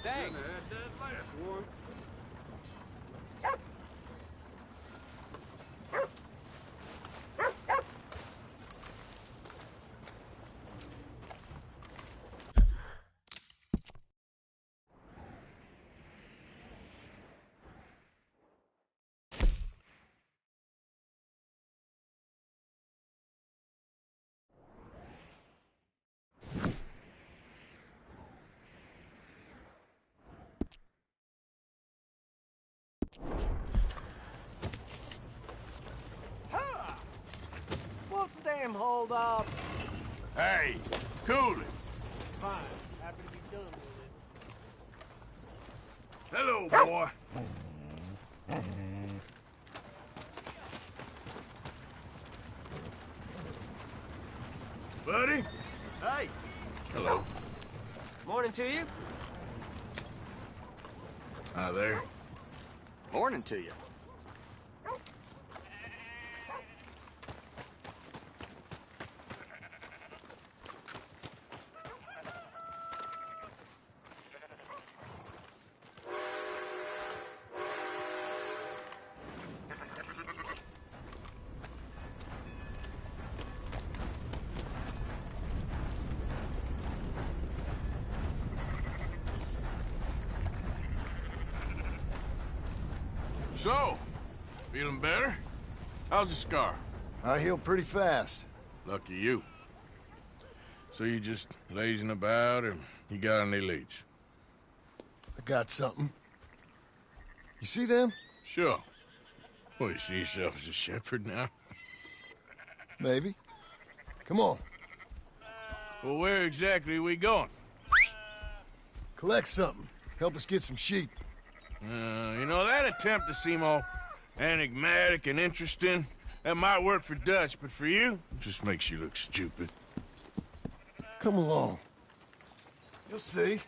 Dang. That last one. What's the damn hold up? Hey, cool it. Fine. Happy to be done with it. Hello, boy. Buddy? Hey. Hello. Morning to you. Hi there. Morning to you. So, feeling better? How's the scar? I heal pretty fast. Lucky you. So you just lazing about, or you got any leads? I got something. You see them? Sure. Well, you see yourself as a shepherd now? Maybe. Come on. Well, where exactly are we going? Collect something. Help us get some sheep. You know, that attempt to seem all enigmatic and interesting, that might work for Dutch, but for you, it just makes you look stupid. Come along. You'll see.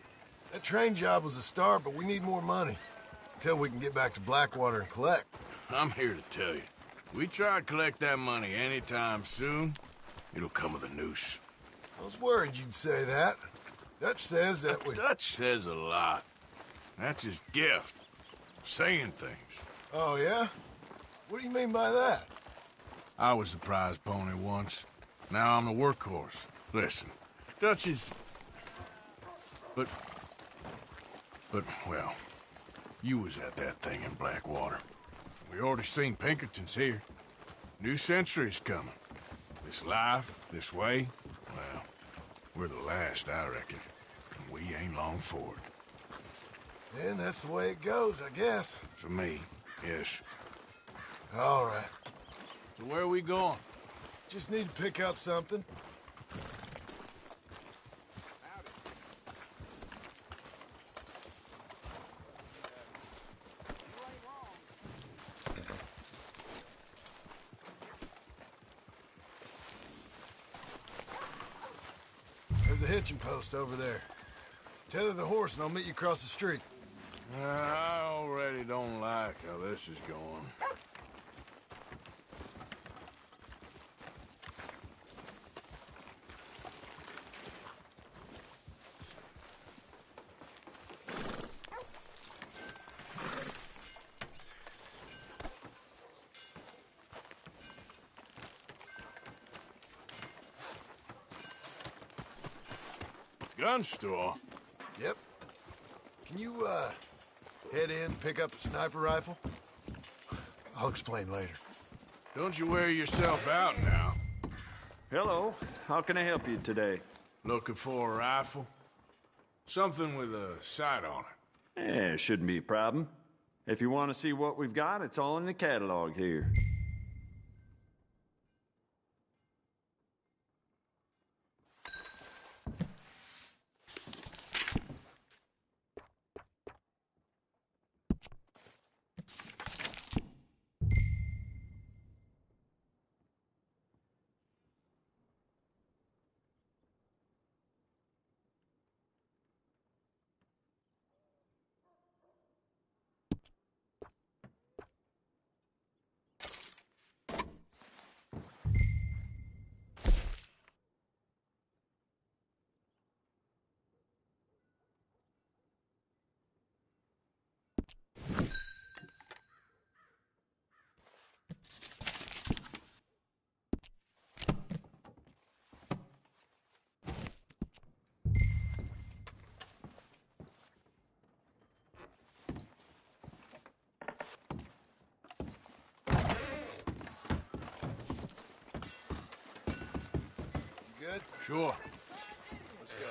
That train job was a start, but we need more money. Until we can get back to Blackwater and collect. I'm here to tell you, we try to collect that money anytime soon, it'll come with a noose. I was worried you'd say that. Dutch says that we... Dutch says a lot. That's his gift. Saying things. Oh, yeah? What do you mean by that? I was the prize pony once. Now I'm the workhorse. Listen, Dutch is... But, well, you was at that thing in Blackwater. We already seen Pinkertons here. New century's coming. This life, this way, well, we're the last, I reckon. And we ain't long for it. Then that's the way it goes, I guess. For me, yes. All right. So where are we going? Just need to pick up something. There's a hitching post over there. Tether the horse and I'll meet you across the street. I already don't like how this is going. Gun store? Yep. Can you, head in, pick up a sniper rifle? I'll explain later. Don't you wear yourself out now. Hello. How can I help you today? Looking for a rifle? Something with a sight on it. Shouldn't be a problem. If you want to see what we've got, it's all in the catalog here. Good? Sure. Let's go.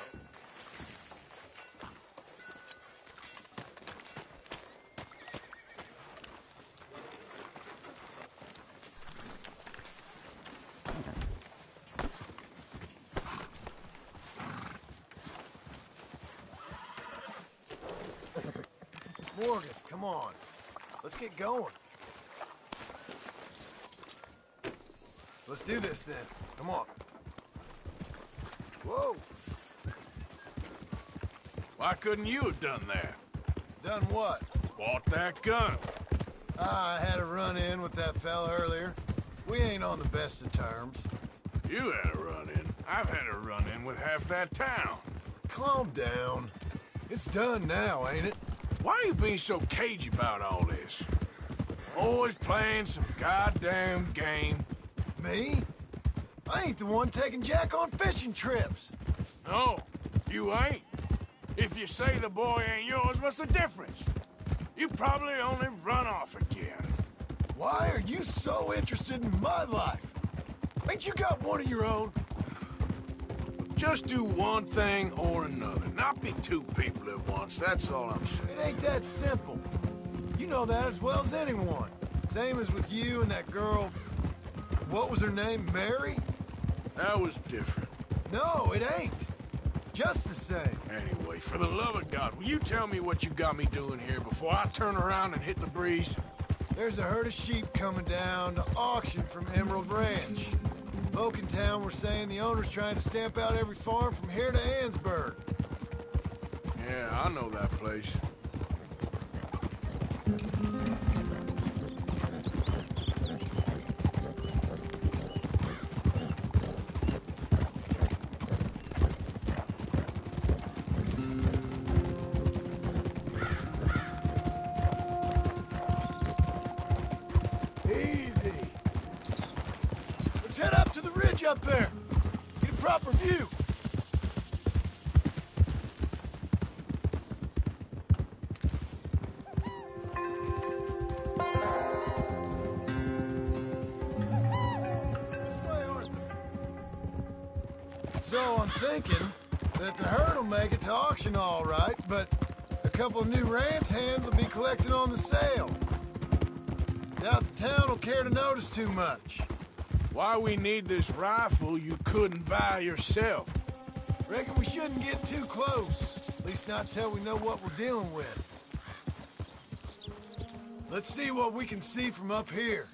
Morgan, come on. Let's get going. Let's do this then. Come on. Whoa! Why couldn't you have done that? Done what? Bought that gun. I had a run-in with that fella earlier. We ain't on the best of terms. You had a run-in. I've had a run-in with half that town. Calm down. It's done now, ain't it? Why are you being so cagey about all this? Always playing some goddamn game. Me? I ain't the one taking Jack on fishing trips. No, you ain't. If you say the boy ain't yours, what's the difference? You probably only run off again. Why are you so interested in my life? Ain't you got one of your own? Just do one thing or another. Not be two people at once, that's all I'm saying. It ain't that simple. You know that as well as anyone. Same as with you and that girl... What was her name? Mary? That was different. No, it ain't. Just the same. Anyway, for the love of God, will you tell me what you got me doing here before I turn around and hit the breeze? There's a herd of sheep coming down to auction from Emerald Ranch. Folk in town were saying the owner's trying to stamp out every farm from here to Ansburg. Yeah, I know that place. Easy. Let's head up to the ridge up there. Get a proper view. So I'm thinking that the herd will make it to auction all right, but a couple of new ranch hands will be collected on the sale. Doubt the town will care to notice too much. Why we need this rifle you couldn't buy yourself? Reckon we shouldn't get too close. At least not till we know what we're dealing with. Let's see what we can see from up here.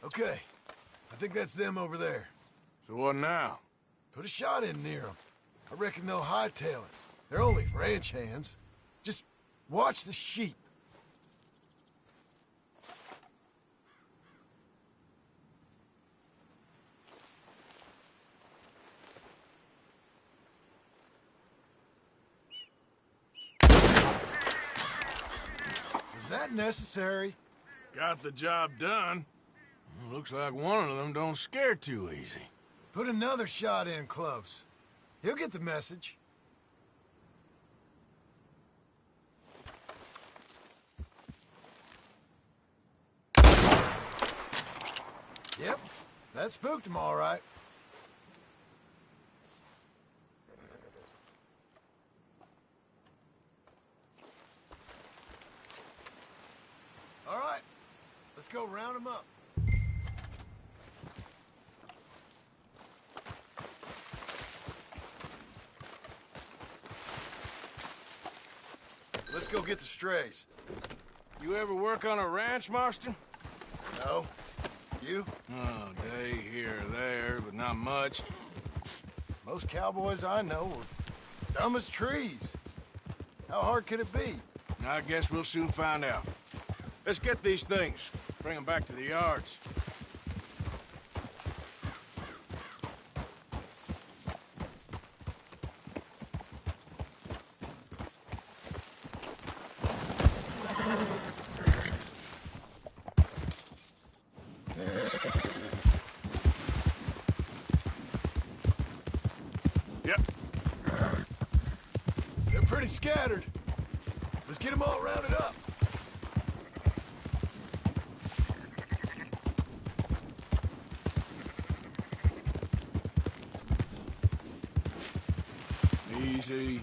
Okay, I think that's them over there. So what now? Put a shot in near them. I reckon they'll hightail it. They're only ranch hands. Just watch the sheep. Not necessary. Got the job done. Looks like one of them don't scare too easy. Put another shot in close. He'll get the message. Yep, that spooked him all right. All right, let's go round him up. Let's go get the strays. You ever work on a ranch, Marston? No? You? Oh, day here or there, but not much. Most cowboys I know are dumb as trees. How hard could it be? I guess we'll soon find out. Let's get these things. Bring them back to the yards. Yep. They're pretty scattered. Let's get them all rounded up. Easy.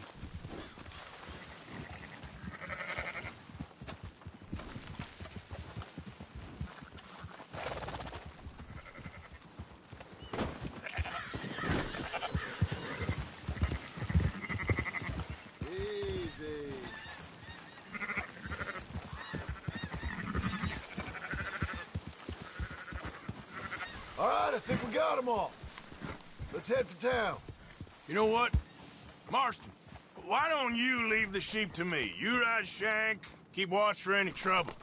Easy. All right, I think we got them all. Let's head for town. You know what? Marston, why don't you leave the sheep to me? You ride Shank, keep watch for any trouble.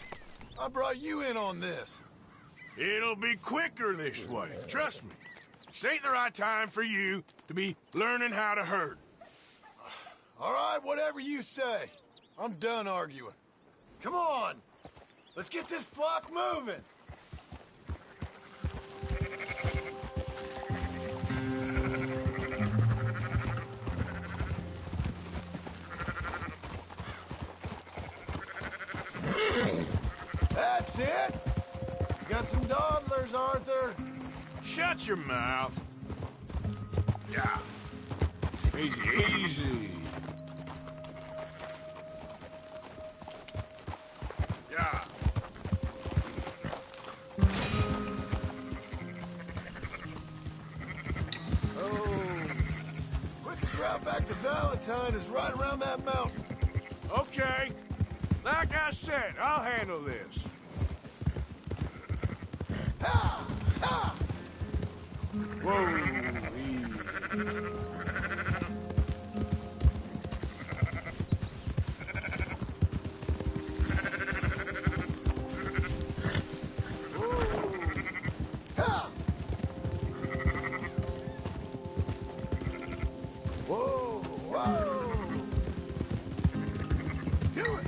I brought you in on this. It'll be quicker this way, trust me. This ain't the right time for you to be learning how to herd. All right, whatever you say. I'm done arguing. Come on. Let's get this flock moving. That's it. You got some dawdlers, Arthur. Shut your mouth. Yeah. Easy, easy. Yeah. Oh. Quickest route back to Valentine is right around that mountain. Okay. Like I said, I'll handle this. Ha! Ha! Whoa, easy. Ha! Whoa! Whoa! Do it!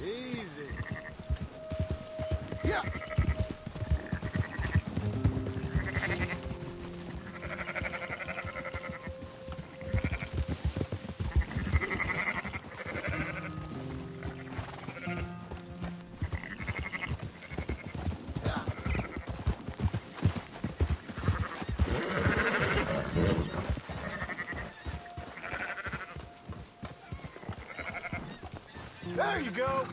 Easy. Yeah. There you go.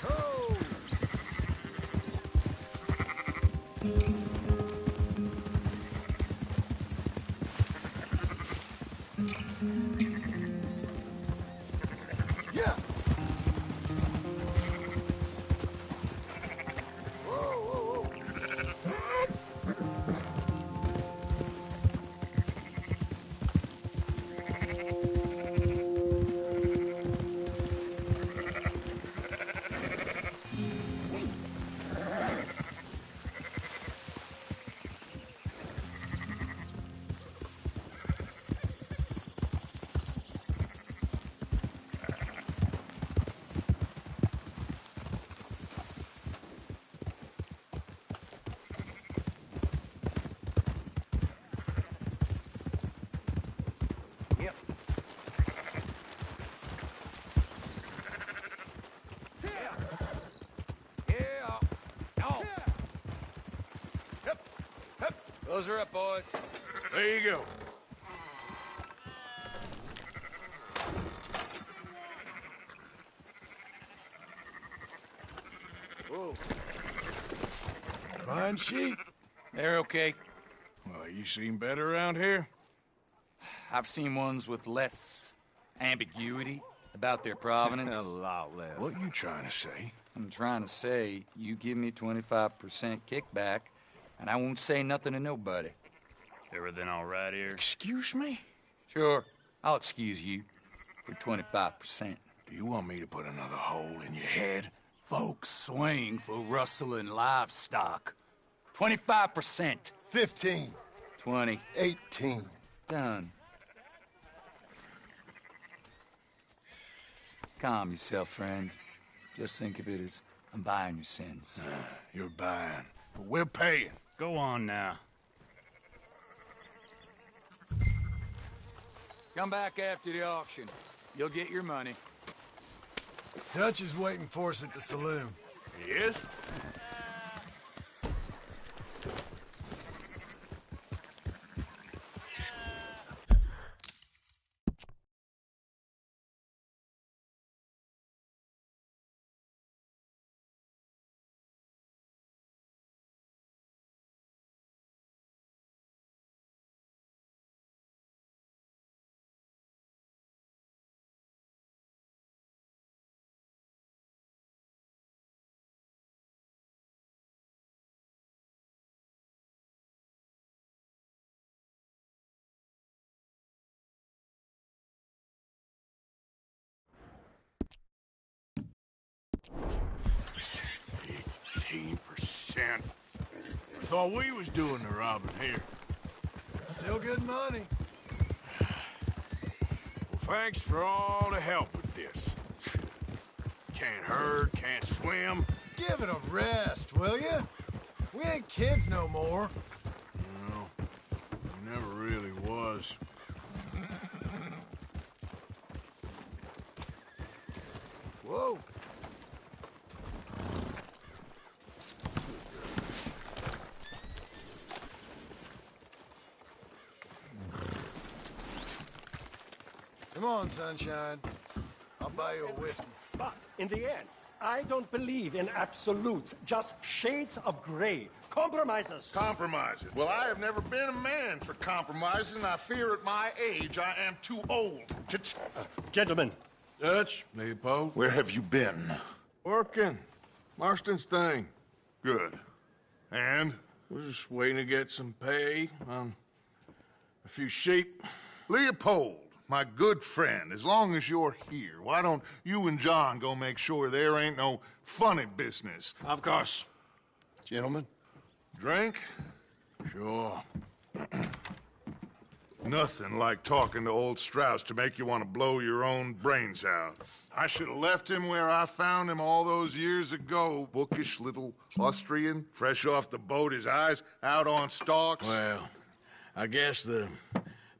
Oh. Yeah. Whoa, whoa, whoa. Close her up, boys. There you go. Whoa. Fine sheep. They're okay. Well, you seen better around here? I've seen ones with less ambiguity about their provenance. A lot less. What you trying to say? I'm trying to say, you give me 25% kickback, and I won't say nothing to nobody. Everything all right here? Excuse me? Sure, I'll excuse you for 25%. Do you want me to put another hole in your head? Folks swing for rustling livestock. 25%. 15, 20. 18. Done. Calm yourself, friend. Just think of it as I'm buying your sins. You're buying, but we're paying. Go on now. Come back after the auction. You'll get your money. Dutch is waiting for us at the saloon. Yes? 18%. I thought we was doing the robbing here. Still good money. Well, thanks for all the help with this. Can't herd, can't swim. Give it a rest, will you? We ain't kids no more. No, never really was. Whoa. Come on, sunshine. I'll buy you a whiskey. But in the end, I don't believe in absolutes, just shades of gray. Compromises. Compromises. Well, I have never been a man for compromises, and I fear at my age I am too old to... Gentlemen, Dutch, Leopold. Where have you been? Working. Marston's thing. Good. And? We're just waiting to get some pay on a few sheep. Leopold, my good friend, as long as you're here, why don't you and John go make sure there ain't no funny business? Of course. Gentlemen. Drink? Sure. Nothing like talking to old Strauss to make you want to blow your own brains out. I should have left him where I found him all those years ago. Bookish little Austrian, fresh off the boat, his eyes out on stalks. Well, I guess the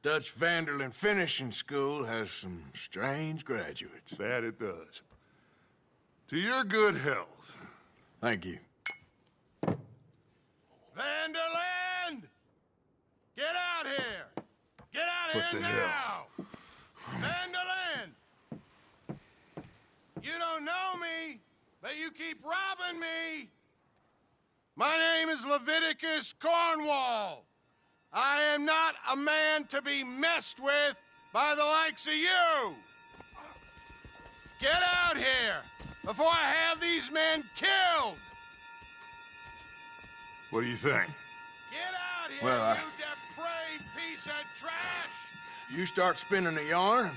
Dutch Vanderlyn Finishing School has some strange graduates. That it does. To your good health. Thank you. Vanderland! Get out here! Get out What here the now! hell? Vanderland! You don't know me, but you keep robbing me! My name is Leviticus Cornwall. I am not a man to be messed with by the likes of you! Get out here before I have these men killed! What do you think? Get out here, Well, you depraved piece of trash! You start spinning the yarn, and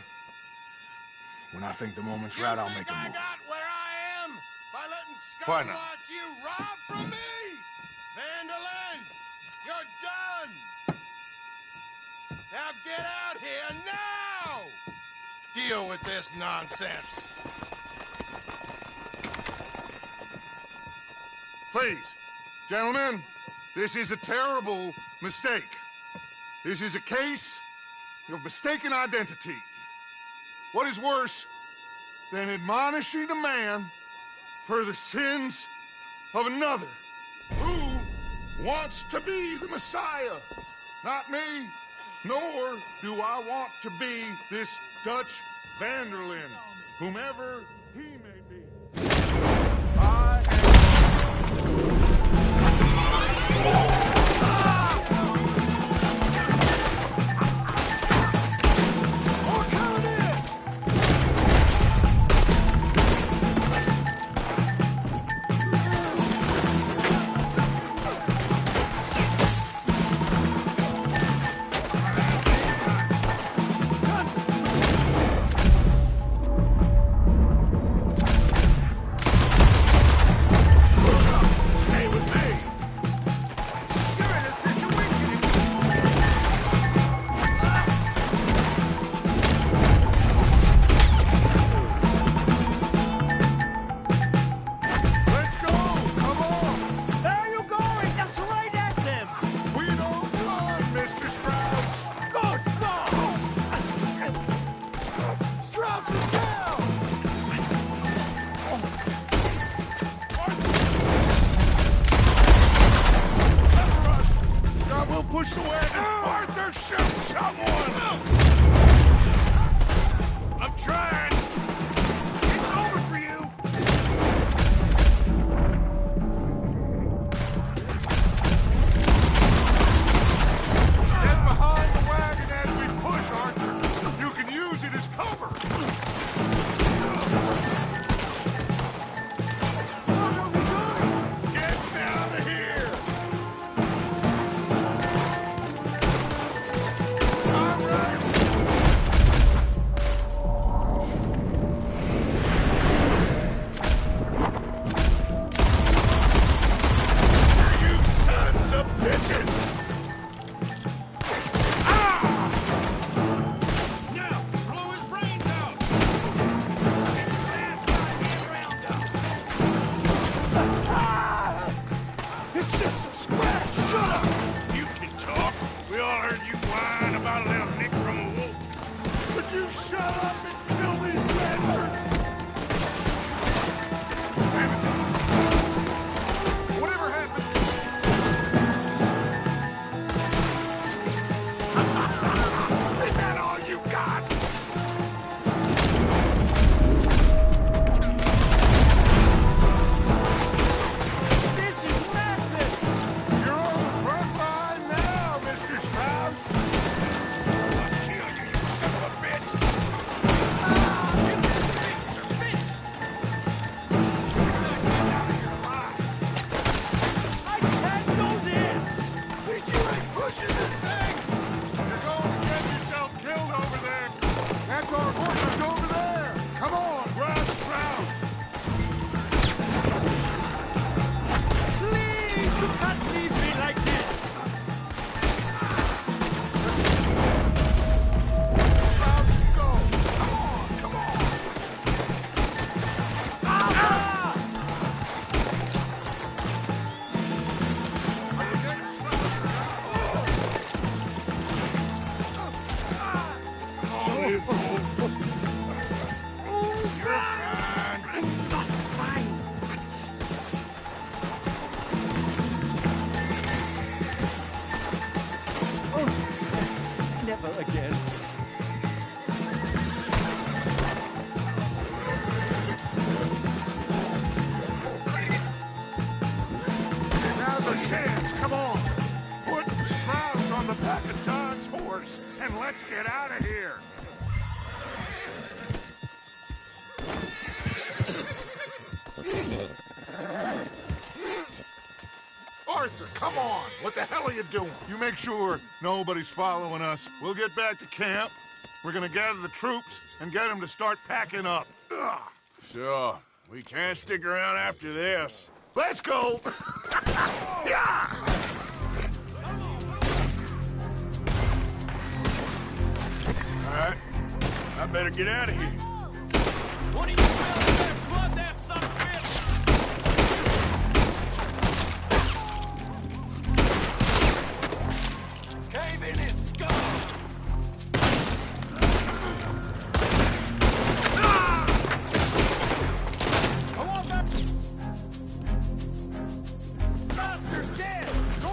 when I think the moment's right, I'll make a I move. got where I am by letting Why scum not? like you rob from me? Vanderlyn, you're done! Now get out here now! Deal with this nonsense. Please, gentlemen, this is a terrible mistake. This is a case of mistaken identity. What is worse than admonishing a man for the sins of another? Who wants to be the Messiah. Not me, nor do I want to be this Dutch Vanderlyn, whomever he may be. I push the wagon! Arthur, shoot someone! I'm trying! It's over for you! Get behind the wagon as we push, Arthur! You can use it as cover! What are we doing? Get out of here! And let's get out of here! Arthur, come on! What the hell are you doing? You make sure nobody's following us. We'll get back to camp. We're gonna gather the troops and get them to start packing up. Ugh. Sure. We can't stick around after this. Let's go! Yeah! All right. I better get out of here. What are you fellas better flood that son of a bitch? Cave in his skull! I want that bastard dead! Go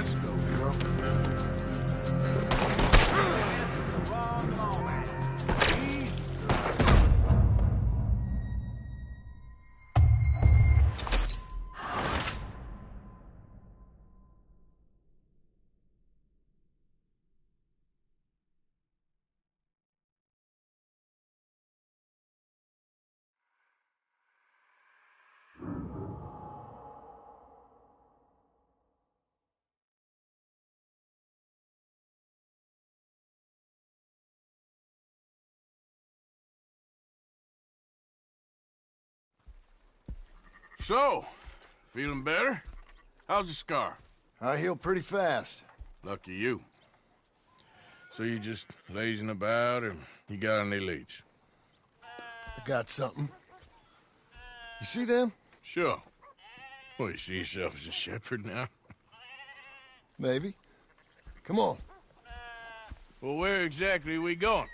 Let's go, girl. Wrong moment. Easy. So, feeling better? How's the scar? I heal pretty fast. Lucky you. So you just lazing about, or you got any leads? I got something. You see them? Sure. Well, you see yourself as a shepherd now? Maybe. Come on. Well, where exactly are we going?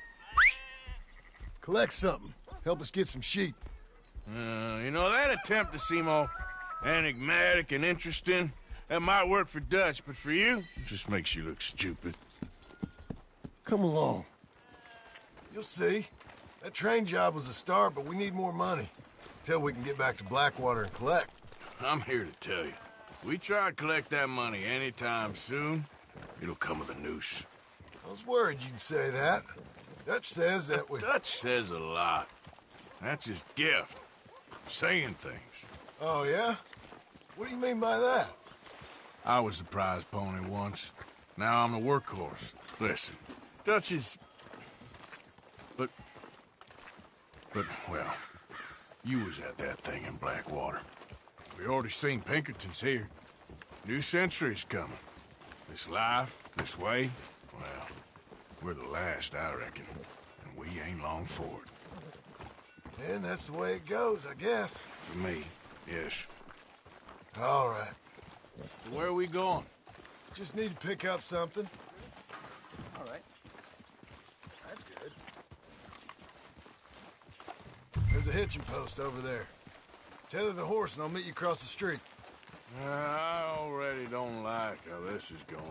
Collect something. Help us get some sheep. You know, that attempt to seem all enigmatic and interesting, that might work for Dutch, but for you, it just makes you look stupid. Come along. You'll see. That train job was a start, but we need more money. Till we can get back to Blackwater and collect. I'm here to tell you, we try to collect that money anytime soon, it'll come with a noose. I was worried you'd say that. Dutch says that we... Dutch says a lot. That's his gift. Saying things. Oh, yeah? What do you mean by that? I was the prize pony once. Now I'm the workhorse. Listen, Dutch is... But, well, you was at that thing in Blackwater. We already seen Pinkertons here. New century's coming. This life, this way, well, we're the last, I reckon. And we ain't long for it. And that's the way it goes, I guess. For me, yes. All right. So where are we going? Just need to pick up something. All right. That's good. There's a hitching post over there. Tether the horse and I'll meet you across the street. I already don't like how this is going.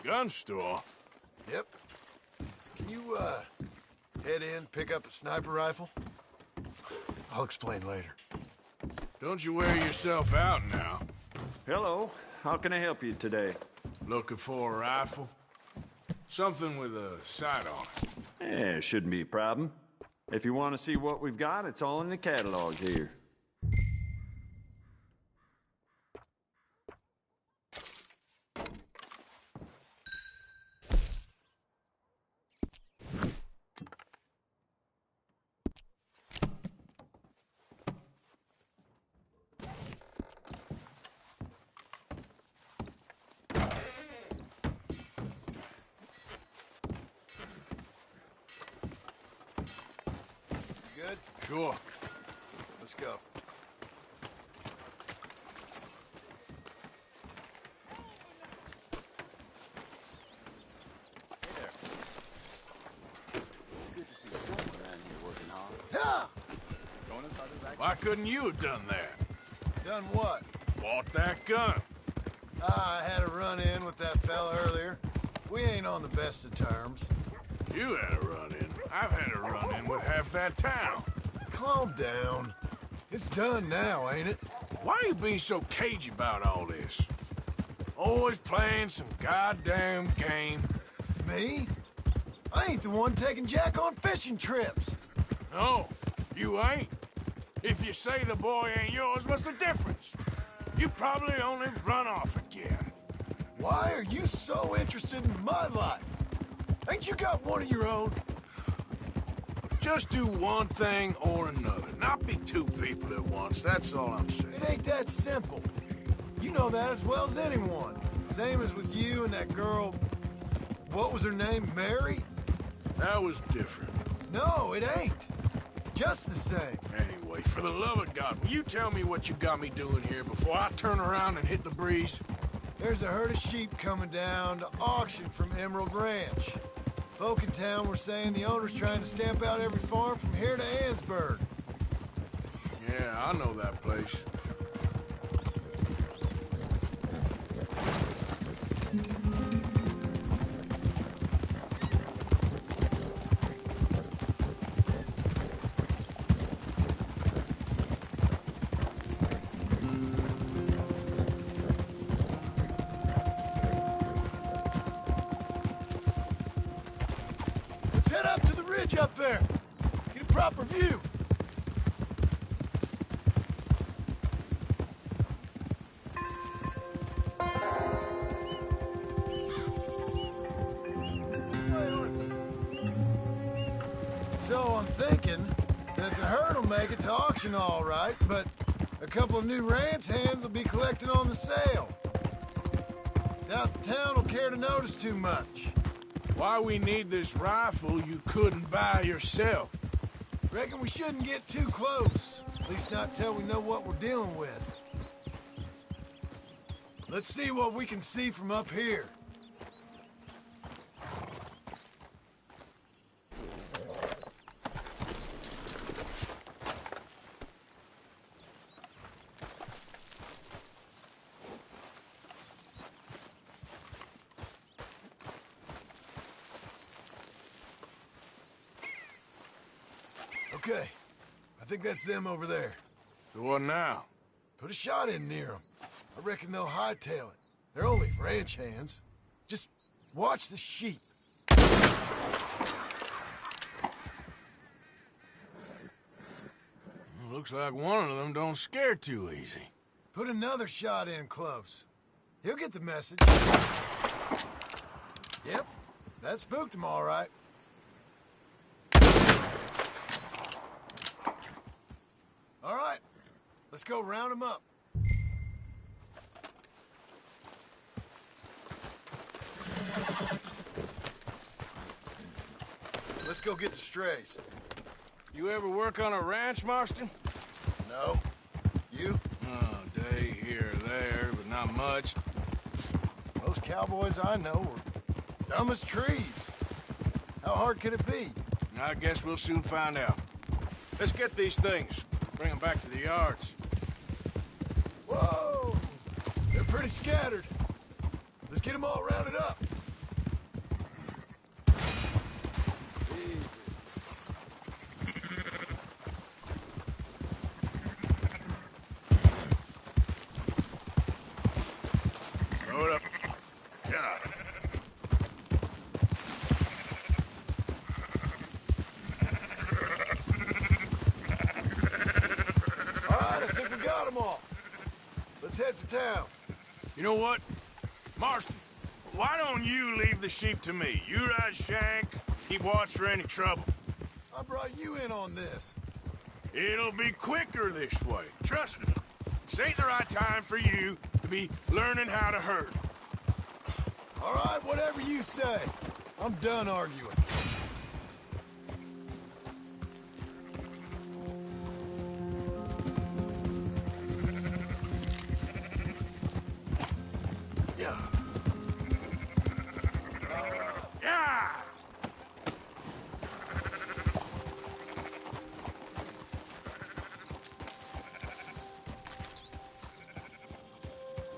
Gun store? Yep. Can you, head in, pick up a sniper rifle? I'll explain later. Don't you wear yourself out now. Hello. How can I help you today? Looking for a rifle? Something with a sight on it. Yeah, shouldn't be a problem. If you want to see what we've got, it's all in the catalog here. Good? Sure. Let's go. Hey there. Good to see someone around here working hard. Yeah! Going as hard as I can. Why couldn't you have done that? Done what? Bought that gun. I had a run-in with that fella earlier. We ain't on the best of terms. You had a run-in. I've had a run-in with half that town. Calm down. It's done now, ain't it? Why are you being so cagey about all this? Always playing some goddamn game. Me? I ain't the one taking Jack on fishing trips. No, you ain't. If you say the boy ain't yours, what's the difference? You probably only run off again. Why are you so interested in my life? Ain't you got one of your own? Just do one thing or another. Not be two people at once, that's all I'm saying. It ain't that simple. You know that as well as anyone. Same as with you and that girl... What was her name? Mary? That was different. No, it ain't. Just the same. Anyway. Anyway, for the love of God, will you tell me what you got me doing here before I turn around and hit the breeze? There's a herd of sheep coming down to auction from Emerald Ranch. Folk in town were saying the owner's trying to stamp out every farm from here to Ansburg. Yeah, I know that place. Let's head up to the ridge up there. Get a proper view. So I'm thinking that the herd will make it to auction all right, but a couple of new ranch hands will be collecting on the sale. Doubt the town will care to notice too much. Why we need this rifle you couldn't buy yourself? Reckon we shouldn't get too close. At least not till we know what we're dealing with. Let's see what we can see from up here. Okay, I think that's them over there. So what now? Put a shot in near them. I reckon they'll hightail it. They're only ranch hands. Just watch the sheep. Looks like one of them don't scare too easy. Put another shot in close. He'll get the message. Yep, that spooked him all right. All right, let's go round him up. Let's go get the strays. You ever work on a ranch, Marston? No. You? Oh, day here or there, but not much. Most cowboys I know are dumb as trees. How hard could it be? I guess we'll soon find out. Let's get these things. Bring them back to the yards. Whoa! They're pretty scattered. Let's get them all rounded up. Load up. Yeah. All right, I think we got them all. Let's head for town. You know what? Marston, why don't you leave the sheep to me? You ride Shank, keep watch for any trouble. I brought you in on this. It'll be quicker this way. Trust me. This ain't the right time for you to be learning how to herd. All right, whatever you say. I'm done arguing. Yeah. Yeah!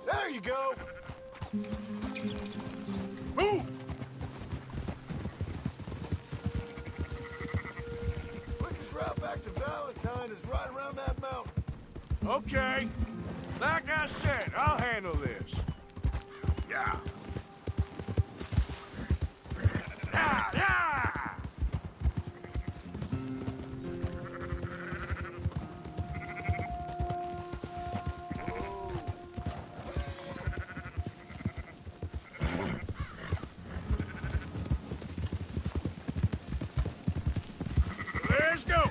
There you go. Move! Quickest route back to Valentine is right around that mountain. Okay. Like I said, I'll handle this. Yeah. Yeah, yeah! Let's go!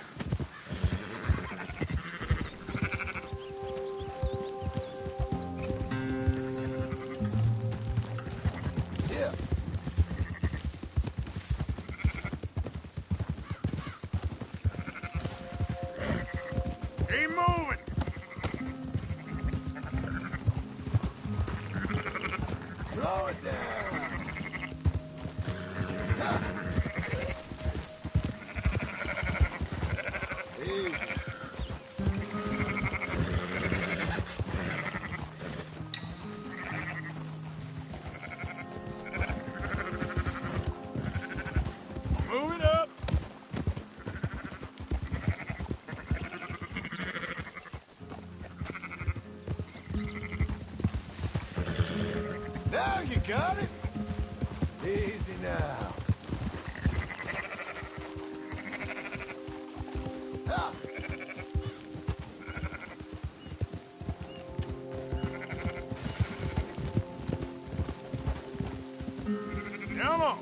Slow it down. Easy. Move it up. Now you got it. Easy now. Ah. Come on.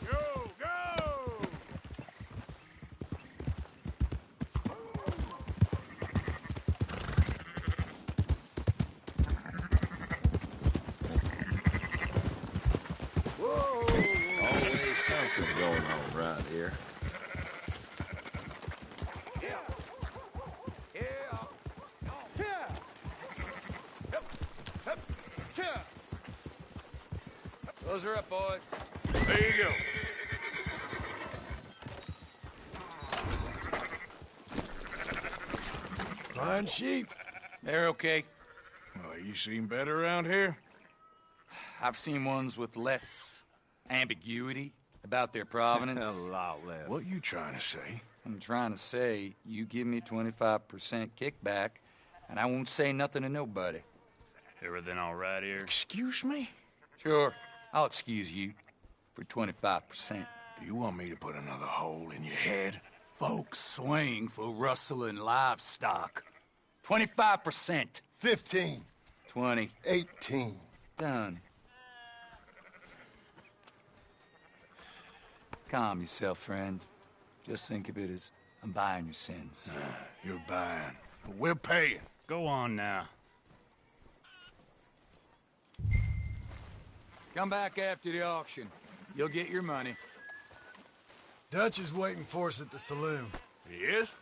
Go, go! Always something going on right here. Close her up, boys. There you go. Fine sheep. They're okay. Well, you seem better around here. I've seen ones with less ambiguity about their provenance. A lot less. What you trying to say? I'm trying to say, you give me 25% kickback, and I won't say nothing to nobody. Everything all right here? Excuse me? Sure, I'll excuse you for 25%. Do you want me to put another hole in your head? Folks swing for rustling livestock. 25%. 15. 20. 18. Done. Calm yourself, friend. Just think of it as I'm buying your sins. You're buying, but we're paying. Go on now. Come back after the auction. You'll get your money. Dutch is waiting for us at the saloon. He is?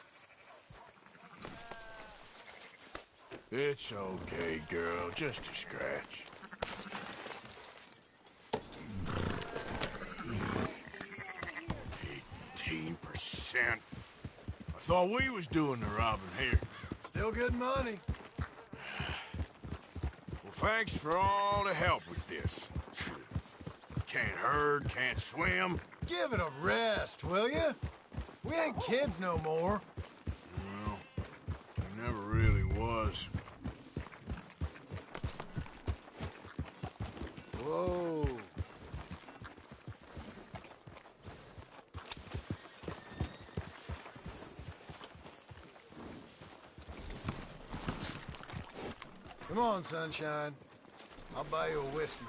It's okay, girl. Just a scratch. 18%. I thought we was doing the robbing here. Still good money. Well, thanks for all the help with this. Can't herd, can't swim. Give it a rest, will you? We ain't kids no more. Well, it never really was. Whoa. Come on, sunshine. I'll buy you a whiskey.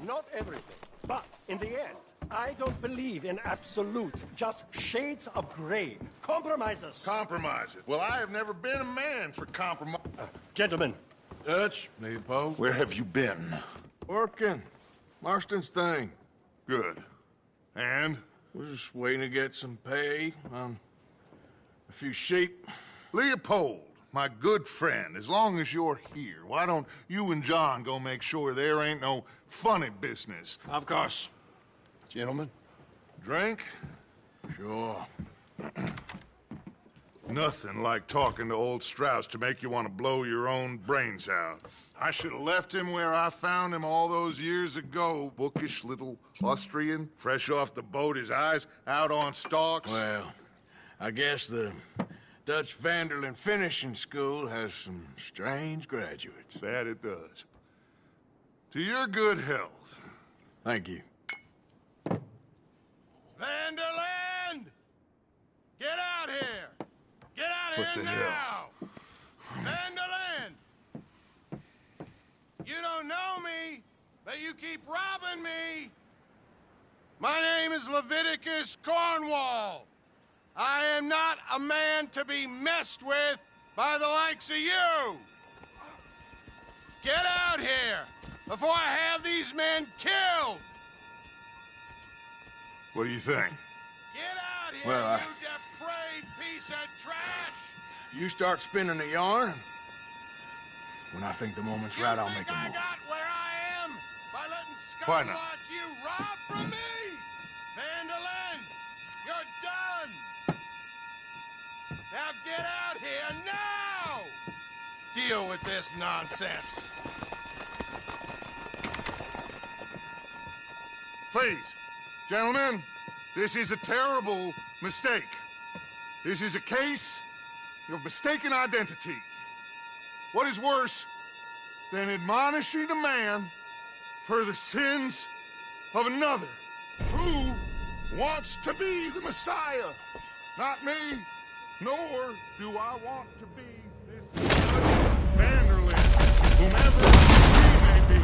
Not everything, but in the end, I don't believe in absolutes, just shades of gray. Compromises. Compromise it. Well, I have never been a man for compromise. Gentlemen, Dutch, Leopold. Where have you been? Working. Marston's thing. Good. And? We're just waiting to get some pay on a few sheep. Leopold, my good friend, as long as you're here, why don't you and John go make sure there ain't no funny business? Of course. Gentlemen? Drink? Sure. Nothing like talking to old Strauss to make you want to blow your own brains out. I should have left him where I found him all those years ago. Bookish little Austrian, fresh off the boat, his eyes out on stalks. Well, I guess the Dutch Vanderlyn Finishing School has some strange graduates. That it does. To your good health. Thank you. Vanderland! Get out here! Get out What here the now! hell? Vanderland! You don't know me, but you keep robbing me! My name is Leviticus Cornwall. I am not a man to be messed with by the likes of you! Get out here before I have these men killed! What do you think? Get out here, Well, you depraved piece of trash! You start spinning the yarn, when I think the moment's right, I'll make a I move. got where I am by letting Why scum not? like you rob from me? Vandalin, you're done! Now get out here now! Deal with this nonsense. Please, gentlemen, this is a terrible mistake. This is a case of mistaken identity. What is worse than admonishing a man for the sins of another who wants to be the Messiah? Not me, nor do I want to be this Vanderlyn, whomever he may be.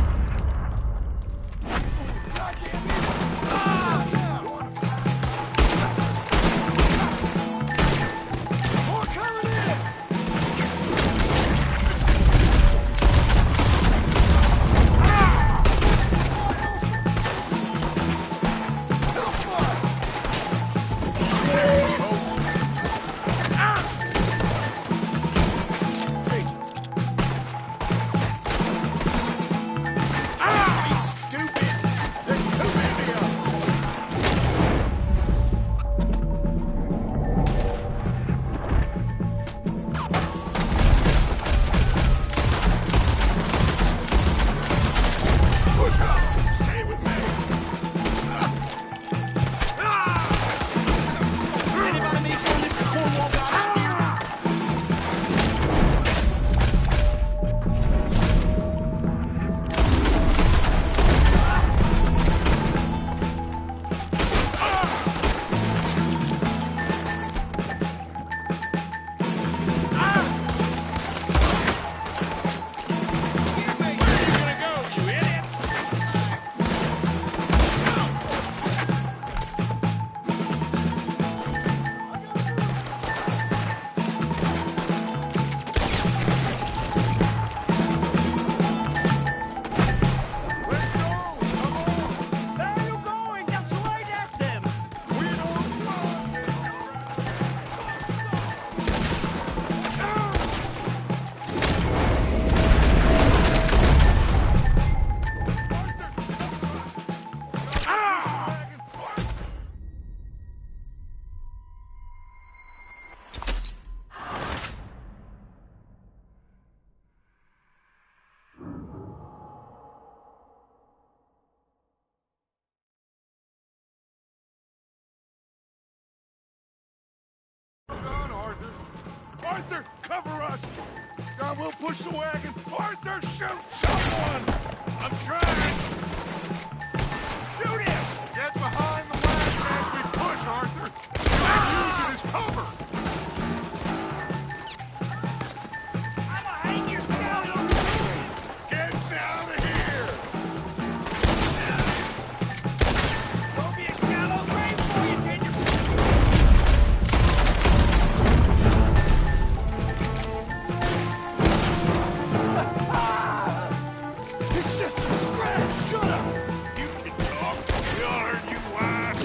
Arthur, cover us! God, we'll push the wagon! Arthur, shoot someone! I'm trying! Shoot him! Get behind the wagon as we push, Arthur! Use it as cover! I'ma hang yourself! Get out of here! Don't be a shallow grave before you take your... It's just a scratch! Shut up! You can talk! We all heard you whine!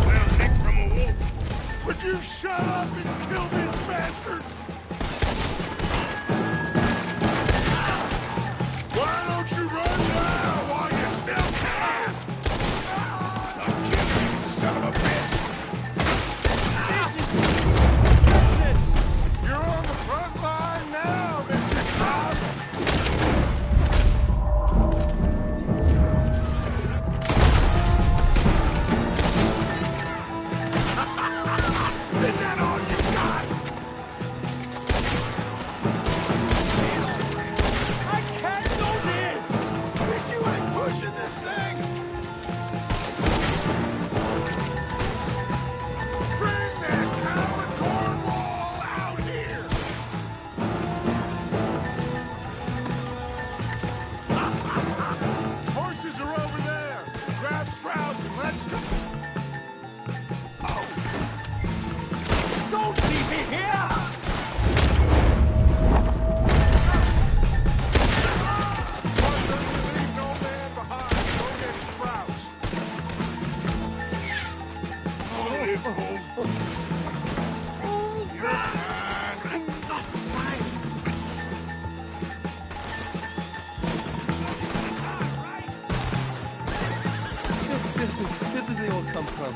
Well, Nick from a wolf! Would you shut up and kill these bastards? Why don't you run now while you still can? I'll kill you, son of a bitch! You're on the front line now, Mr. Cobb! Is that all you got? Don't leave me here! Leave no man behind. Go get Strauss. You're fine. I'm not fine. Where did they all come from?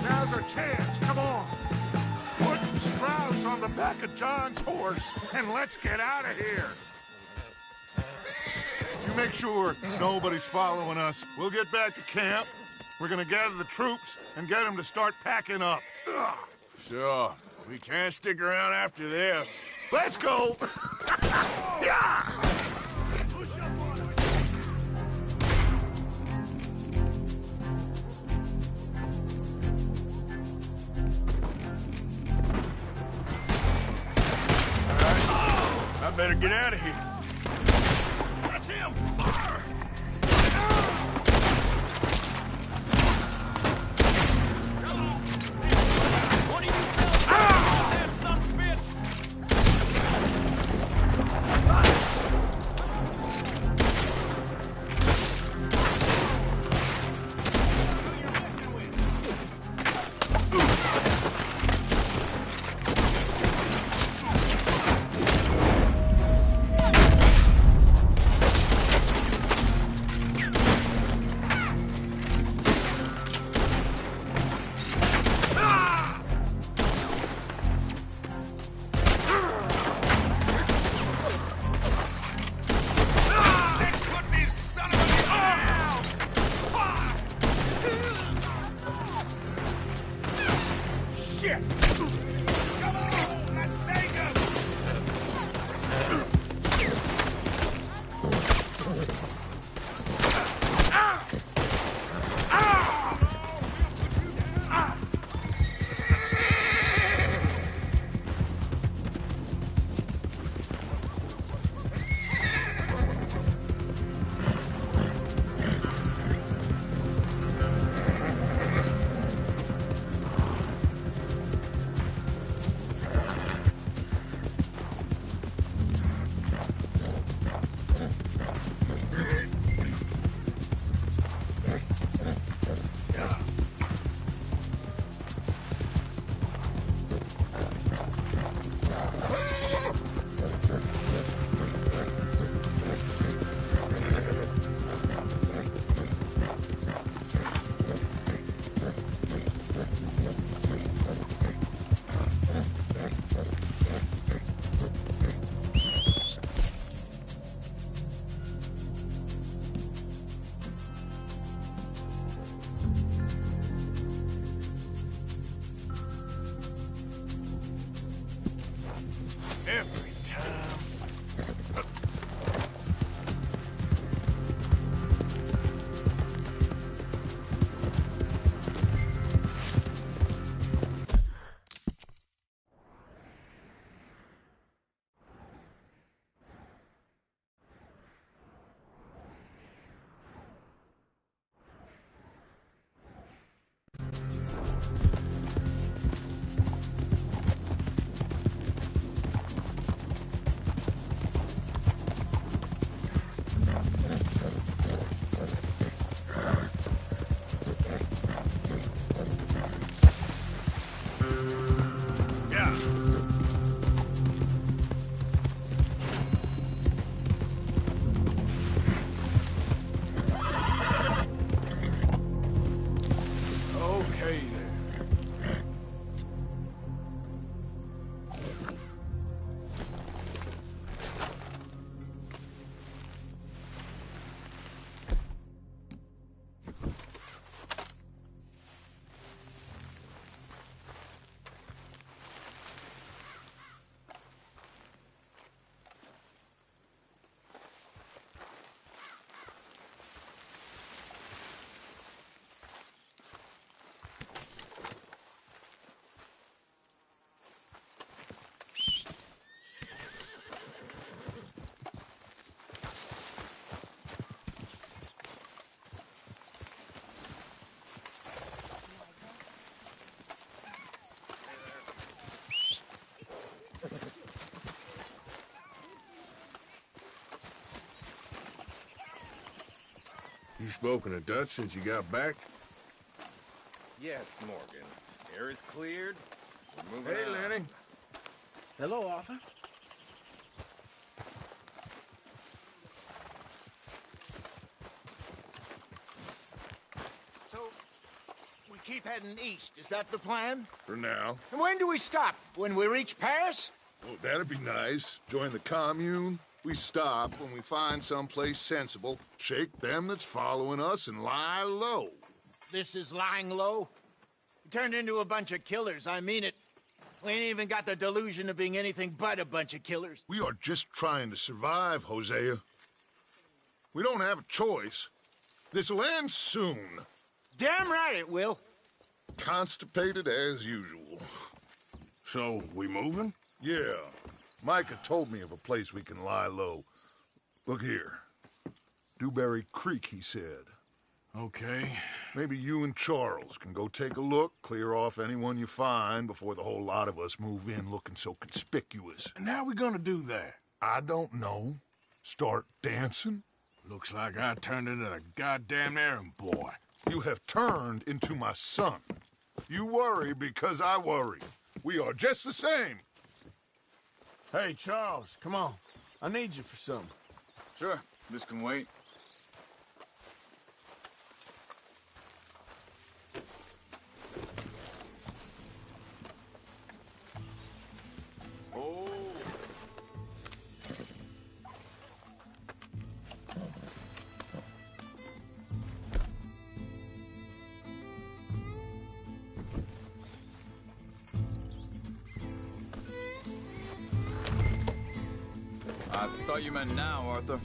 Now's our chance. Come on. Put Strauss on the back of John's horse and let's get out of here. You make sure nobody's following us. We'll get back to camp. We're gonna gather the troops and get them to start packing up. Ugh. Sure. We can't stick around after this. Let's go! Yeah! I better get out of here. That's him! Fire! One of you fellas that son of a bitch! You spoken to Dutch since you got back? Yes, Morgan. Air is cleared. We're moving Hey, on. Lenny. Hello, Arthur. So, we keep heading east. Is that the plan? For now. And when do we stop? When we reach Paris? Well, that'd be nice. Join the commune. We stop when we find someplace sensible, shake them that's following us, and lie low. This is lying low. We turned into a bunch of killers. I mean it. We ain't even got the delusion of being anything but a bunch of killers. We are just trying to survive, Hosea. We don't have a choice. This'll end soon. Damn right it will. Constipated as usual. So, we moving? Yeah. Micah told me of a place we can lie low. Look here. Dewberry Creek, he said. Okay. Maybe you and Charles can go take a look, clear off anyone you find before the whole lot of us move in looking so conspicuous. And how we gonna do that? I don't know. Start dancing? Looks like I turned into the goddamn errand boy. You have turned into my son. You worry because I worry. We are just the same. Hey, Charles, come on. I need you for something. Sure, this can wait. Oh. I thought you meant now, Arthur.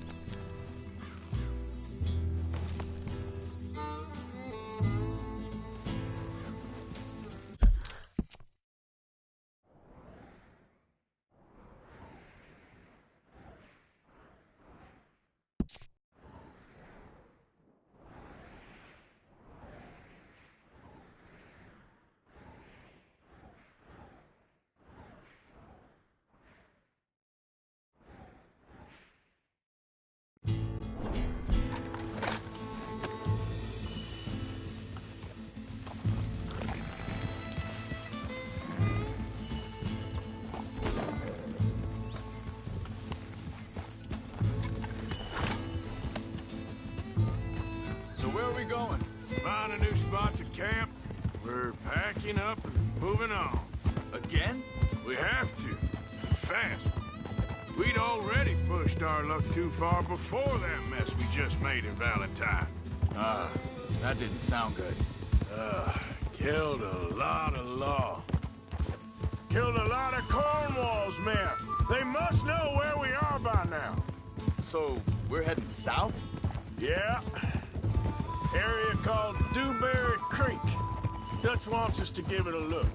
Where are we going? Find a new spot to camp. We're packing up and moving on. Again? We have to. Fast. We'd already pushed our luck too far before that mess we just made in Valentine. That didn't sound good. Killed a lot of law. Killed a lot of Cornwall's men. They must know where we are by now. So, we're heading south? Yeah. Area called Dewberry Creek. Dutch wants us to give it a look.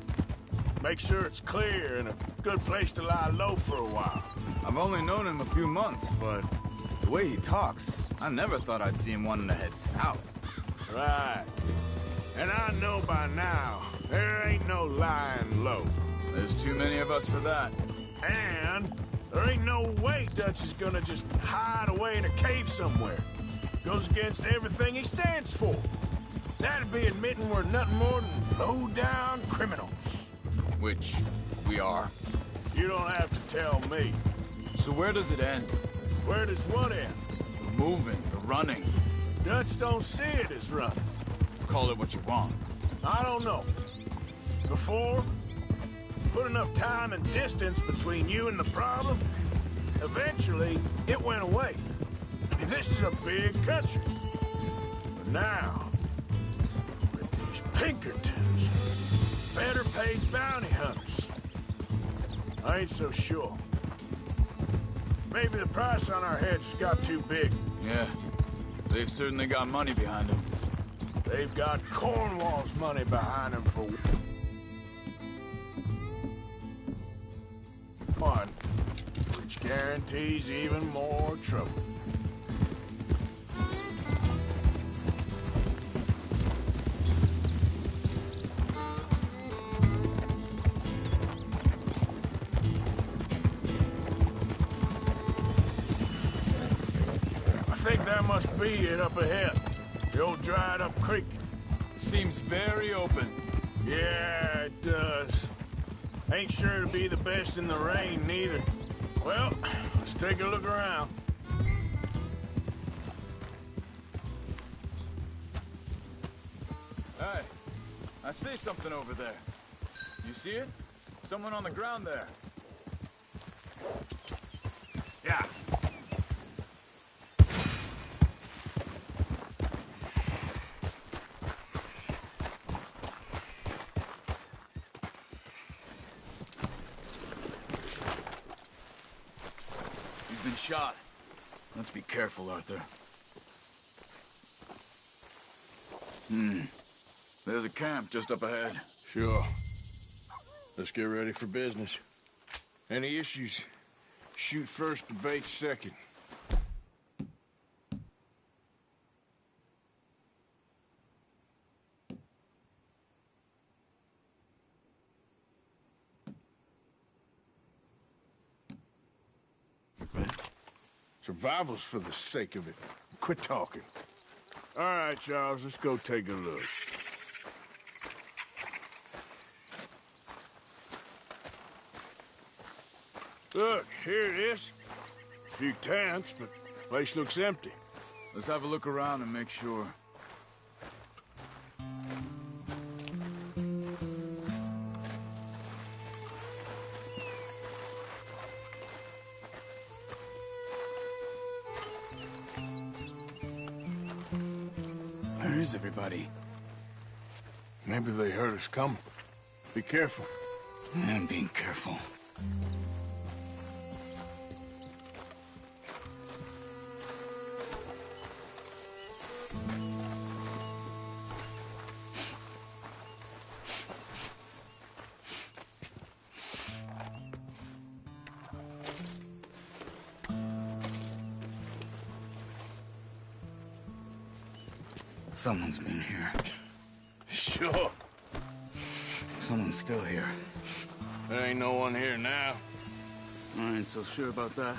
Make sure it's clear and a good place to lie low for a while. I've only known him a few months, but the way he talks, I never thought I'd see him wanting to head south. Right. And I know by now, there ain't no lying low. There's too many of us for that. And there ain't no way Dutch is gonna just hide away in a cave somewhere. Goes against everything he stands for. That'd be admitting we're nothing more than low-down criminals. Which we are. You don't have to tell me. So where does it end? Where does what end? The moving, the running. Dutch don't see it as running. Call it what you want. I don't know. Before, put enough time and distance between you and the problem, eventually it went away. I mean, this is a big country. But now, with these Pinkertons, better paid bounty hunters, I ain't so sure. Maybe the price on our heads got too big. Yeah, they've certainly got money behind them. They've got Cornwall's money behind them for one, which guarantees even more trouble. I think that must be it up ahead. The old dried-up creek. Seems very open. Yeah, it does. Ain't sure to be the best in the rain, neither. Well, let's take a look around. Hey, I see something over there. You see it? Someone on the ground there. Yeah. He's been shot. Let's be careful, Arthur. There's a camp just up ahead. Sure. Let's get ready for business. Any issues? Shoot first, debate second. Survival's for the sake of it. Quit talking. All right, Charles, let's go take a look. Look, here it is. A few tents, but the place looks empty. Let's have a look around and make sure. Where is everybody? Maybe they heard us coming. Be careful. I'm being careful. Someone's been here. Sure. Someone's still here. There ain't no one here now. I ain't so sure about that.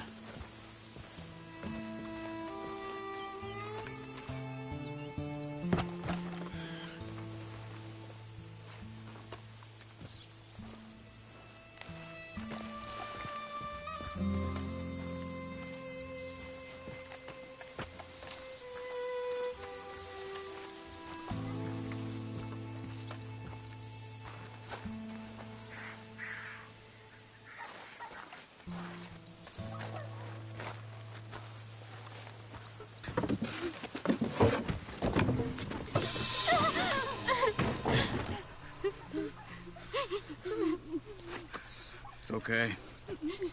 It's okay.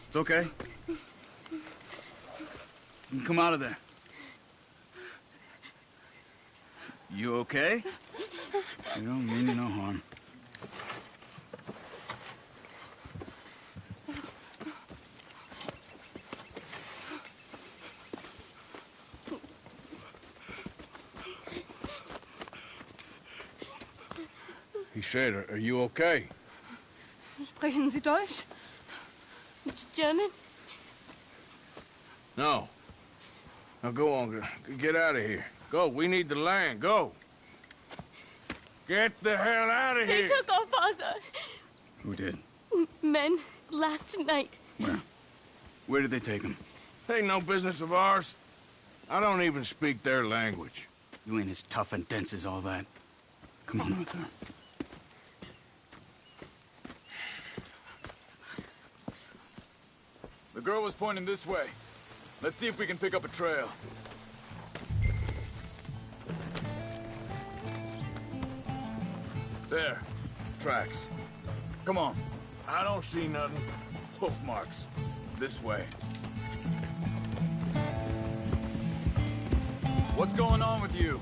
It's okay. You can come out of there. You okay? You don't mean you no harm. He said, are you okay? Sprechen Sie Deutsch? German? No. Now go on, get out of here. Go, we need the land, go. Get the hell out of They here. took our father. Who did? Men, last night. Where? Where did they take him? Ain't no business of ours. I don't even speak their language. You ain't as tough and dense as all that. Come on, Arthur. The girl was pointing this way. Let's see if we can pick up a trail. There. Tracks. Come on. I don't see nothing. Hoof marks. This way. What's going on with you?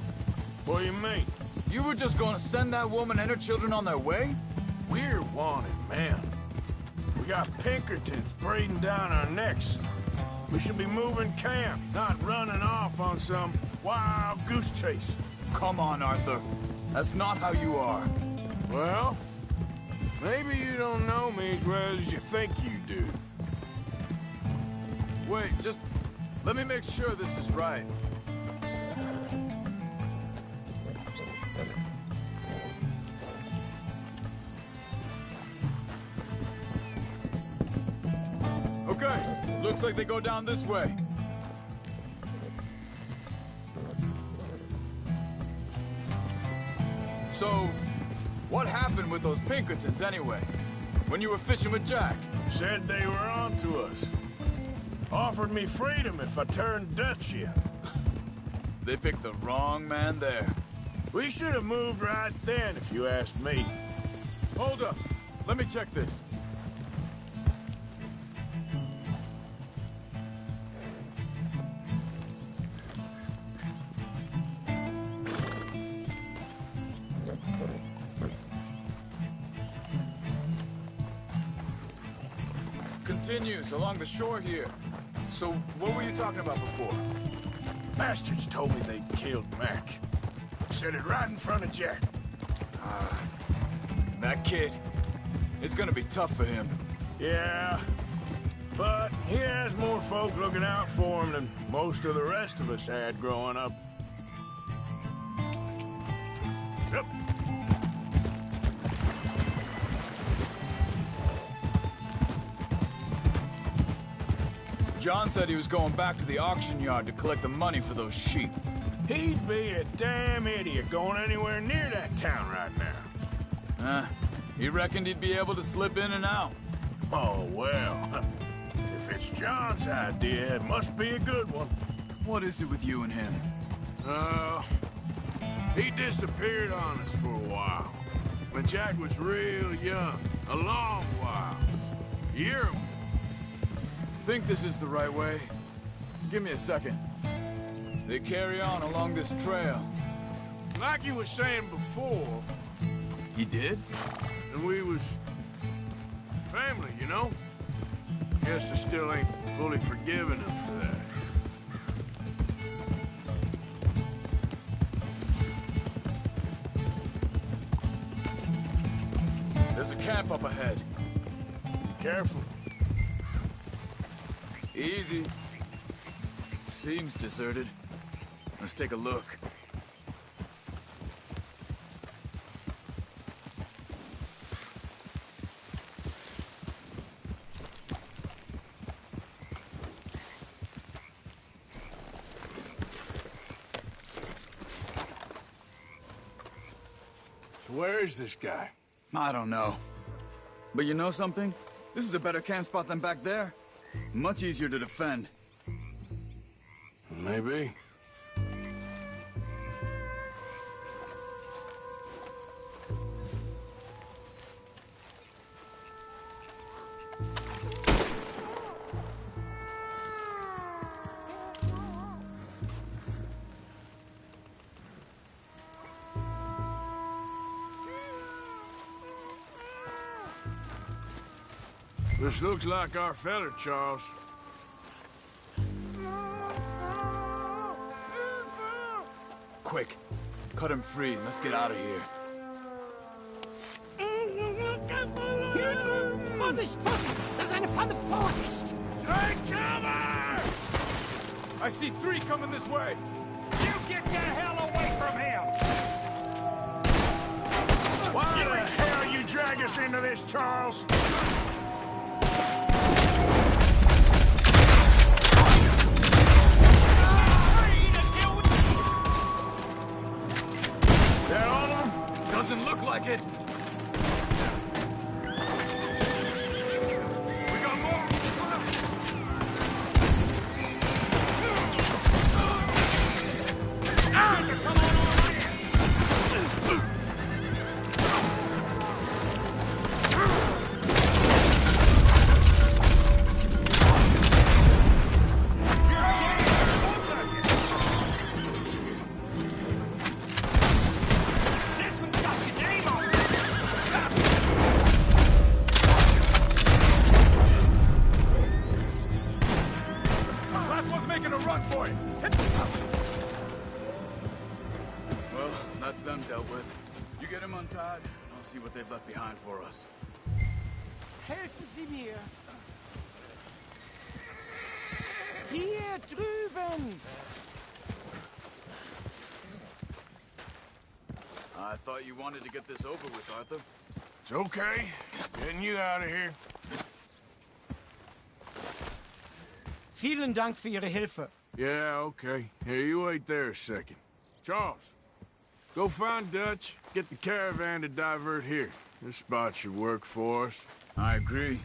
What do you mean? You were just gonna send that woman and her children on their way? We're wanted, man. We got Pinkertons breathing down our necks. We should be moving camp, not running off on some wild goose chase. Come on, Arthur. That's not how you are. Well, maybe you don't know me as well as you think you do. Wait, just let me make sure this is right. Looks like they go down this way. So, what happened with those Pinkertons anyway? When you were fishing with Jack? Said they were on to us. Offered me freedom if I turned Dutch yet. They picked the wrong man there. We should have moved right then, if you asked me. Hold up. Let me check this. Continues along the shore here. So, what were you talking about before? Bastards told me they killed Mac. Said it right in front of Jack. That kid. It's gonna be tough for him. Yeah, but he has more folk looking out for him than most of the rest of us had growing up. Yep. John said he was going back to the auction yard to collect the money for those sheep. He'd be a damn idiot going anywhere near that town right now. He reckoned he'd be able to slip in and out. Oh, well. If it's John's idea, it must be a good one. What is it with you and him? He disappeared on us for a while. When Jack was real young. A long while. A year ago. Think this is the right way? Give me a second. They carry on along this trail. Like you were saying before. He did? And we was family, you know? Guess I still ain't fully forgiven him for that. There's a camp up ahead. Be careful. Easy. Seems deserted. Let's take a look. Where is this guy? I don't know. But you know something? This is a better camp spot than back there. Much easier to defend. Maybe. This looks like our feller, Charles. Quick, cut him free and let's get out of here. Vorsicht, Vorsicht! Das ist eine Pfanne, Vorsicht! Take cover! I see 3 coming this way! You get the hell away from him! Why the hell you drag us into this, Charles? That all of them? Doesn't look like it. We got more. Come on over here! This one's got your name on it! Last one's making a run for it. Well, that's them dealt with. You get them untied, and I'll see what they've left behind for us. Helfen Sie mir! Hier drüben! I thought you wanted to get this over with, Arthur. It's okay. Getting you out of here. Vielen Dank für Ihre Hilfe. Yeah, okay. Here, you wait there a second. Charles, go find Dutch, get the caravan to divert here. This spot should work for us. I agree.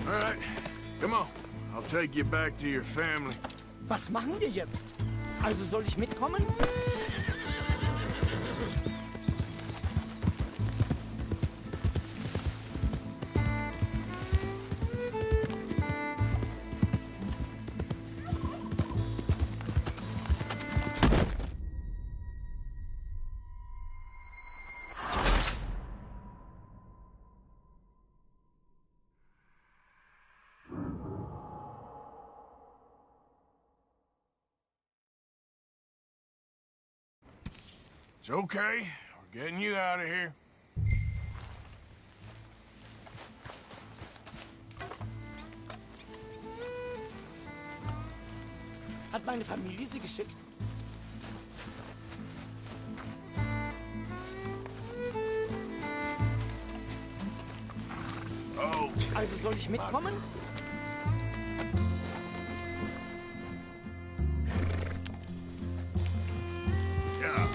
All right, come on. I'll take you back to your family. Was machen wir jetzt? Also soll ich mitkommen? It's okay. We're getting you out of here. Hat meine Familie sie geschickt? Oh. Also soll ich mitkommen? Ja.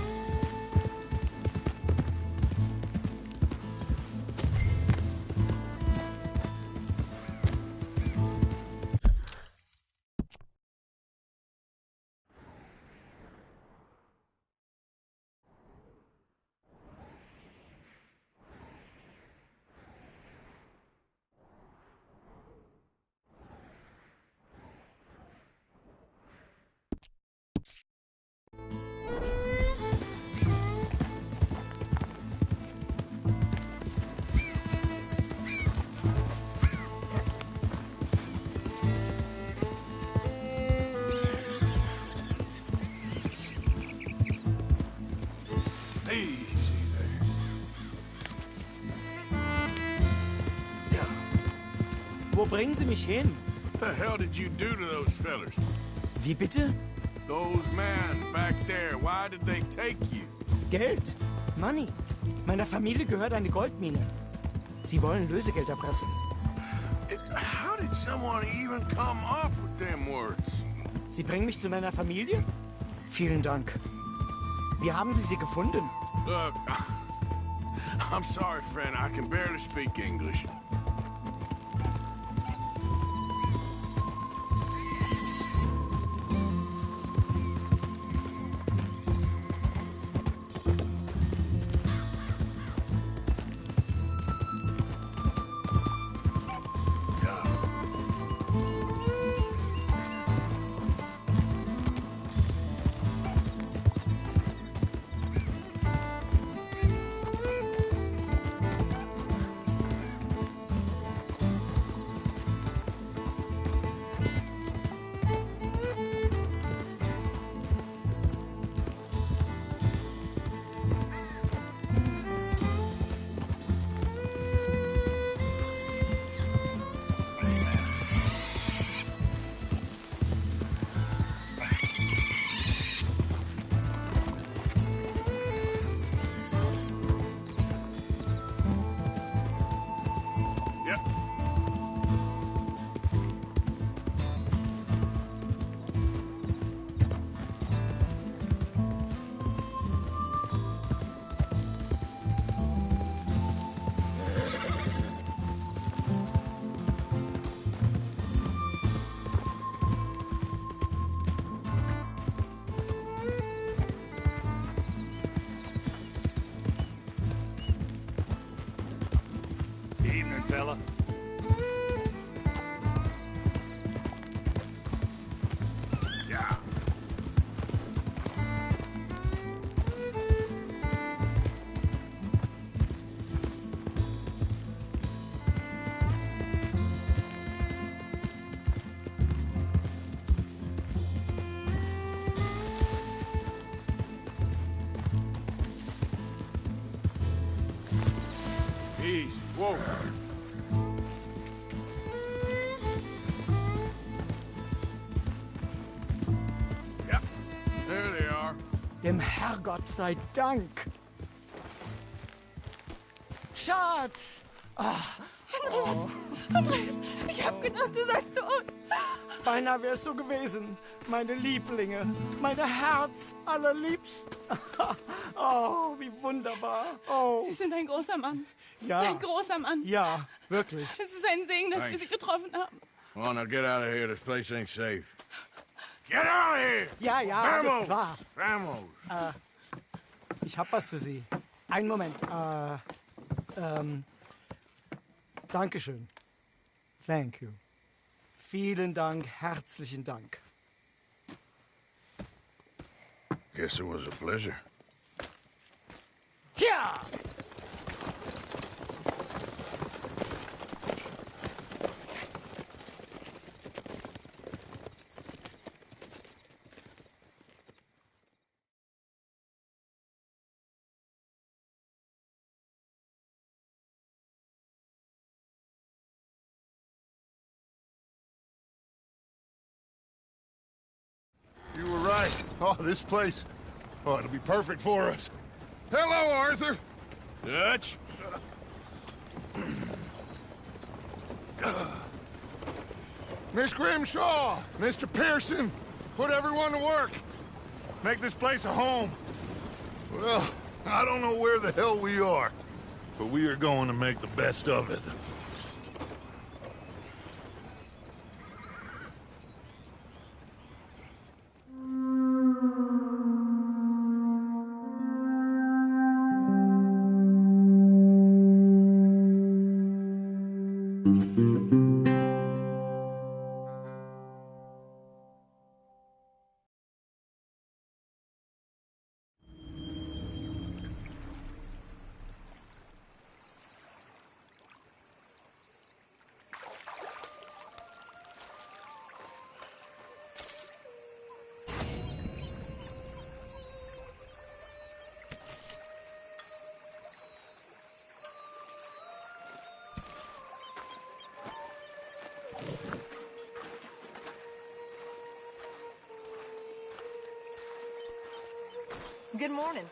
Easy there. Wo bringen Sie mich hin? What the hell did you do to those fellers? Wie bitte? Those men back there, why did they take you? Geld. Money. Meiner Familie gehört eine Goldmine. Sie wollen Lösegeld erpressen. How did someone even come up with them words? Sie bringen mich zu meiner Familie? Vielen Dank. Wie haben Sie sie gefunden? Look, I'm sorry, friend. I can barely speak English. Yep. Evening, fella. Yeah. Easy. Whoa. Yep. There they are. Dem Herrgott sei Dank. Schatz! Andreas, ich hab gedacht, du seist tot. Beinahe wär's so gewesen. Meine Lieblinge, meine Herz allerliebsten. Oh, wie wunderbar. Oh, Sie sind ein großer Mann. ja. Ein großer Mann. Ja, wirklich. Es ist ein Segen, dass wir Thanks. Sie getroffen haben. Well, now get out of here. This place ain't safe. Get out of here! Ja, ja, alles klar. Vamos! Ich hab was für Sie. Einen Moment. Dankeschön. Thank you. Vielen Dank, herzlichen Dank. Guess it was a pleasure. Ja! Oh, this place. Oh, it'll be perfect for us. Hello, Arthur. Dutch? Miss Grimshaw, Mr. Pearson, put everyone to work. Make this place a home. Well, I don't know where the hell we are, but we are going to make the best of it. Good morning.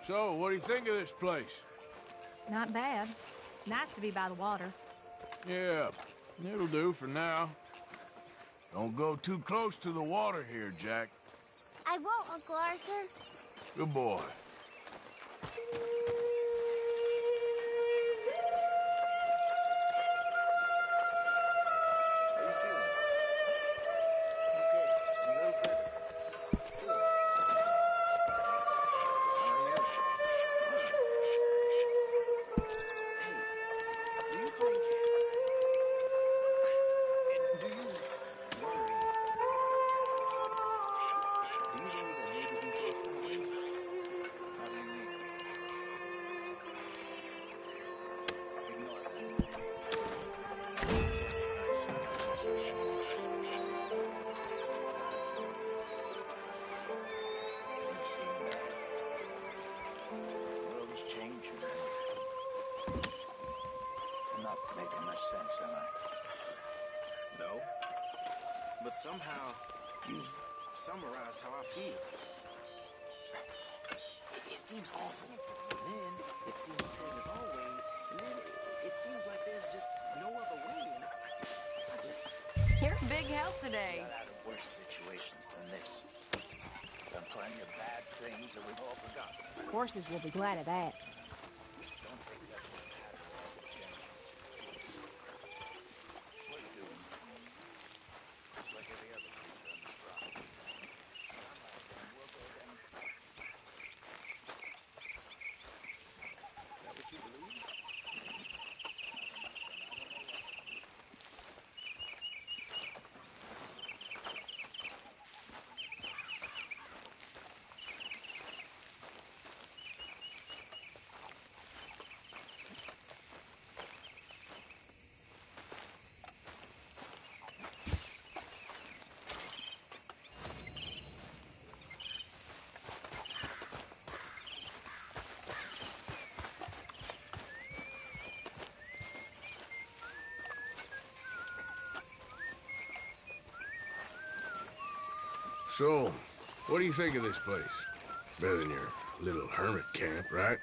So, what do you think of this place? Not bad. Nice to be by the water. Yeah, it'll do for now. Don't go too close to the water here, Jack. I won't, Uncle Arthur. Good boy. But somehow, you've summarized how I feel. It seems awful. And then, it seems the same as always. And then, it seems like there's just no other way. And I just... You're big help today. Got out of worse situations than this. Done plenty of bad things that we've all forgotten. Horses will be glad of that. Don't take that for a pattern, Jack. What are you doing? Just like every other creature on this rock. We'll go down. Is that what you believe? So, what do you think of this place? Better than your little hermit camp, right?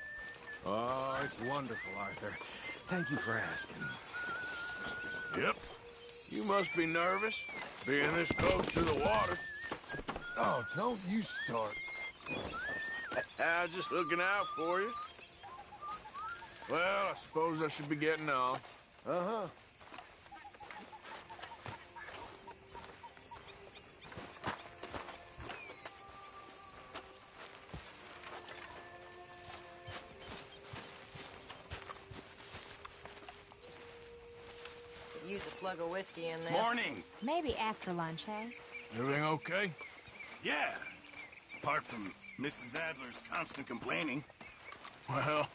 Oh, it's wonderful, Arthur. Thank you for asking. Yep. You must be nervous, being this close to the water. Oh, don't you start. I was just looking out for you. Well, I suppose I should be getting on. Uh-huh. Use a slug of whiskey in there. Morning! Maybe after lunch, hey? Everything okay? Yeah. Apart from Mrs. Adler's constant complaining. Well,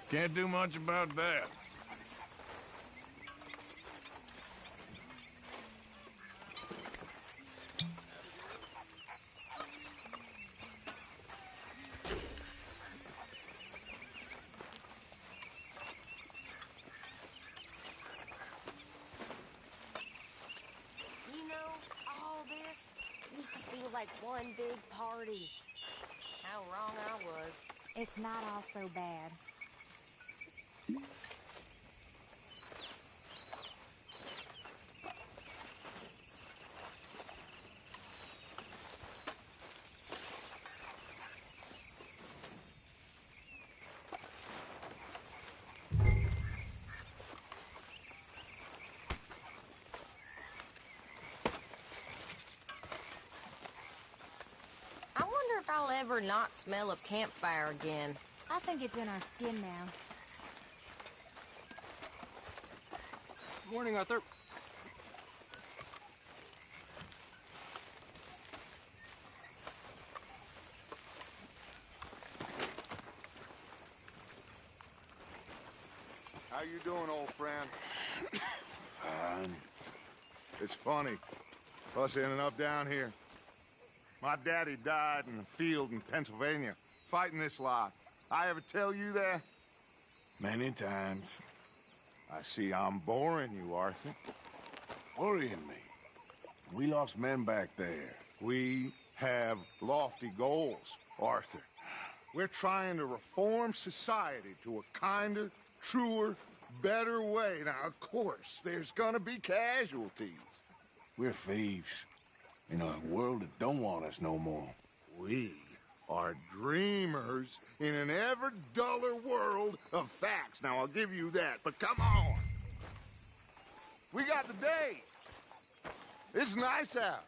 can't do much about that. You know, all this used to feel like one big party. How wrong I was. It's not all so bad. I wonder if I'll ever not smell a campfire again. I think it's in our skin now. Morning, Arthur. How you doing, old friend? Fine. It's funny, us ending up down here. My daddy died in a field in Pennsylvania, fighting this lot. I ever tell you that? Many times. I see I'm boring you, Arthur. Worrying me. We lost men back there. We have lofty goals, Arthur. We're trying to reform society to a kinder, truer, better way. Now, of course, there's gonna be casualties. We're thieves. In a world that don't want us no more. We are dreamers in an ever duller world of facts. Now, I'll give you that, but come on. We got the day. It's nice out.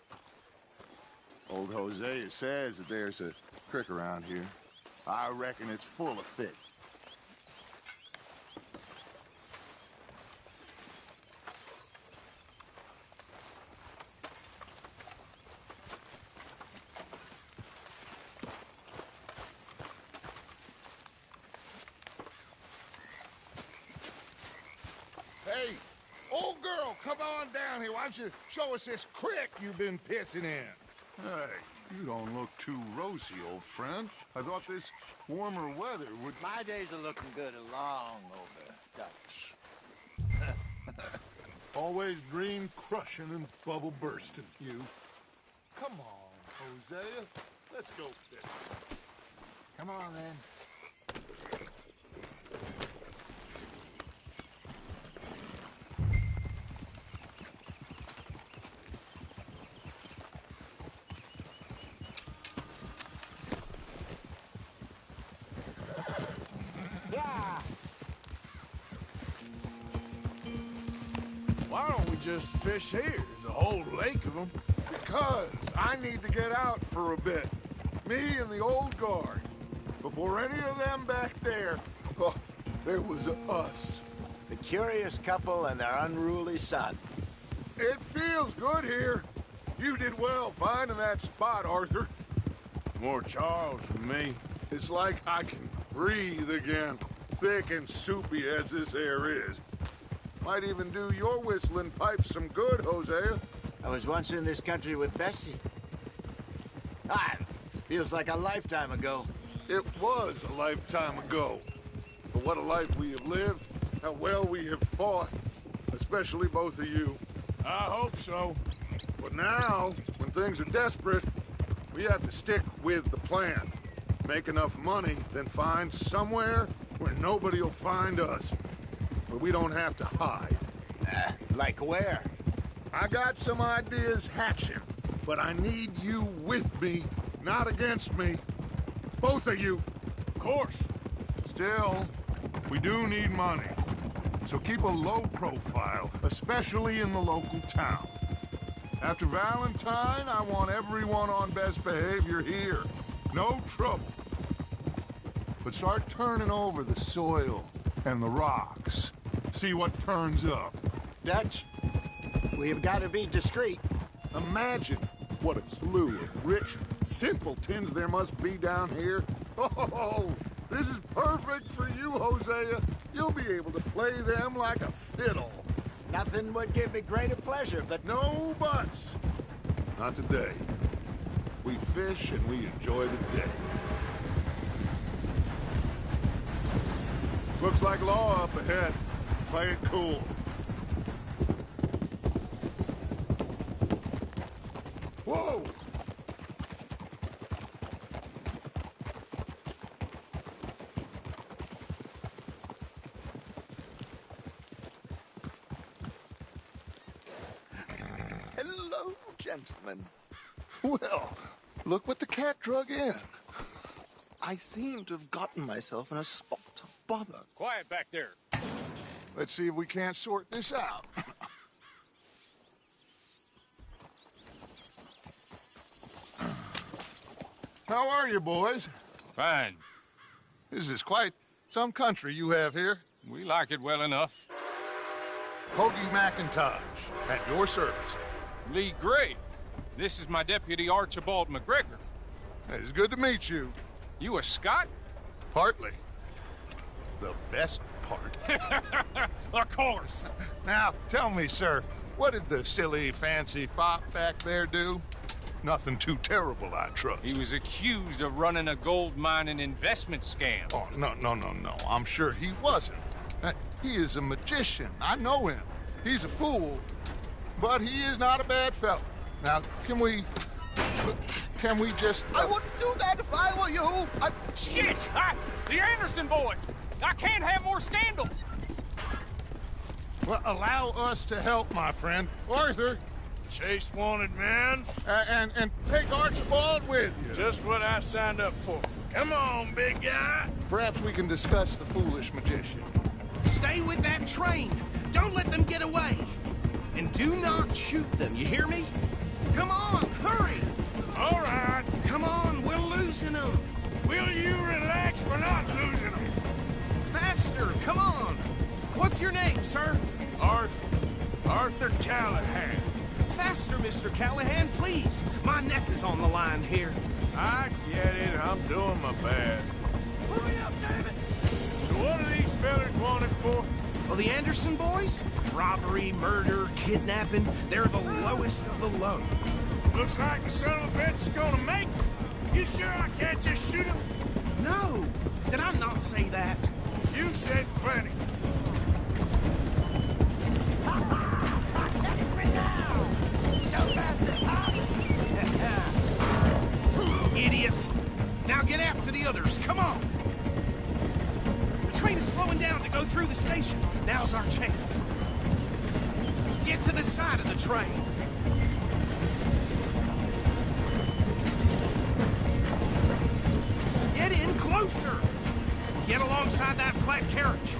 Old Hosea says that there's a creek around here. I reckon it's full of fish. Hey, old girl, come on down here. Why don't you show us this creek you've been pissing in? Hey, you don't look too rosy, old friend. I thought this warmer weather would... My days are looking good along over Dutch. Always green crushing and bubble bursting, you. Come on, Hosea. Let's go fishing. Come on, then. Why don't we just fish here? There's a whole lake of them. Because I need to get out for a bit. Me and the old guard. Before any of them back there, oh, there was us. The curious couple and their unruly son. It feels good here. You did well finding that spot, Arthur. More Charles than me. It's like I can breathe again, thick and soupy as this air is. Might even do your whistling pipes some good, Hosea. I was once in this country with Bessie. Ah, feels like a lifetime ago. It was a lifetime ago. But what a life we have lived, how well we have fought, especially both of you. I hope so. But now, when things are desperate, we have to stick with the plan. Make enough money, then find somewhere where nobody will find us. Where we don't have to hide. Like where? I got some ideas hatching, but I need you with me, not against me. Both of you. Of course. Still, we do need money. So keep a low profile, especially in the local town. After Valentine, I want everyone on best behavior here. No trouble. But start turning over the soil and the rocks. See what turns up. Dutch, we've got to be discreet. Imagine what a slew of rich simpletons there must be down here. Oh, this is perfect for you, Hosea. You'll be able to play them like a fiddle. Nothing would give me greater pleasure, but... No buts. Not today. We fish and we enjoy the day. Looks like law up ahead. Play it cool. Whoa! gentlemen. Well, look what the cat drug in. I seem to have gotten myself in a spot of bother. Quiet back there. Let's see if we can't sort this out. How are you, boys? Fine. This is quite some country you have here. We like it well enough. Hoagie McIntosh, at your service. Lee Gray. This is my deputy Archibald McGregor. It's good to meet you. You a Scot? Partly. The best part. Of course. Now, tell me, sir, what did the silly, fancy fop back there do? Nothing too terrible, I trust. He was accused of running a gold mining investment scam. Oh, no. I'm sure he wasn't. He is a magician. I know him. He's a fool, but he is not a bad fellow. Now, can we just... I wouldn't do that if I were you. Shit! The Anderson boys! I can't have more scandal! Well, allow us to help, my friend. Arthur! Chase wanted man. And take Archibald with you. Just what I signed up for. Come on, big guy. Perhaps we can discuss the foolish magician. Stay with that train. Don't let them get away. And do not shoot them, you hear me? Come on, hurry! All right. Come on, we're losing them. Will you relax? We're not losing them. Faster, come on. What's your name, sir? Arthur Callahan. Faster, Mr. Callahan, please. My neck is on the line here. I get it. I'm doing my best. Hurry up, damn it! So what are these fellas wanted for? Well, the Anderson boys? Robbery, murder, kidnapping. They're the lowest of the low. Looks like the son of a bitch is gonna make it. You sure I can't just shoot him? No! Did I not say that? You said plenty. Idiot! Now get after the others, come on! The train is slowing down to go through the station. Now's our chance. Get to the side of the train. Get in closer! Get alongside that flat carriage.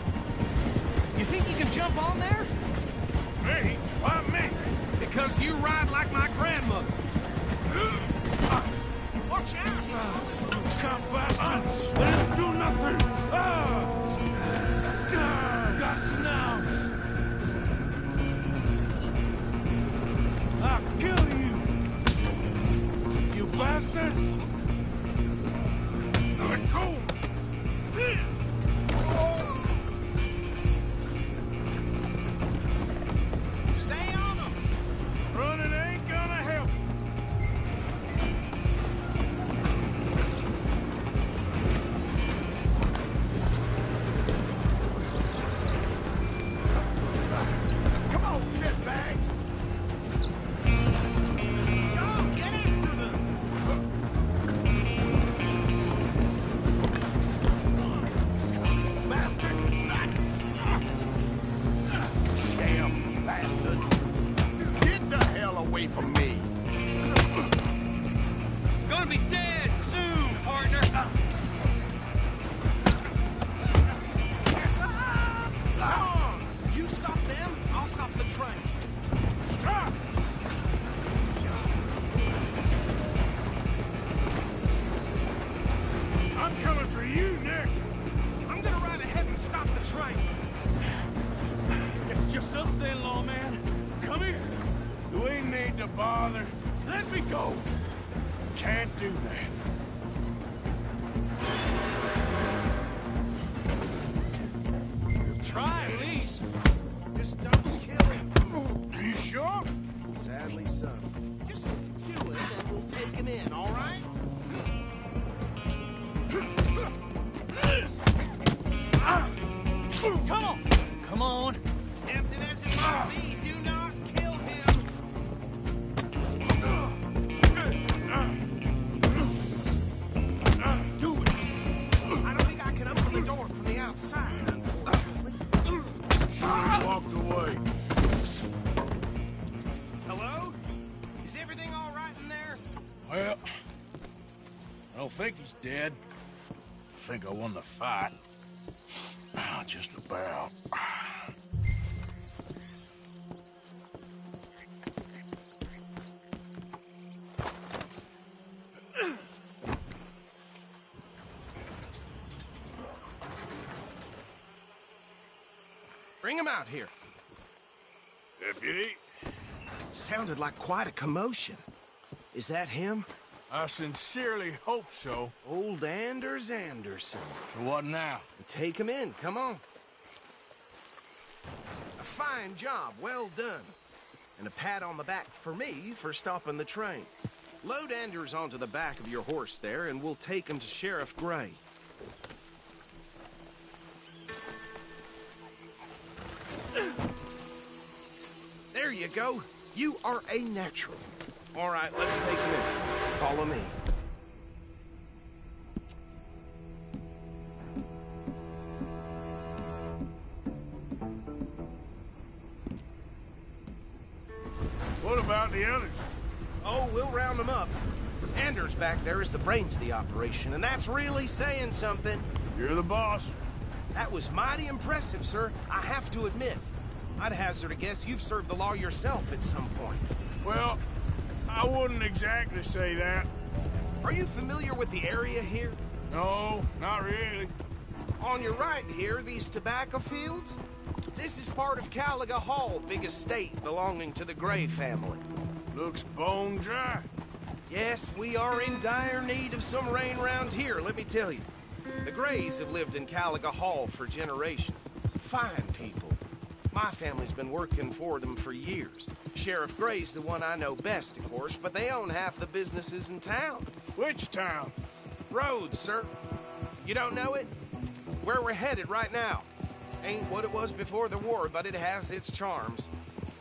You think you can jump on there? Me? Why me? Because you ride like my grandmother. Watch out! Come bastard! Let him do nothing! Got you now! I'll kill you! You bastard! Let go! Stay on them! Running ain't gonna help. Come on, shitbag! Go, get after them! Bastard! Damn bastard! Get the hell away from me! Gonna be dead soon, partner! Come on! You stop them, I'll stop the train. Stop! I'm coming for you next. I'm gonna ride ahead and stop the train. It's just us then, lawman. Come here. Do we need to bother? Let me go. Can't do that. Try at least. Just don't kill him. Are you sure? Sadly so. Just do it and we'll take him in, all right? Come on! Come on. Tempted as it might be, do not kill him! Do it! I don't think I can open the door from the outside. Sure he walked away. Hello? Is everything Well, I don't think he's dead. I think I won the fight. Just about. Bring him out here. Deputy? Sounded like quite a commotion. Is that him? I sincerely hope so. Old Anders Anderson. So what now? Take him in, come on. A fine job, well done. And a pat on the back for me for stopping the train. Load Anders onto the back of your horse there, and we'll take him to Sheriff Gray. There you go. You are a natural. All right, let's take him in. Follow me. What about the others? Oh, we'll round them up. Anders back there is the brains of the operation, and that's really saying something. You're the boss. That was mighty impressive, sir. I have to admit. I'd hazard a guess you've served the law yourself at some point. Well, I wouldn't exactly say that. Are you familiar with the area here? No, not really. On your right here, these tobacco fields? This is part of Caliga Hall, big estate belonging to the Gray family. Looks bone dry. Yes, we are in dire need of some rain round here, let me tell you. The Grays have lived in Caliga Hall for generations. Fine people. My family's been working for them for years. Sheriff Gray's the one I know best, of course, but they own half the businesses in town. Which town? Rhodes, sir. You don't know it? Where we're headed right now. Ain't what it was before the war, but it has its charms.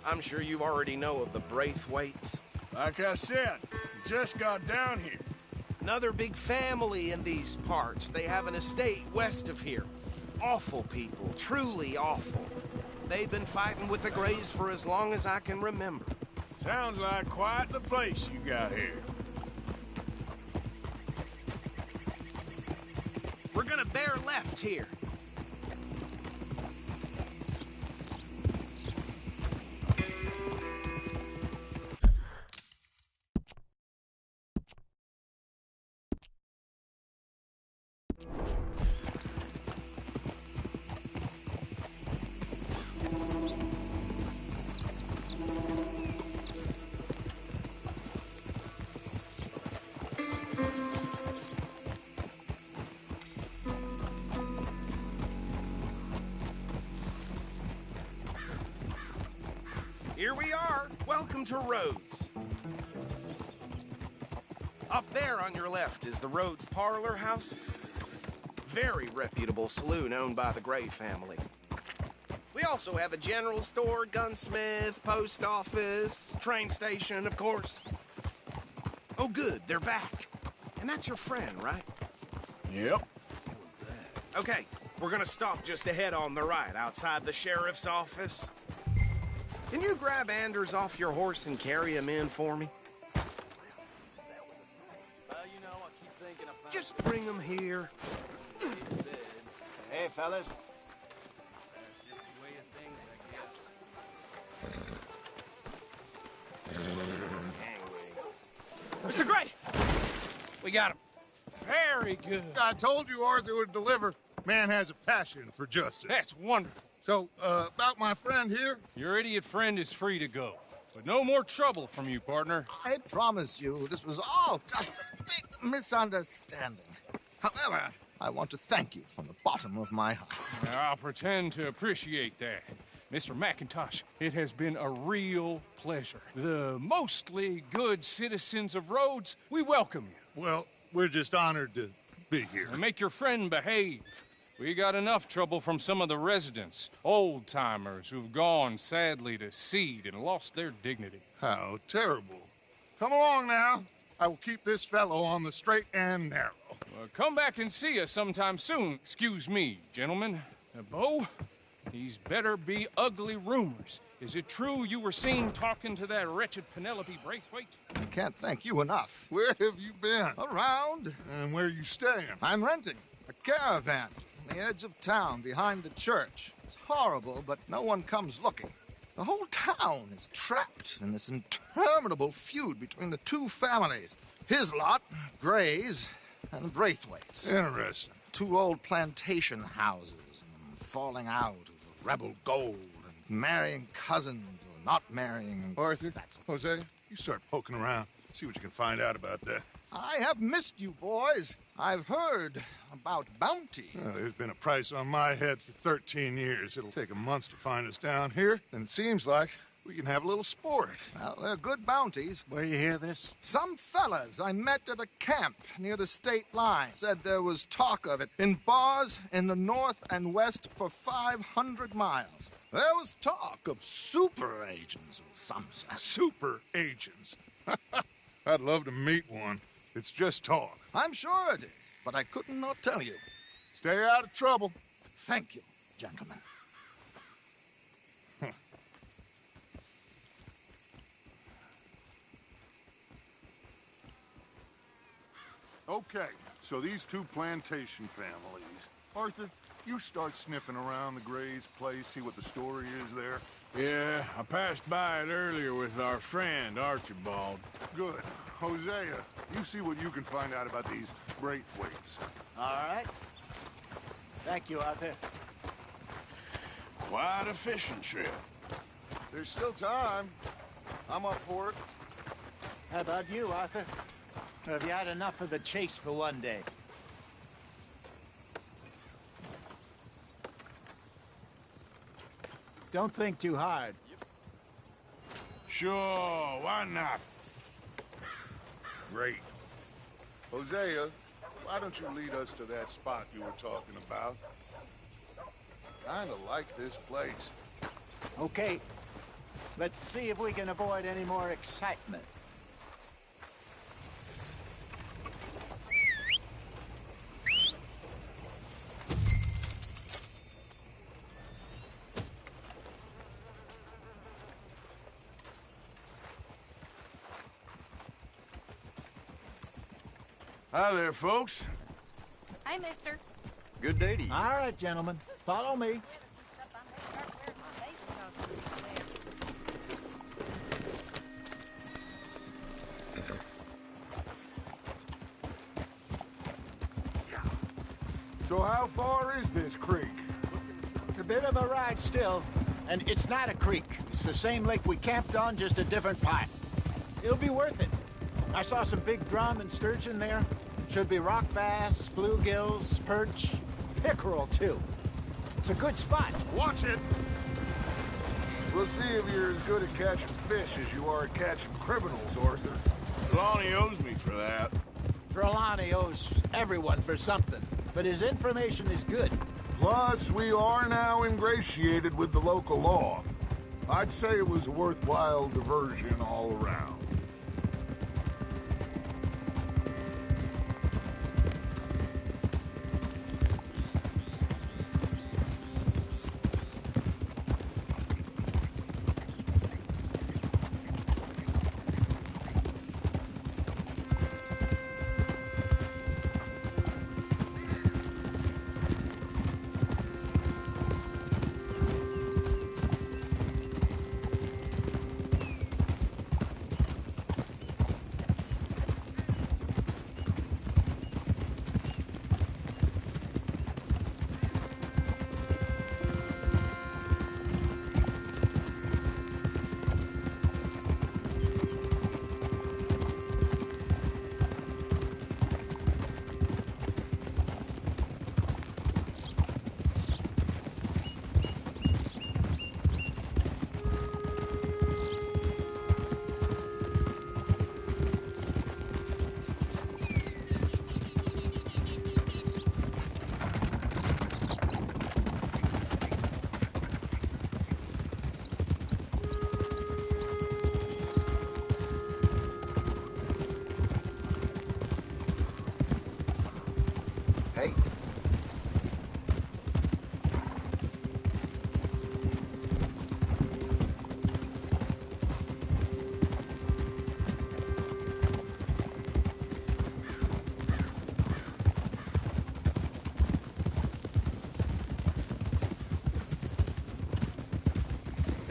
I'm sure you already know of the Braithwaites. Like I said, just got down here. Another big family in these parts. They have an estate west of here. Awful people, truly awful. They've been fighting with the Grays for as long as I can remember. Sounds like quite the place you got here. We're gonna bear left here. Here we are. Welcome to Rhodes. Up there on your left is the Rhodes Parlor House. Very reputable saloon owned by the Gray family. We also have a general store, gunsmith, post office, train station, of course. Oh, good, they're back. And that's your friend, right? Yep. Okay, we're gonna stop just ahead on the right, outside the sheriff's office. Can you grab Anders off your horse and carry him in for me? Just bring him here. Hey, fellas. Mr. Gray! We got him. Very good. I told you Arthur would deliver. Man has a passion for justice. That's wonderful. So, about my friend here? Your idiot friend is free to go. But no more trouble from you, partner. I promise you, this was all just a big misunderstanding. However, I want to thank you from the bottom of my heart. Now, I'll pretend to appreciate that. Mr. McIntosh, it has been a real pleasure. The mostly good citizens of Rhodes, we welcome you. Well, we're just honored to be here. And make your friend behave. We got enough trouble from some of the residents, old-timers who've gone, sadly, to seed and lost their dignity. How terrible. Come along now. I will keep this fellow on the straight and narrow. Well, come back and see us sometime soon. Excuse me, gentlemen. Bo, These better be ugly rumors. Is it true you were seen talking to that wretched Penelope Braithwaite? I can't thank you enough. Where have you been? Around. And where are you staying? I'm renting a caravan on the edge of town behind the church. It's horrible, but no one comes looking. The whole town is trapped in this interminable feud between the two families. His lot, Gray's, and Braithwaite's. Interesting. Two old plantation houses, and falling out over rebel gold, and marrying cousins or not marrying. Arthur, Jose, you start poking around. See what you can find out about that. I have missed you, boys. I've heard about bounty. There's been a price on my head for 13 years. It'll take a month to find us down here, and it seems like we can have a little sport. Well, they're good bounties. Where you hear this? Some fellas I met at a camp near the state line said there was talk of it in bars in the north and west for 500 miles. There was talk of super agents of some sort. Super agents? I'd love to meet one. It's just talk. I'm sure it is, but I couldn't not tell you. Stay out of trouble. Thank you, gentlemen. Okay, so these two plantation families. Arthur, you start sniffing around the Gray's place, see what the story is there. Yeah, I passed by it earlier with our friend, Archibald. Good. Hosea, you see what you can find out about these Braithwaites. All right. Thank you, Arthur. Quite a fishing trip. There's still time. I'm up for it. How about you, Arthur? Or have you had enough of the chase for one day? Don't think too hard. Sure, why not? Great. Hosea, why don't you lead us to that spot you were talking about? Kinda like this place. Okay. Let's see if we can avoid any more excitement. Hi there, folks. Hi, mister. Good day to you. All right, gentlemen. Follow me. So how far is this creek? It's a bit of a ride still, and it's not a creek. It's the same lake we camped on, just a different part. It'll be worth it. I saw some big drum and sturgeon there. Should be rock bass, bluegills, perch, pickerel, too. It's a good spot. Watch it! We'll see if you're as good at catching fish as you are at catching criminals, Arthur. Lonnie owes me for that. Trelawney owes everyone for something, but his information is good. Plus, we are now ingratiated with the local law. I'd say it was a worthwhile diversion all around.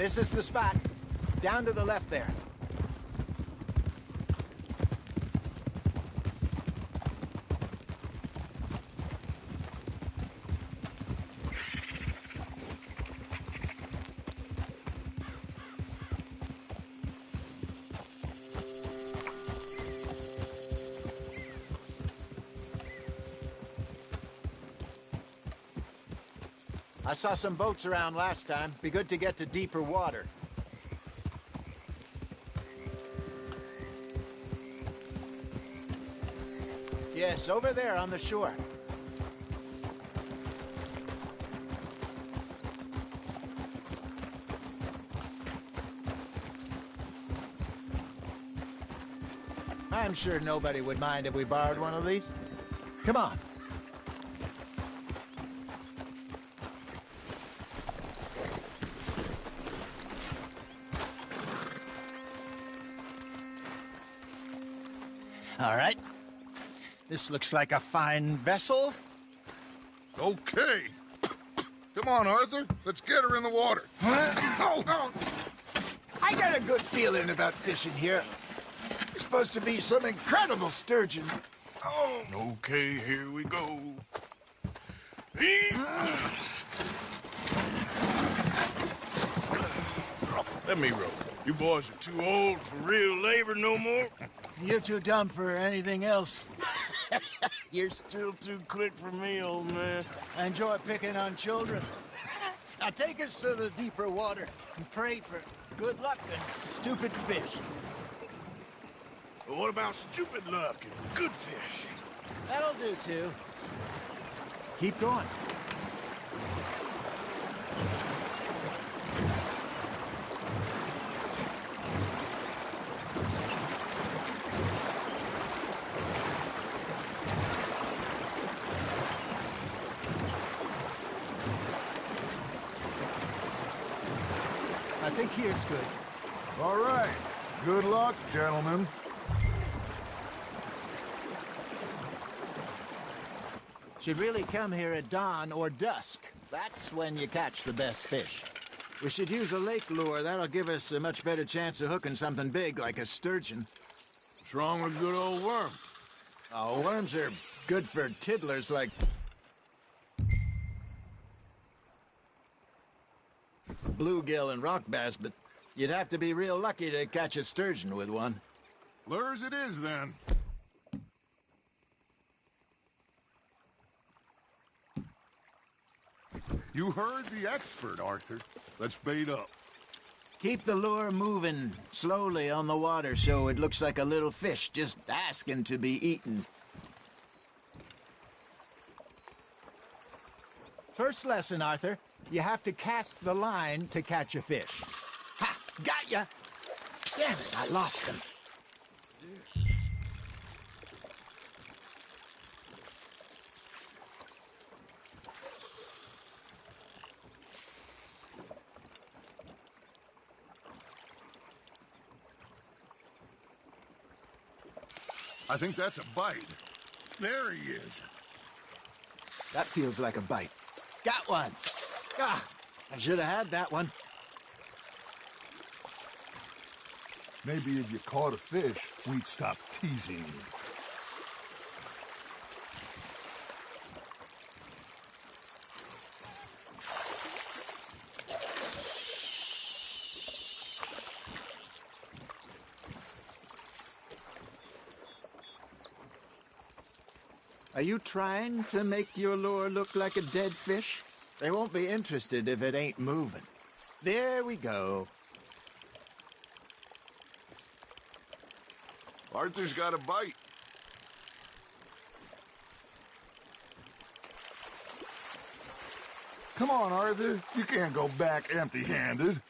This is the spot. Down to the left there. I saw some boats around last time. Be good to get to deeper water. Yes, over there on the shore. I'm sure nobody would mind if we borrowed one of these. Come on. All right. This looks like a fine vessel. Okay. Come on, Arthur. Let's get her in the water. Oh. I got a good feeling about fishing here. It's supposed to be some incredible sturgeon. Oh. Okay, here we go. Let me row. You boys are too old for real labor no more. You're too dumb for anything else. You're still too quick for me, old man. I enjoy picking on children. Now take us to the deeper water and pray for good luck and stupid fish. But what about stupid luck and good fish? That'll do, too. Keep going. I think here's good. All right. Good luck, gentlemen. Should really come here at dawn or dusk. That's when you catch the best fish. We should use a lake lure. That'll give us a much better chance of hooking something big like a sturgeon. What's wrong with good old worm? Oh, worms are good for tiddlers like... bluegill and rock bass, but you'd have to be real lucky to catch a sturgeon with one. Lures it is, then. You heard the expert, Arthur. Let's bait up. Keep the lure moving slowly on the water so it looks like a little fish just asking to be eaten. First lesson, Arthur. You have to cast the line to catch a fish. Ha! Got ya! Damn it, I lost him. I think that's a bite. There he is. That feels like a bite. Got one. Ah, I should have had that one. Maybe if you caught a fish, we'd stop teasing you. Are you trying to make your lure look like a dead fish? They won't be interested if it ain't moving. There we go. Arthur's got a bite. Come on, Arthur. You can't go back empty-handed.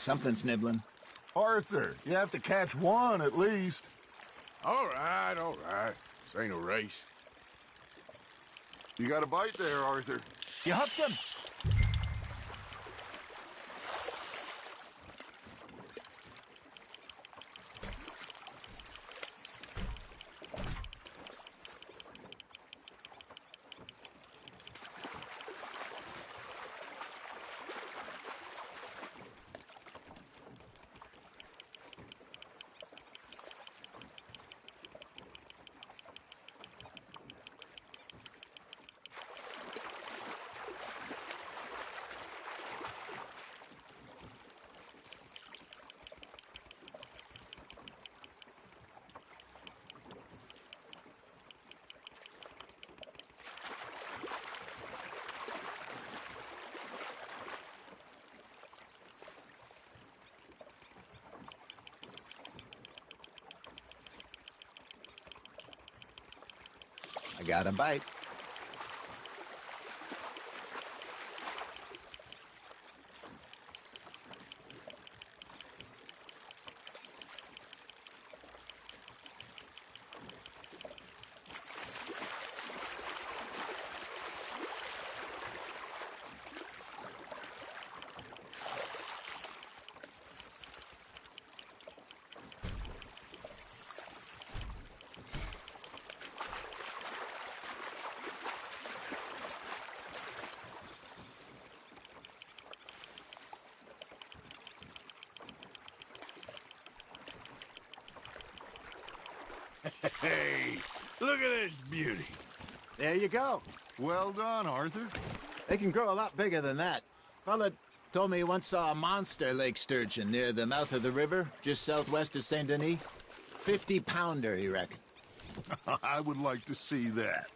Something's nibbling. Arthur, you have to catch one at least. All right, all right. This ain't a race. You got a bite there, Arthur. You hooked him. I got a bite. Hey, look at this beauty. There you go. Well done, Arthur. They can grow a lot bigger than that. Fella told me he once saw a monster lake sturgeon near the mouth of the river, just southwest of Saint Denis. 50-pounder, he reckoned. I would like to see that.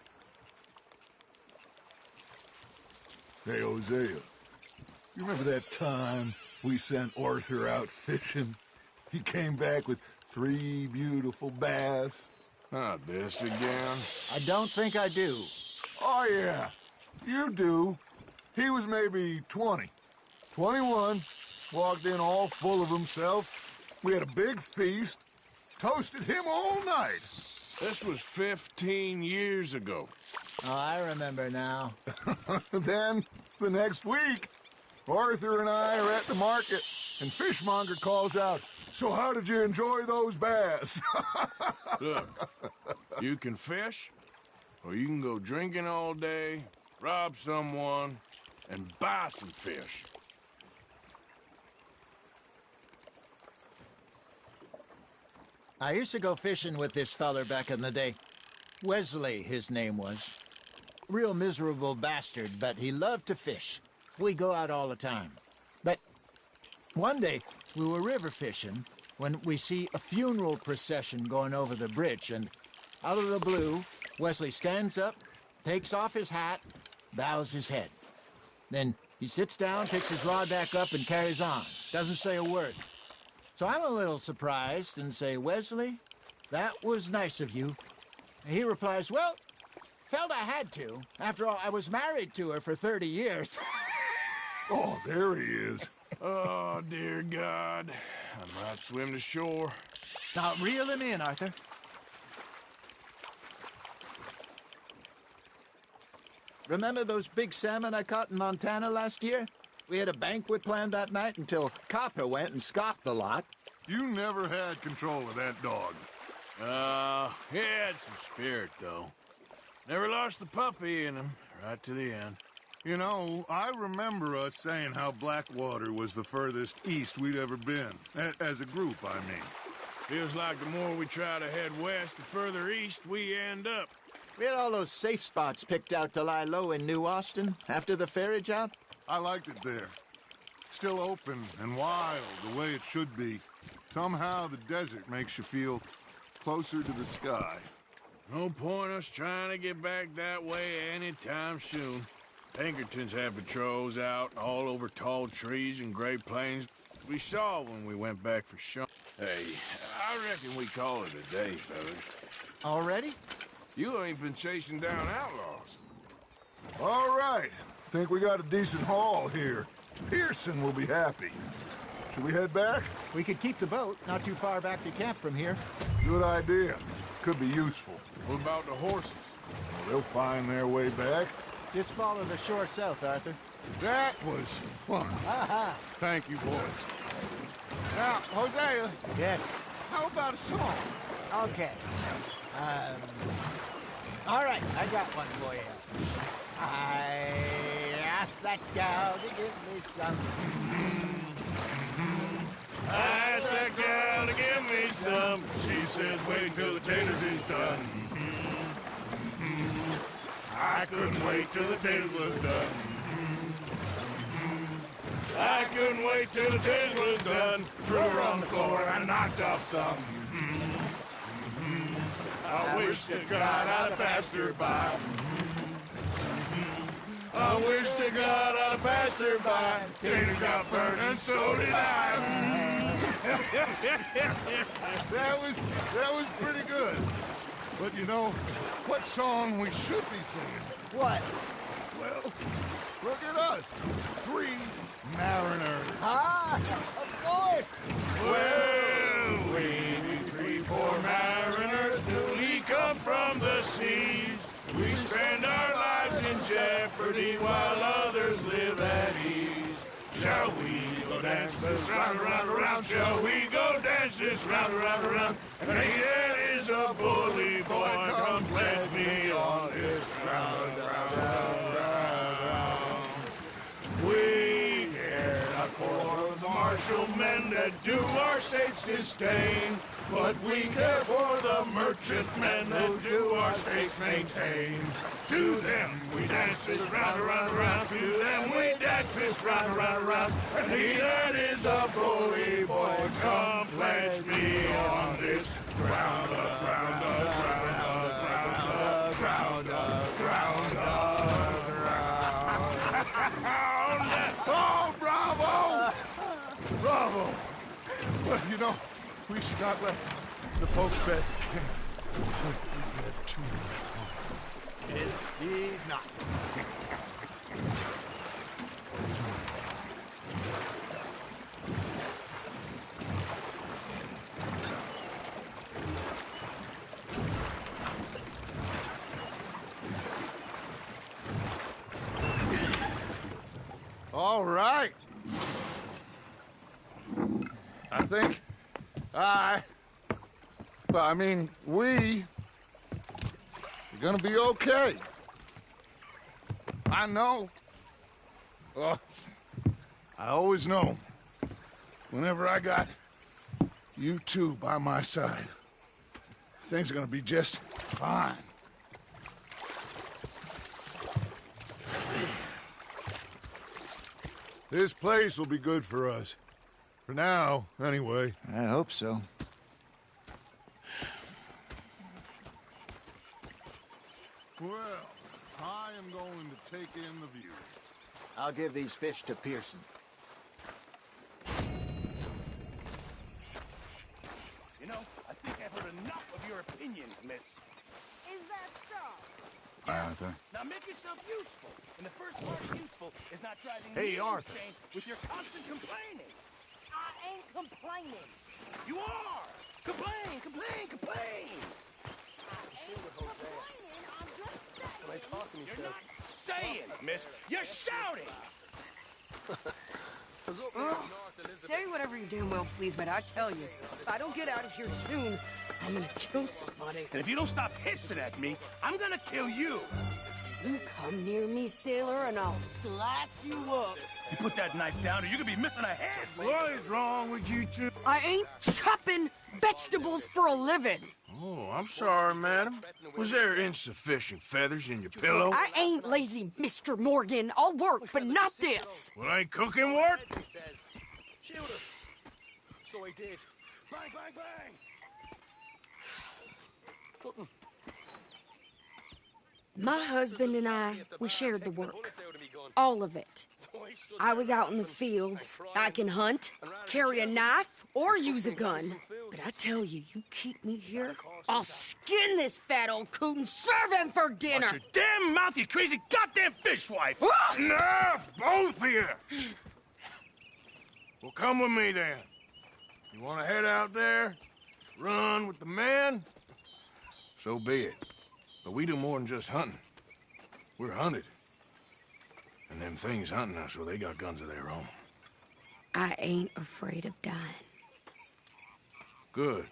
Hey, Hosea, you remember that time we sent Arthur out fishing? He came back with 3 beautiful bass. Not this again. I don't think I do. Oh, yeah, you do. He was maybe 20, 21, walked in all full of himself. We had a big feast, toasted him all night. This was 15 years ago. Oh, I remember now. Then, the next week, Arthur and I are at the market, and Fishmonger calls out, "So how did you enjoy those bass?" Look, you can fish, or you can go drinking all day, rob someone, and buy some fish. I used to go fishing with this feller back in the day. Wesley, his name was. Real miserable bastard, but he loved to fish. We'd go out all the time. But one day, we were river fishing when we see a funeral procession going over the bridge, and out of the blue, Wesley stands up, takes off his hat, bows his head. Then he sits down, picks his rod back up, and carries on. Doesn't say a word. So I'm a little surprised and say, "Wesley, that was nice of you." And he replies, "Well, felt I had to. After all, I was married to her for 30 years. Oh, there he is. Oh, dear God. I might swim to shore. Now, reel him in, Arthur. Remember those big salmon I caught in Montana last year? We had a banquet planned that night until Copper went and scoffed the lot. You never had control of that dog. He had some spirit, though. Never lost the puppy in him, right to the end. You know, I remember us saying how Blackwater was the furthest east we'd ever been. As a group, I mean. Feels like the more we try to head west, the further east we end up. We had all those safe spots picked out to lie low in New Austin after the ferry job. I liked it there. Still open and wild, the way it should be. Somehow the desert makes you feel closer to the sky. No point us trying to get back that way anytime soon. Pinkertons have patrols out all over tall trees and Great Plains. We saw when we went back for Sean. Hey, I reckon we call it a day, fellas. Already? You ain't been chasing down outlaws. All right. Think we got a decent haul here. Pearson will be happy. Should we head back? We could keep the boat, not too far back to camp from here. Good idea. Could be useful. What about the horses? Well, they'll find their way back. Just follow the shore south, Arthur. That was fun. Aha! Thank you, boys. Now, Hosea. Yes. How about a song? Okay. All right, I got one for you. I asked that gal to give me some. I asked that gal to give me some. She says, wait till the taters is done. I couldn't wait till the taters was done. I couldn't wait till the taters was done. Threw her on the floor and I knocked off some. I wish to God I'd have passed her by. I wish to God I'd have passed her by. Tater got burned and so did I. that was pretty good. But you know, what song we should be singing? What? Well, look at us. 3 mariners. Ah, of course. Well, we be 3 poor mariners newly come from the seas. We spend our lives in jeopardy while others live at ease. Shall we go dance this round, around, around? Shall we go dance this round, around, around? And here is a bully boy, come pledge me on this ground, round, round, round. We care not for the martial men that do our state's disdain, but we care for the merchant men who do our states maintain. To them we dance this round, around, around. To them we dance this round, around, around. And he that is a bully boy, come pledge me on this ground, ground, ground, ground, ground, ground, ground. Oh, bravo! Bravo! Well, you know, we should not let the folks bet we get too much fun. Indeed not. All right. I think we're gonna be okay. I know. Well, I always know. Whenever I got you two by my side, things are gonna be just fine. This place will be good for us. For now, anyway. I hope so. Well, I am going to take in the view. I'll give these fish to Pearson. You know, I think I've heard enough of your opinions, miss. Is that so? Arthur. Now make yourself useful. And the first part of useful is not driving Hey, me Arthur. insane with your constant complaining. I ain't complaining. You are! Complain, complain, complain! I'm just saying. You're not saying, miss. You're shouting! Say whatever you damn well please, but I tell you, if I don't get out of here soon, I'm gonna kill somebody. And if you don't stop hissing at me, I'm gonna kill you. You come near me, sailor, and I'll slice you up. You put that knife down or you could be missing a head. What is wrong with you two? I ain't chopping vegetables for a living. Oh, I'm sorry, madam. Was there insufficient feathers in your pillow? I ain't lazy, Mr. Morgan. I'll work, but not this. Well, ain't cooking work? Shoot her. So he did. Bang, bang, bang. Something. My husband and I, we shared the work. All of it. I was out in the fields. I can hunt, carry a knife, or use a gun. But I tell you, you keep me here, I'll skin this fat old coot and serve him for dinner. Watch your damn mouth, you crazy goddamn fishwife! Enough, both of you! Well, come with me then. You want to head out there? Run with the men? So be it. But we do more than just hunting. We're hunted. And them things hunting us, well, they got guns of their own. I ain't afraid of dying. Good.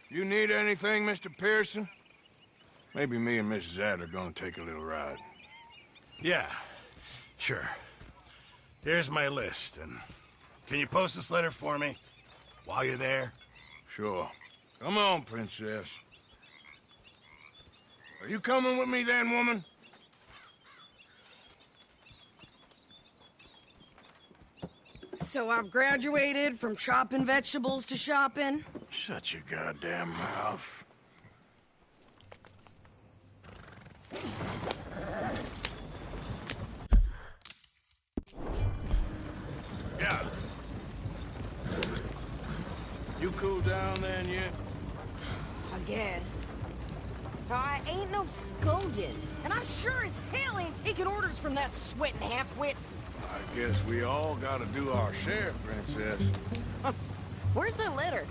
You need anything, Mr. Pearson? Maybe me and Mrs. Adler are gonna take a little ride. Yeah, sure. Here's my list, and can you post this letter for me while you're there? Sure. Come on, Princess. Are you coming with me then, woman? So I've graduated from chopping vegetables to shopping? Shut your goddamn mouth. Yeah. You cool down then yet? I guess. I ain't no scullion, and I sure as hell ain't taking orders from that sweating half-wit. I guess we all gotta do our share, Princess. Where's that letter?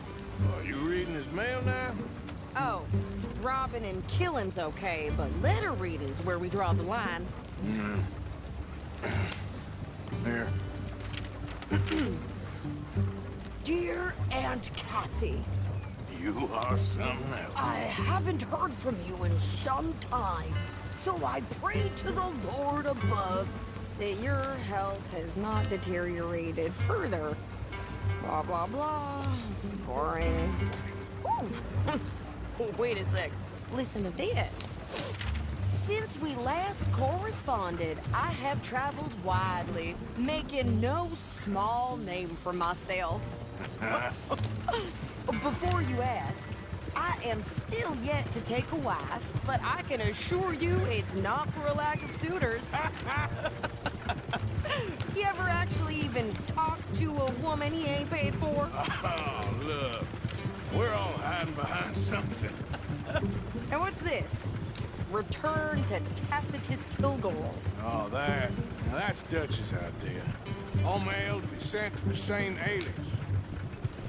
Are you reading his mail now? Oh, robbing and killing's okay, but letter reading's where we draw the line. Here. Dear Aunt Kathy. You are something else. I haven't heard from you in some time, so I pray to the Lord above that your health has not deteriorated further. Blah, blah, blah. It's boring. Ooh. Wait a sec. Listen to this. Since we last corresponded, I have traveled widely, making no small name for myself. Before you ask, I am still yet to take a wife, but I can assure you it's not for a lack of suitors. You ever actually even talk to a woman he ain't paid for? Oh, look. We're all hiding behind something. And what's this? Return to Tacitus Kilgore. Oh, that. Now, that's Dutch's idea. All mail to be sent to the same alias.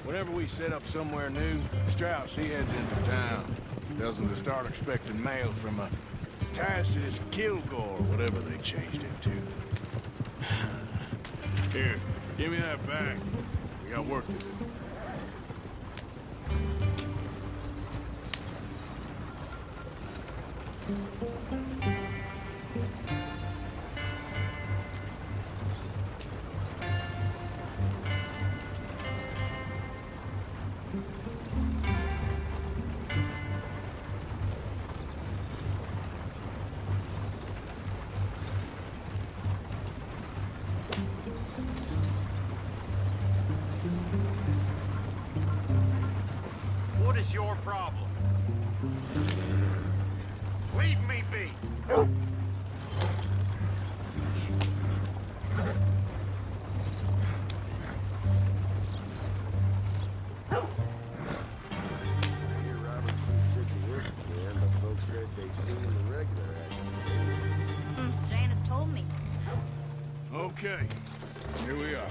Whenever we set up somewhere new, Strauss, he heads into town. Tells them to start expecting mail from a Tacitus Kilgore, whatever they changed it to. Here, give me that bag. We got work to do. What is your problem? Leave me be. Janice told me. Okay, here we are.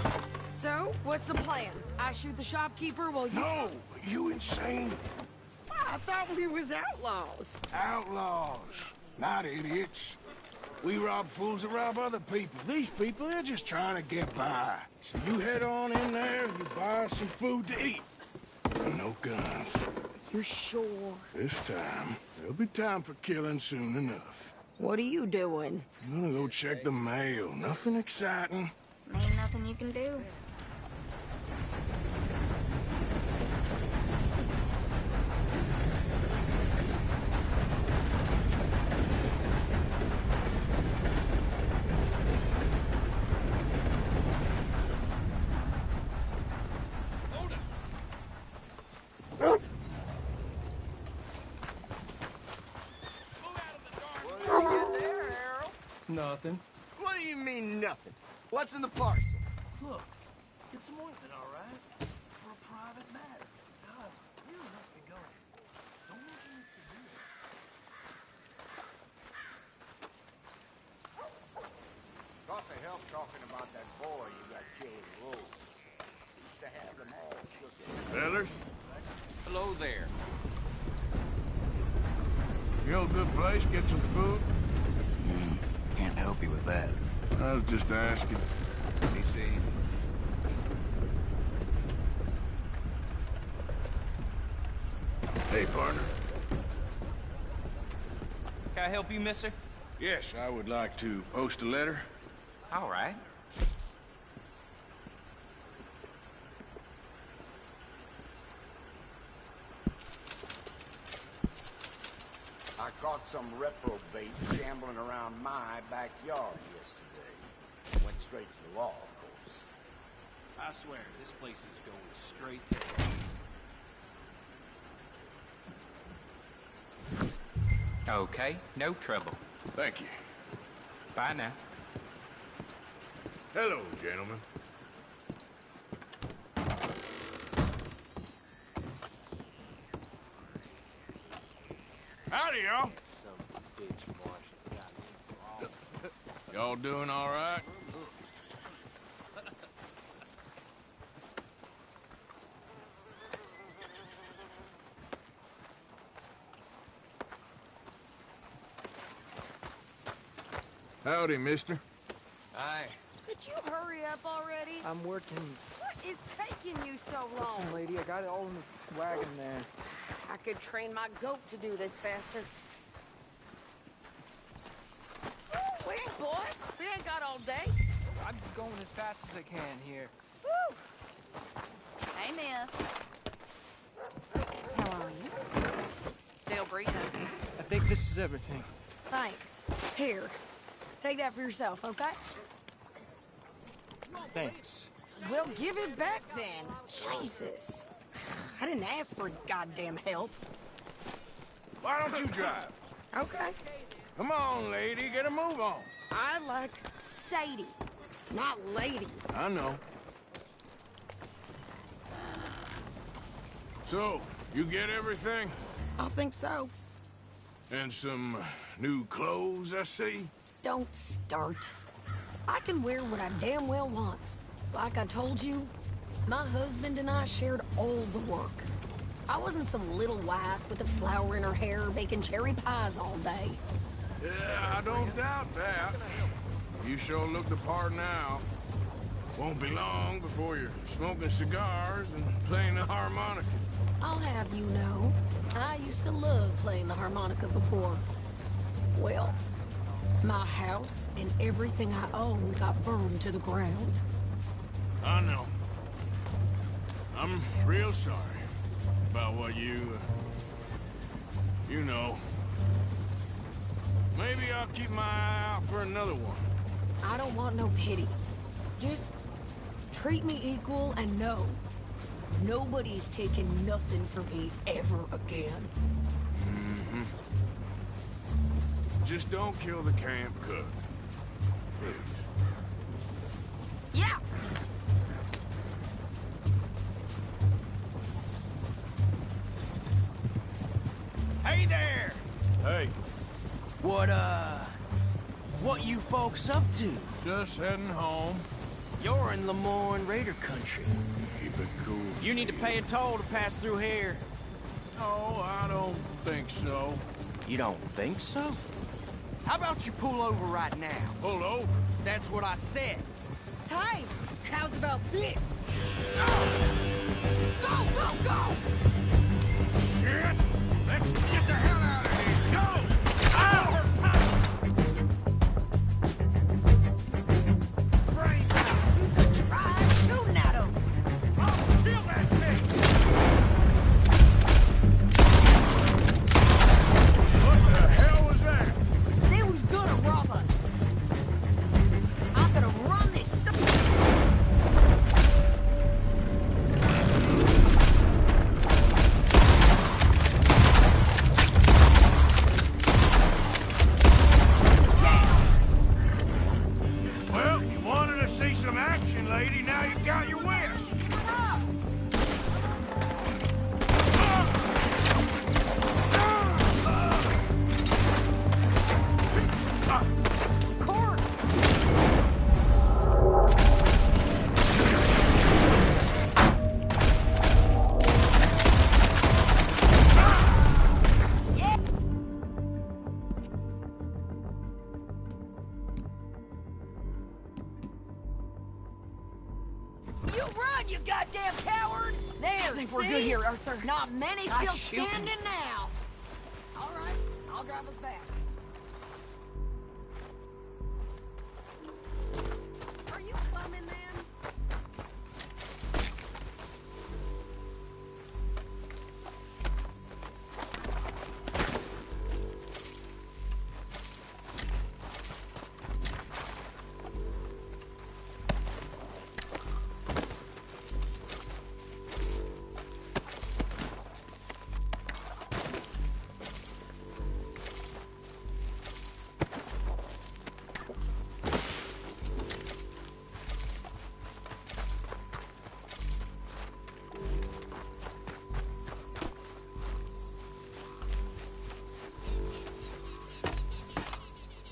So, what's the plan? I shoot the shopkeeper while you... No! You insane? I thought we was outlaws. Outlaws, not idiots. We rob fools that rob other people. These people, they're just trying to get by. So you head on in there and you buy us some food to eat. No guns. You're sure? This time, there'll be time for killing soon enough. What are you doing? I'm gonna go check the mail. Nothing exciting. Ain't nothing you can do. Nothing. What do you mean, nothing? What's in the parcel? Look, it's some ointment, all right? For a private matter. God, where must be going? Don't want you to do it. Thought the help talking about that boy you got killed in Rose. Seems to have them all shook. Fellas, Hello there. you know a good place, get some food? Can't help you with that. I was just asking. Be safe. Hey, partner. Can I help you, mister? Yes, I would like to post a letter. All right. I caught some reprobate gambling around my backyard yesterday. Went straight to the law, of course. I swear, this place is going straight to hell. Okay, no trouble. Thank you. Bye now. Hello, gentlemen. Howdy, y'all. Some bitch Marshall got me. Y'all doing all right? Howdy, mister. Aye. Could you hurry up already? I'm working. What is taking you so long? Listen, lady, I got it all in the wagon there. I could train my goat to do this faster. Ooh, wait, boy. We ain't got all day. I'm going as fast as I can here. Woo! Hey, miss. How are you? Still breathing. I think this is everything. Thanks. Here. Take that for yourself, okay? Thanks. Well, give it back then. Jesus. I didn't ask for his goddamn help. Why don't you drive? Okay. Come on, lady, get a move on. I like Sadie, not lady. I know. So, you get everything? I think so. And some new clothes, I see? Don't start. I can wear what I damn well want. Like I told you, my husband and I shared all the work. I wasn't some little wife with a flower in her hair baking cherry pies all day. Yeah, I don't doubt that. You sure look the part now. Won't be long before you're smoking cigars and playing the harmonica. I'll have you know, I used to love playing the harmonica before. Well, my house and everything I owned got burned to the ground. I know. I'm real sorry about what you know. Maybe I'll keep my eye out for another one. I don't want no pity. Just treat me equal and know nobody's taking nothing from me ever again. Mm-hmm. Just don't kill the camp cook. Please. Yeah! Hey there! Hey. What you folks up to? Just heading home. You're in Lemoyne Raider country. Keep it cool. You need to pay a toll to pass through here. No, I don't think so. You don't think so? How about you pull over right now? Pull over? That's what I said. Hey, how's about this? Go, go, go! Shit! Let's get the hell out of here! Go! Out! You could try shooting at him. I'll kill that thing! What the hell was that? They was gonna rob us. I'm gonna run this. Well, you wanted to see some action, lady. Now you got your wish. Of course. run, you goddamn coward! There, I think we're see? good here, Arthur. Not many I'm still shooting. standing now. All right, I'll drive us back. Are you coming then?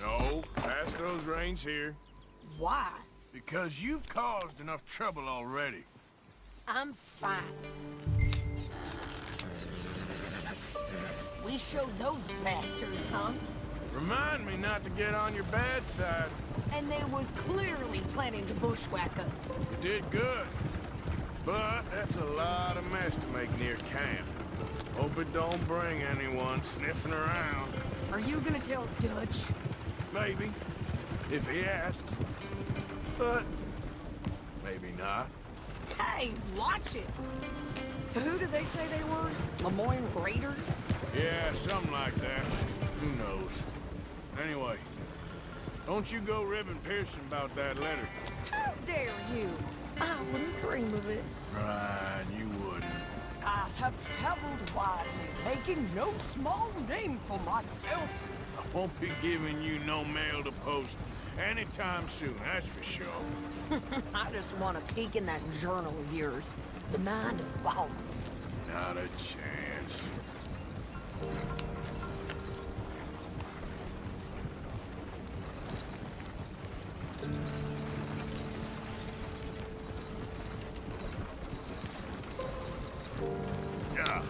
No, pass those reins here. Why? Because you've caused enough trouble already. I'm fine. We showed those bastards, huh? Remind me not to get on your bad side. And they was clearly planning to bushwhack us. You did good. But that's a lot of mess to make near camp. Hope it don't bring anyone sniffing around. Are you gonna tell Dutch? Maybe, if he asks. But maybe not. Hey, watch it! So who did they say they were? Lemoyne Raiders? Yeah, something like that. Who knows? Anyway, don't you go ribbing Pearson about that letter. How dare you? I wouldn't dream of it. Right, you wouldn't. I have traveled widely, making no small name for myself. I won't be giving you no mail to post anytime soon, that's for sure. I just want to peek in that journal of yours. The mind of bones. Not a chance. Yeah.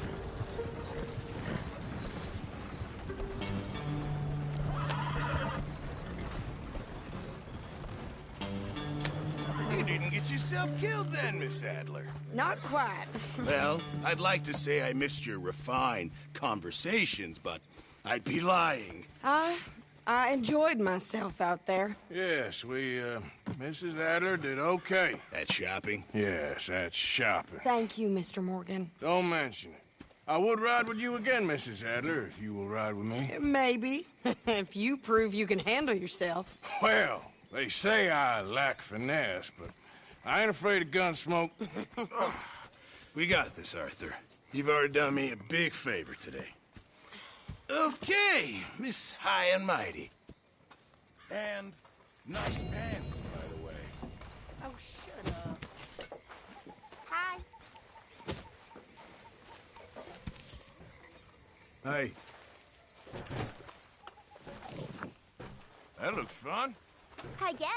You didn't get yourself killed then, Miss Adler. Not quite. Well, I'd like to say I missed your refined conversations, but I'd be lying. I enjoyed myself out there. Yes, Mrs. Adler did okay. At shopping? Yes, that's shopping. Thank you, Mr. Morgan. Don't mention it. I would ride with you again, Mrs. Adler, if you will ride with me. Maybe. If you prove you can handle yourself. Well, they say I lack finesse, but I ain't afraid of gun smoke. We got this, Arthur. You've already done me a big favor today. Okay, Miss High and Mighty. And nice pants, by the way. Oh, shut up. Hi. Hey. That looks fun. I guess.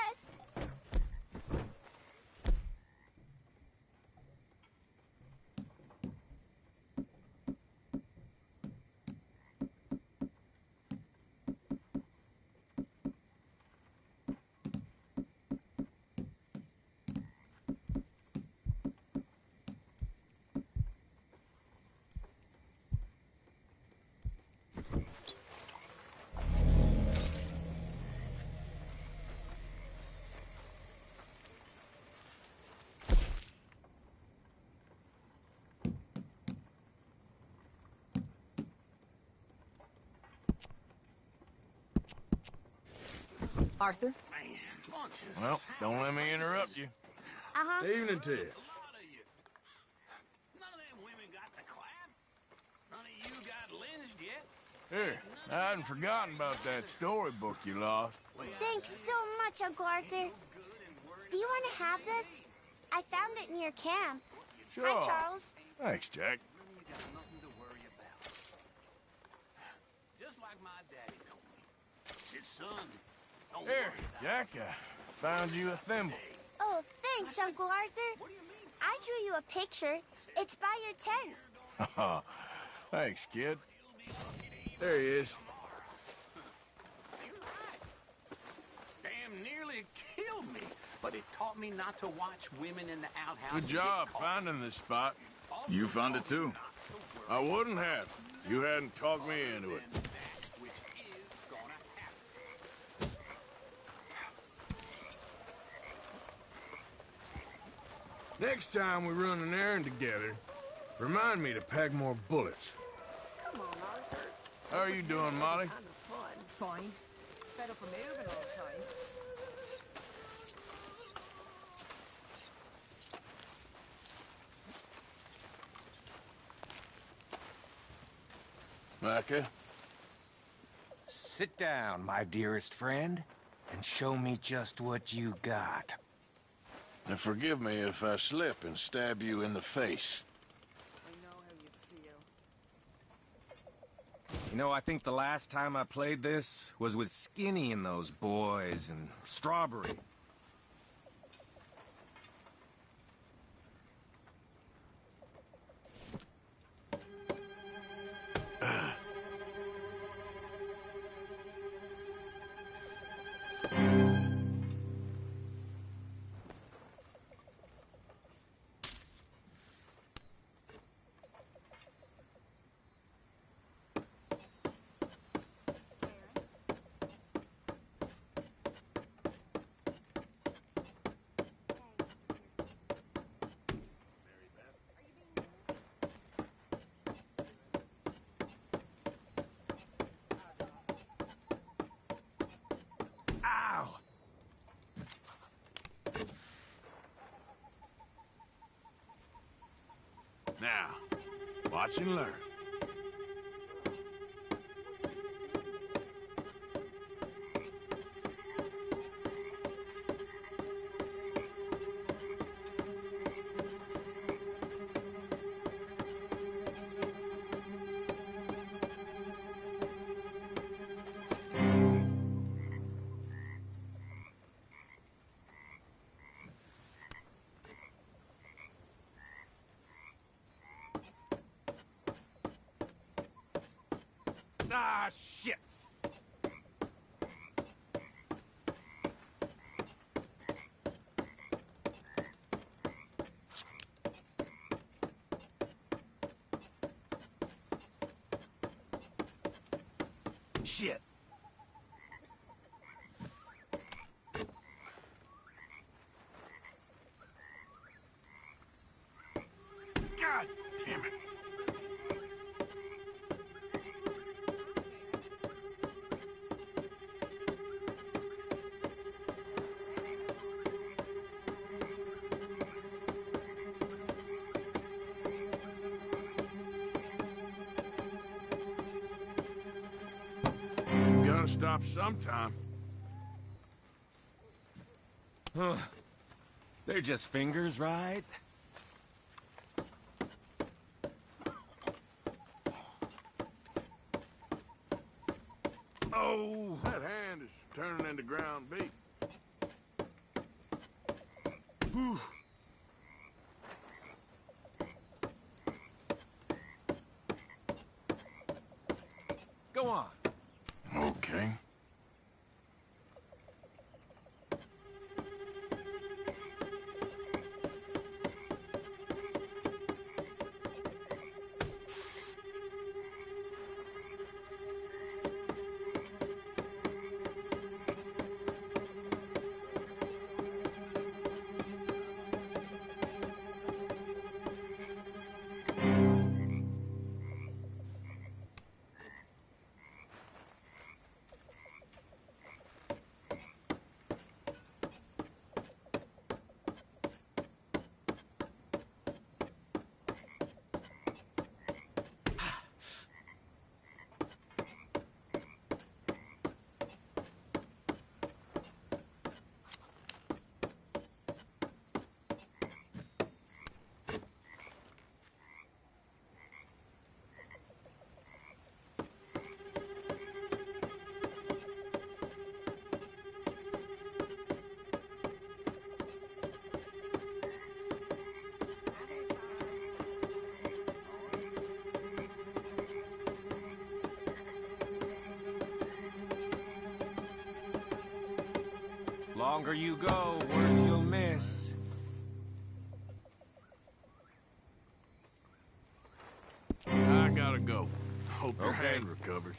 Arthur? Well, don't let me interrupt you. Uh-huh. Evening to you. Here, I hadn't forgotten about that storybook you lost. Thanks so much, Uncle Arthur. Do you want to have this? I found it near camp. Sure. Hi, Charles. Thanks, Jack. Just like my daddy told me. His son, don't Here, Jack, I found you a thimble. Oh, thanks, Uncle Arthur. I drew you a picture. It's by your tent. Thanks, kid. There he is. Damn nearly killed me. but it taught me not to watch women in the outhouse. Good job finding this spot. You found it too? I wouldn't have if you hadn't talked me into it. Next time we run an errand together, remind me to pack more bullets. Come on, Arthur. How are you doing, Molly? Kind of fun. Fine. Fed up from moving all the time. Micah? Sit down, my dearest friend, and show me just what you got. And forgive me if I slip and stab you in the face. I know how you feel. You know, I think the last time I played this was with Skinny and those boys and Strawberry. Now, watch and learn. Ah, shit! Shit! God damn it. You gotta stop sometime. They're just fingers, right? Oh! That hand is turning into ground beef. Whew. Go on. Okay. Longer you go, worse you'll Hope your hand recovers.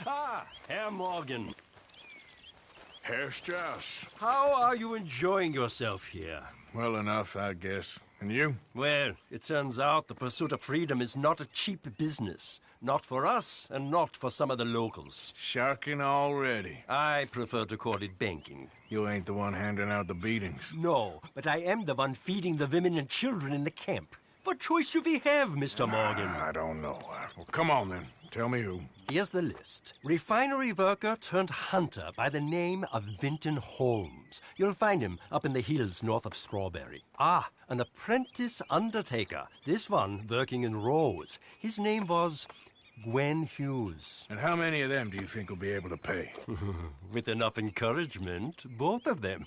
Ah, Herr Morgan. Herr Strauss. How are you enjoying yourself here? Well enough, I guess. And you? Well, it turns out the pursuit of freedom is not a cheap business. Not for us, and not for some of the locals. Sharking already. I prefer to call it banking. You ain't the one handing out the beatings. No, but I am the one feeding the women and children in the camp. What choice do we have, Mr. Morgan? I don't know. Well, come on then. Tell me who. Here's the list. Refinery worker turned hunter by the name of Vinton Holmes. You'll find him up in the hills north of Strawberry. Ah, an apprentice undertaker. This one working in rows. His name was Gwen Hughes. And how many of them do you think will be able to pay? With enough encouragement, both of them.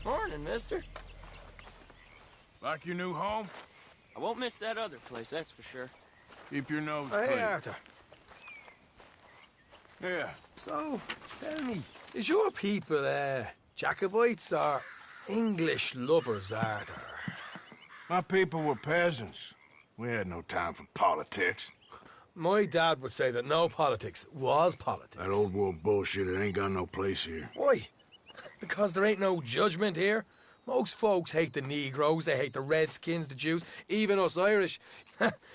Morning, mister. Like your new home? I won't miss that other place, that's for sure. Keep your nose Hey, clean. Arthur. Yeah. So, tell me, is your people, Jacobites or English lovers, Arthur? My people were peasants. We had no time for politics. My dad would say that no politics was politics. That old world bullshit, it ain't got no place here. Why? Because there ain't no judgment here. Most folks hate the Negroes, they hate the Redskins, the Jews, even us Irish.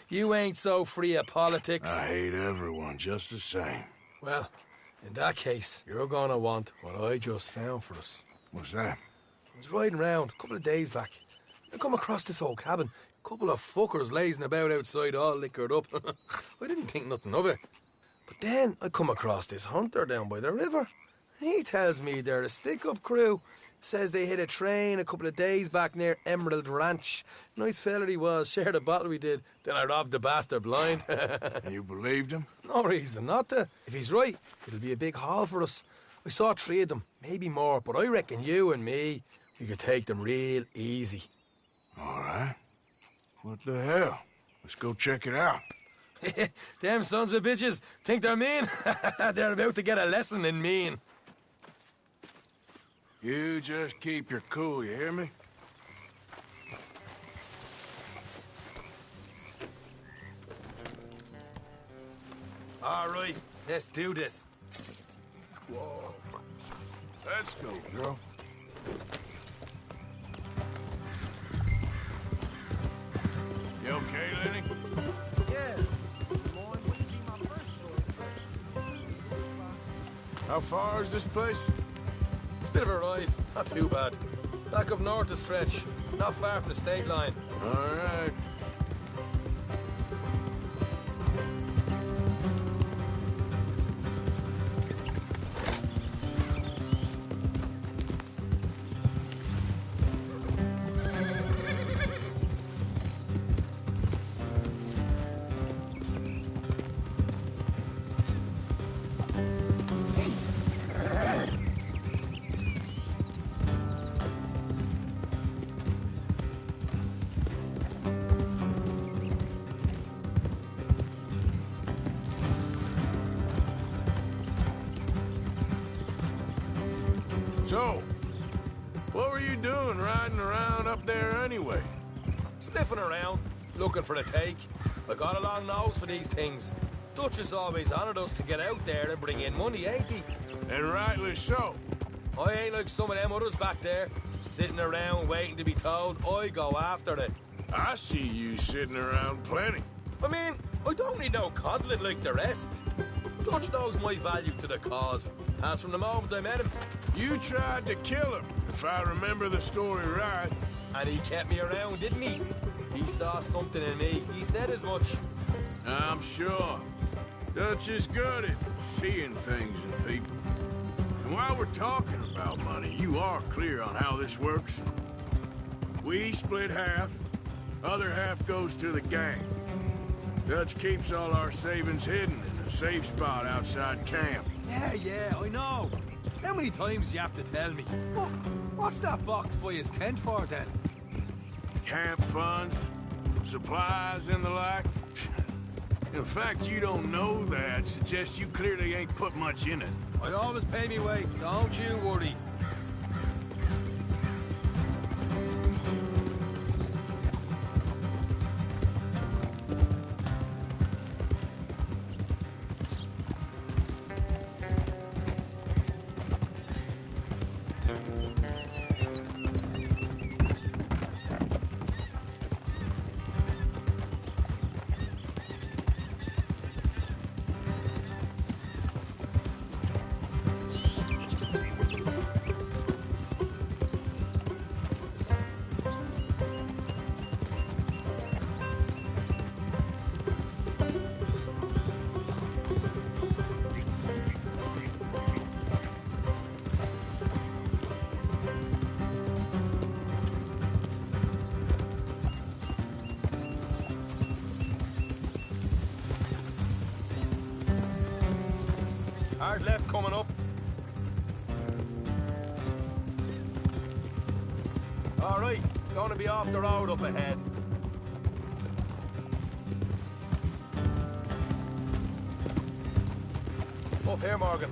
You ain't so free of politics. I hate everyone just the same. Well, in that case, you're gonna want what I just found for us. What's that? I was riding around a couple of days back. I come across this old cabin. A couple of fuckers lazing about outside all liquored up. I didn't think nothing of it. But then I come across this hunter down by the river. He tells me they're a stick-up crew. Says they hit a train a couple of days back near Emerald Ranch. Nice fella he was, shared a bottle we did. Then I robbed the bastard blind. And you believed him? No reason not to. If he's right, it'll be a big haul for us. I saw 3 of them, maybe more, but I reckon you and me, we could take them real easy. All right. What the hell? Let's go check it out. Them sons of bitches think they're mean. They're about to get a lesson in mean. You just keep your cool, you hear me? All right, let's do this. Whoa. Let's go, girl. You okay, Lenny? Yeah. How far is this place? It's a bit of a ride, not too bad. Back up north a stretch, not far from the state line. All right. What were you doing riding around up there anyway? Sniffing around, looking for a take. I got a long nose for these things. Dutch has always honoured us to get out there and bring in money, ain't he? And rightly so. I ain't like some of them others back there, sitting around waiting to be told I go after it. I see you sitting around plenty. I mean, I don't need no coddling like the rest. Dutch knows my value to the cause, as from the moment I met him. You tried to kill him, if I remember the story right. And he kept me around, didn't he? He saw something in me. He said as much. I'm sure. Dutch is good at seeing things in people. And while we're talking about money, you are clear on how this works? We split half, other half goes to the gang. Dutch keeps all our savings hidden in a safe spot outside camp. Yeah, I know. How many times do you have to tell me? What's that box by his tent for, then? Camp funds, supplies, and the like. The fact you don't know that suggests you clearly ain't put much in it. I always pay me way, don't you worry. Hard left coming up. All right, it's going to be off the road up ahead. Up here, Morgan.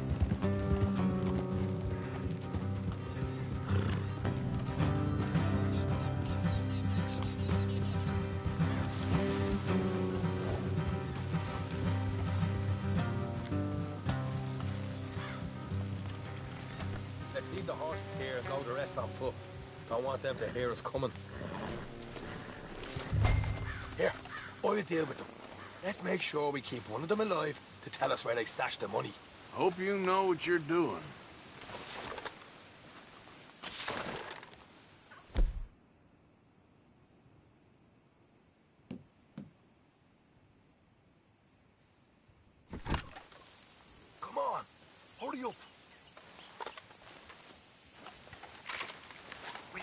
Let's leave the horses here and go the rest on foot. Don't want them to hear us coming. Here, I'll deal with them. Let's make sure we keep one of them alive to tell us where they stashed the money. Hope you know what you're doing. Come on, hurry up.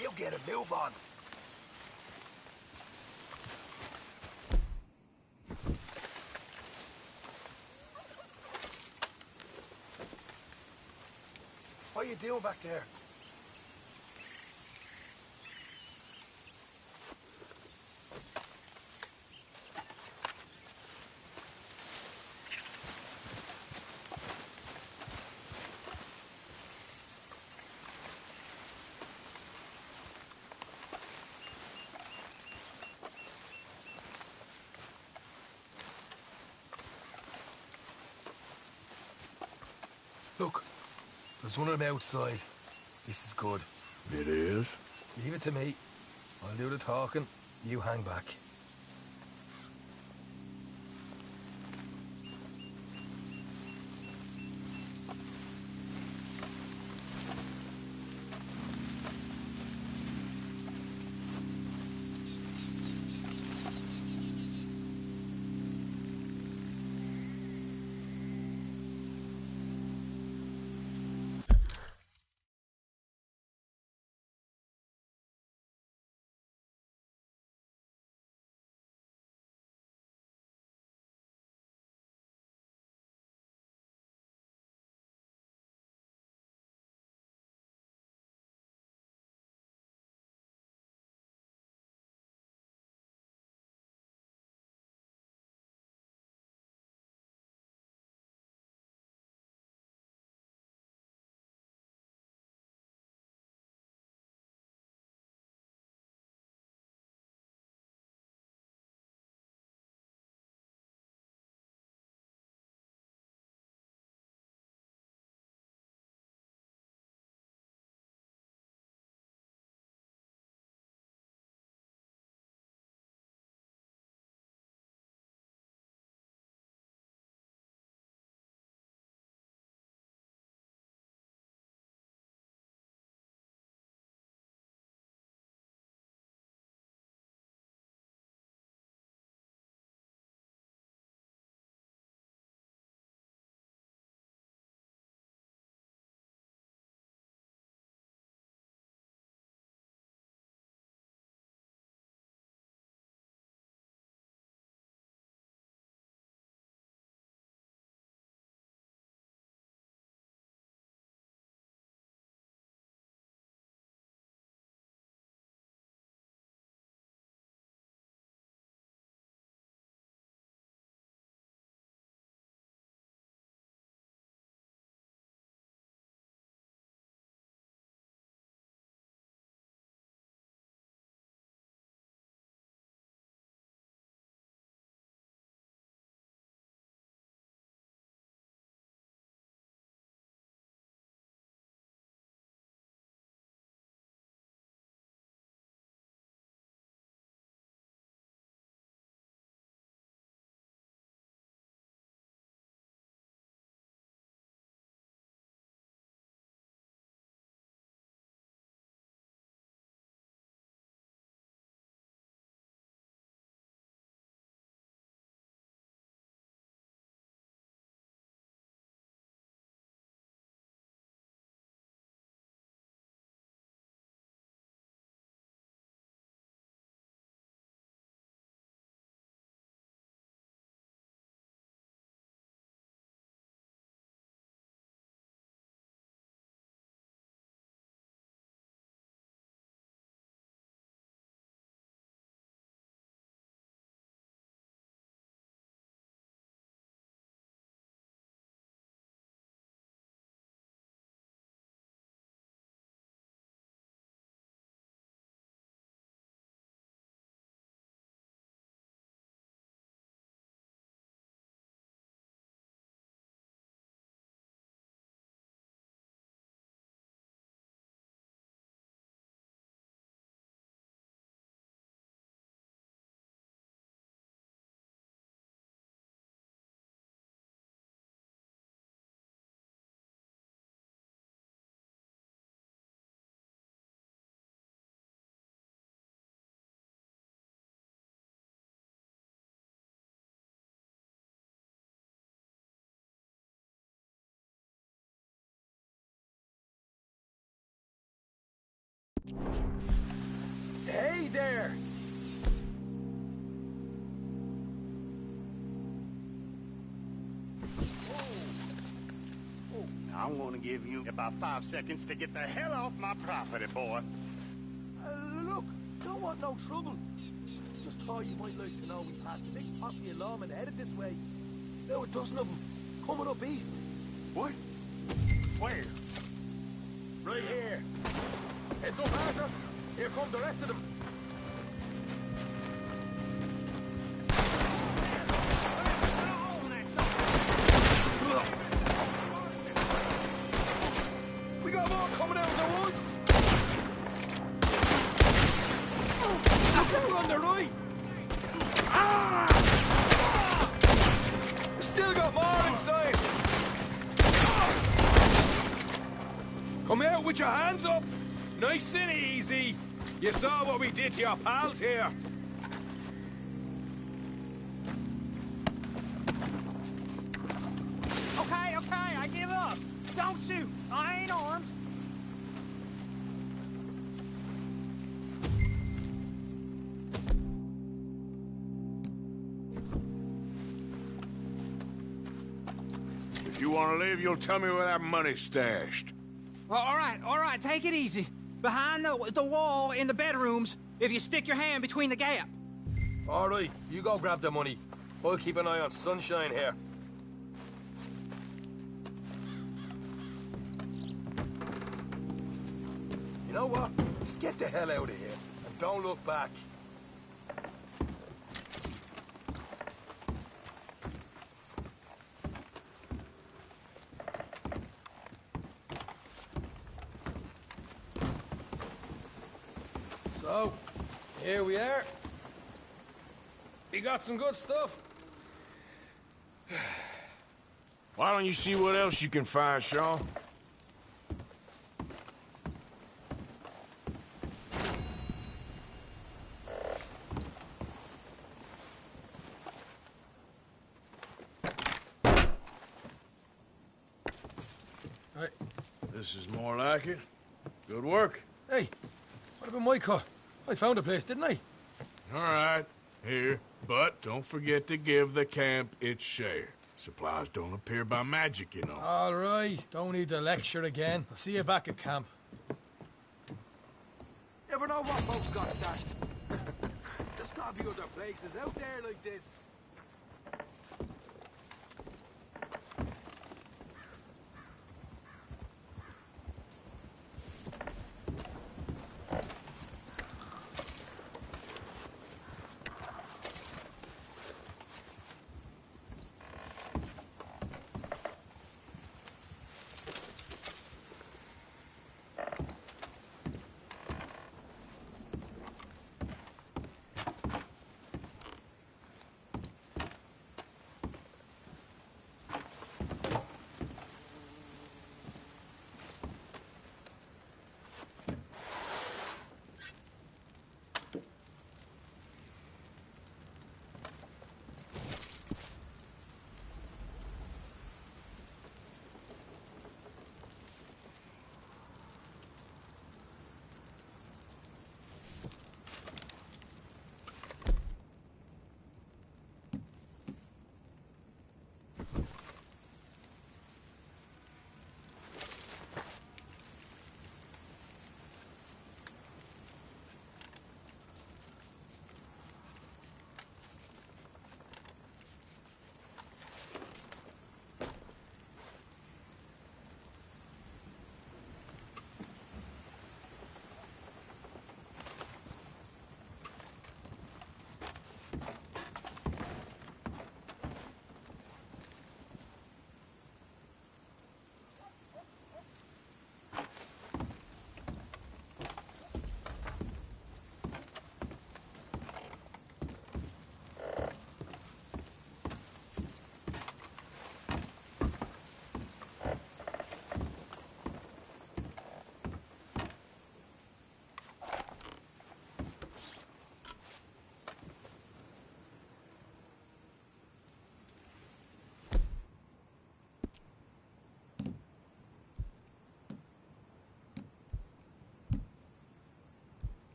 We'll get a move on. What are you doing back there? Look, there's one of them outside. This is good. It is? Leave it to me. I'll do the talking. You hang back. Hey there! I'm gonna give you about 5 seconds to get the hell off my property, boy. Look, don't want no trouble. Just thought you might like to know we passed a big posse of lawmen headed this way. Now a dozen of them, coming up east. What? Where? Right here. Heads up, Arthur. Here come the rest of them. We got more coming out of the woods. We're on the right. We still got more inside. Come out with your hands up. Nice and easy. You saw what we did to your pals here. Okay, I give up. Don't shoot. I ain't armed. If you want to leave, you'll tell me where that money's stashed. Well, all right, take it easy. Behind the wall in the bedrooms, if you stick your hand between the gap. All right, you go grab the money. I'll keep an eye on Sunshine here. You know what? Just get the hell out of here and don't look back. So, here we are. We got some good stuff. Why don't you see what else you can find, Shaw? Right. This is more like it. Good work. Hey, what about my cut? I found a place, didn't I? All right, here. But don't forget to give the camp its share. Supplies don't appear by magic, you know. All right, don't need to lecture again. I'll see you back at camp. Never know what folks got stashed. There's gotta be other places out there like this.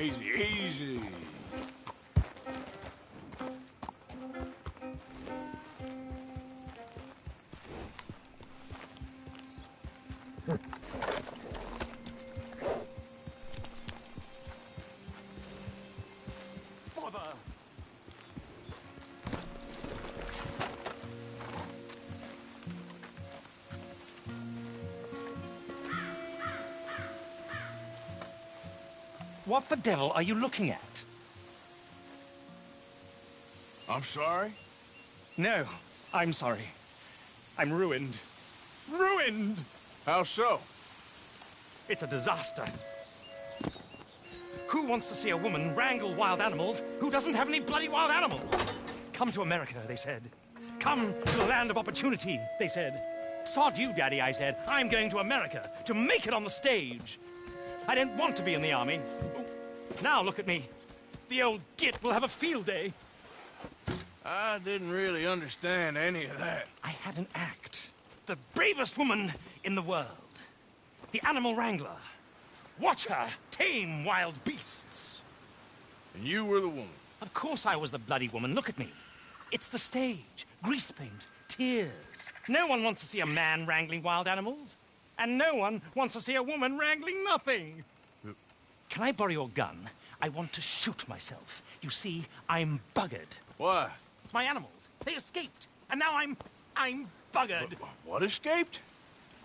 Easy, easy. Bother! What the devil are you looking at? I'm sorry? No, I'm sorry. I'm ruined. Ruined! How so? It's a disaster. Who wants to see a woman wrangle wild animals who doesn't have any bloody wild animals? Come to America, they said. Come to the land of opportunity, they said. Sod you, Daddy, I said. I'm going to America to make it on the stage. I didn't want to be in the army. Now look at me. The old git will have a field day. I didn't really understand any of that. I had an act. The bravest woman in the world. The animal wrangler. Watch her tame wild beasts. And you were the woman? Of course I was the bloody woman. Look at me. It's the stage. Grease paint. Tears. No one wants to see a man wrangling wild animals. And no one wants to see a woman wrangling nothing. Can I borrow your gun? I want to shoot myself. You see, I'm buggered. Why? My animals. They escaped. And now I'm buggered. What escaped?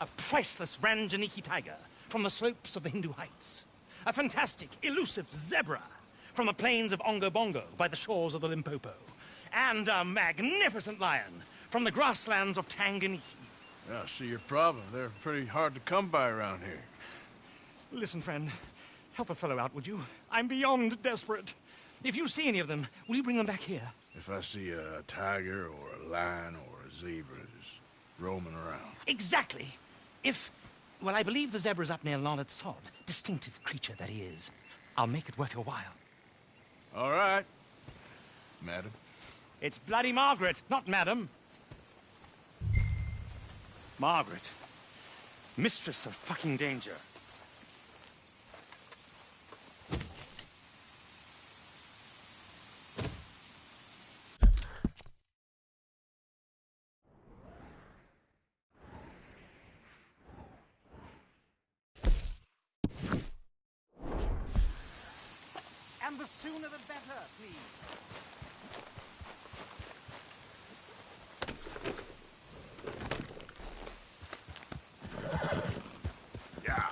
A priceless Ranjaniki tiger from the slopes of the Hindu Heights. A fantastic, elusive zebra from the plains of Ongo Bongo by the shores of the Limpopo. And a magnificent lion from the grasslands of Tanganyika. I see your problem. They're pretty hard to come by around here. Listen, friend. Help a fellow out, would you? I'm beyond desperate. If you see any of them, will you bring them back here? If I see a tiger or a lion or a zebra just roaming around. Exactly. Well, I believe the zebra's up near Larned Sod. Distinctive creature that he is. I'll make it worth your while. All right, madam. It's bloody Margaret, not madam. Margaret. Mistress of fucking danger. And the sooner the better, please. Yeah.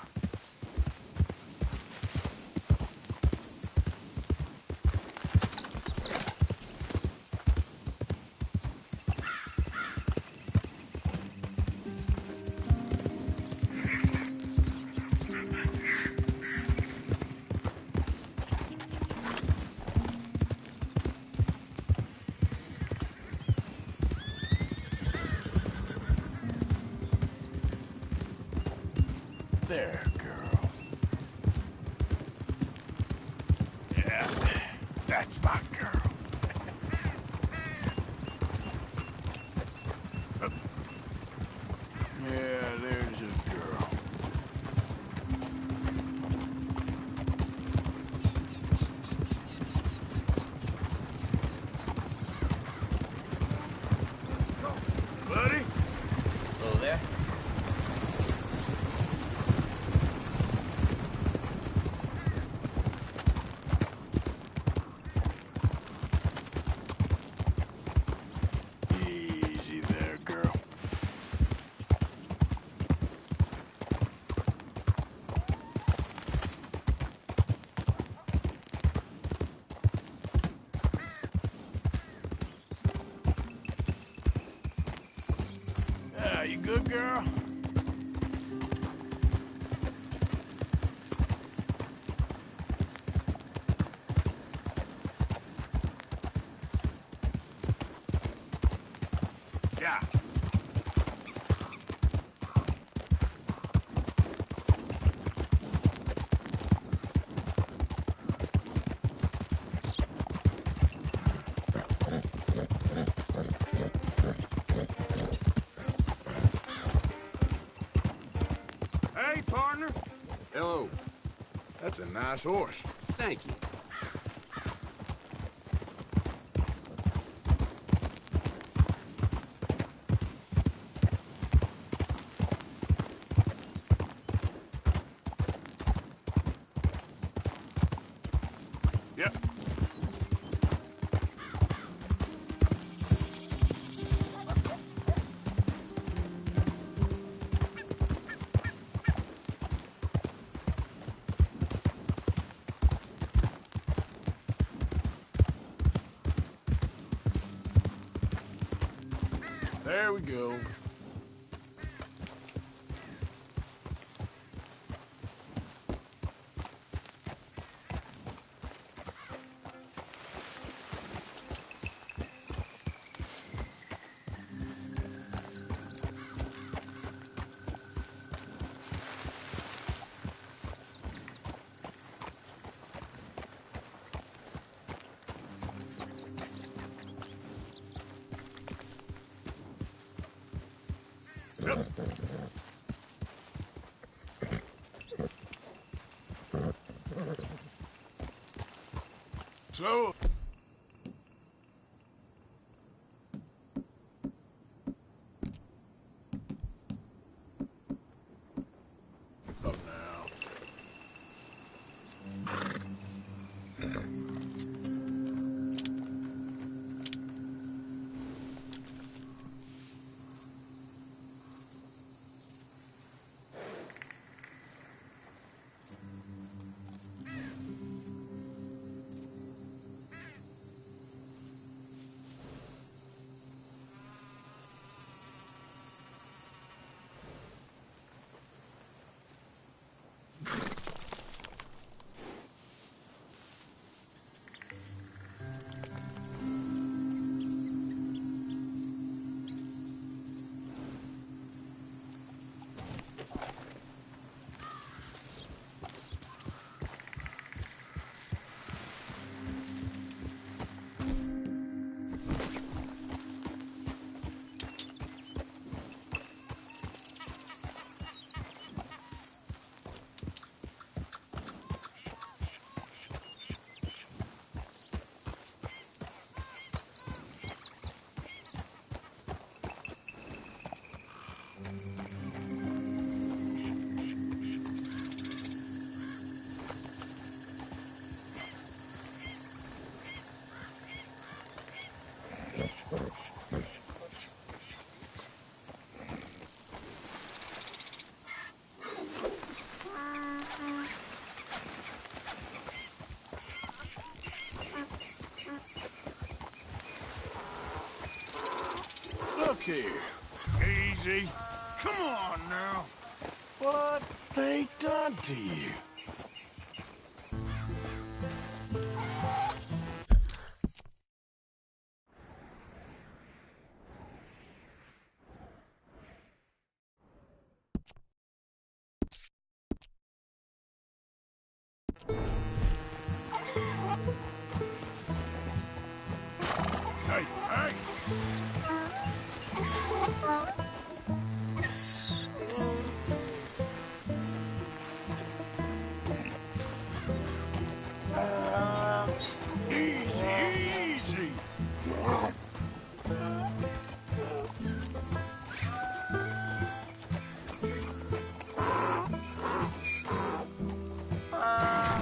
There, girl. Yeah, that's my girl. Yeah, there's a girl. Buddy? Hello there. Easy there, girl. You good, girl? Yeah. Hey, partner. Hello. That's a nice horse. Thank you. Yep. There we go. So... Up now. Look here. Easy. Come on now. What they done to you? Hey, hey! Easy, easy!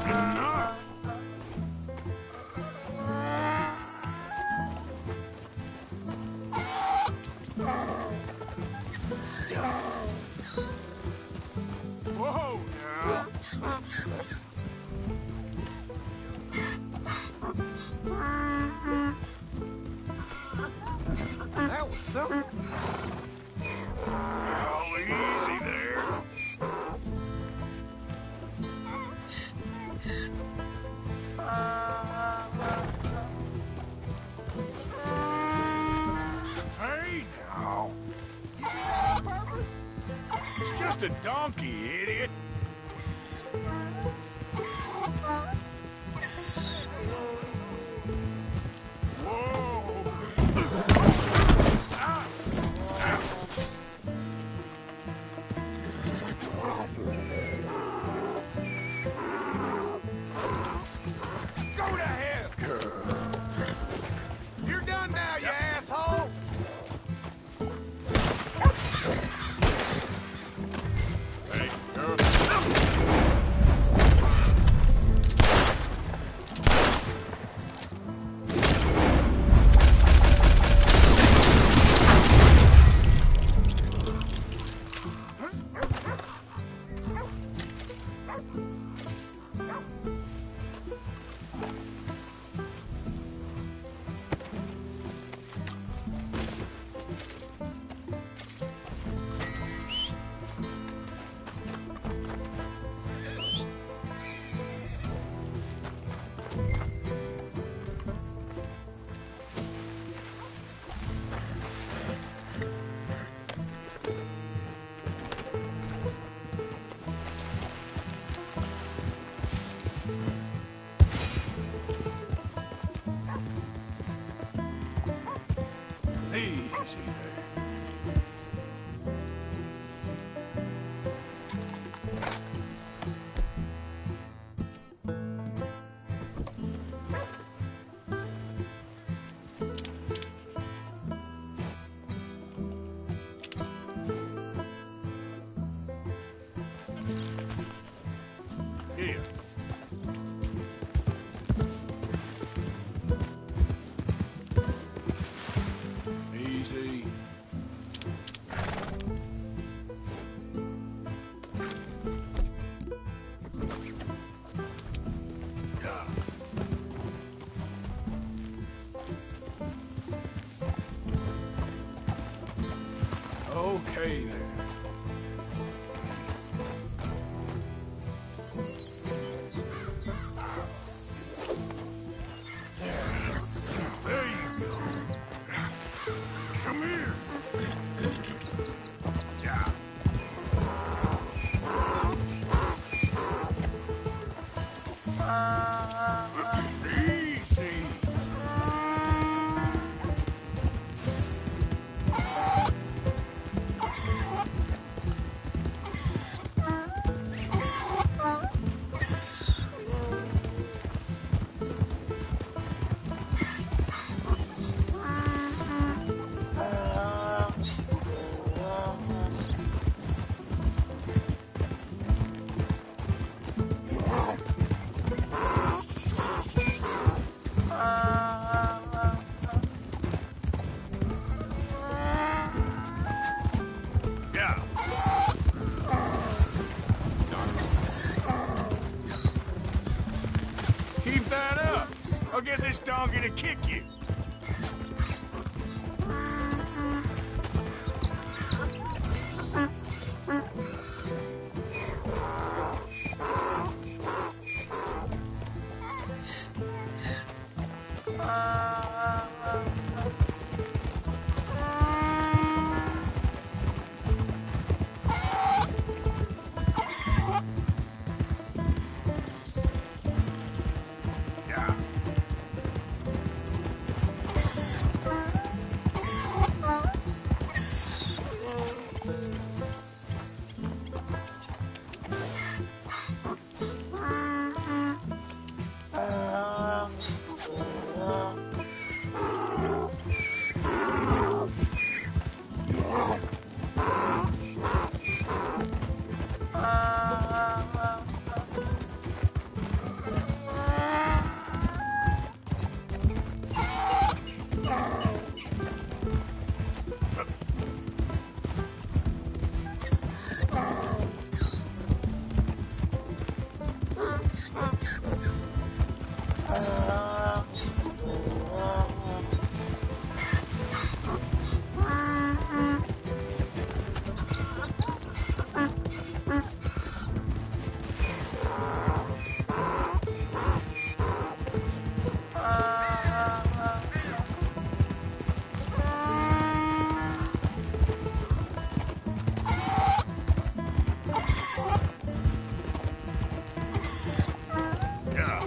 Enough! Whoa, now! That was something. Oh, easy there. Hey, now. It's just a donkey, idiot. Easy there. Here. Easy. Yeah. Okay there. There you go. Come here. Yeah. Easy. Yeah. Keep that up. I'll get this donkey to kick you. Yeah.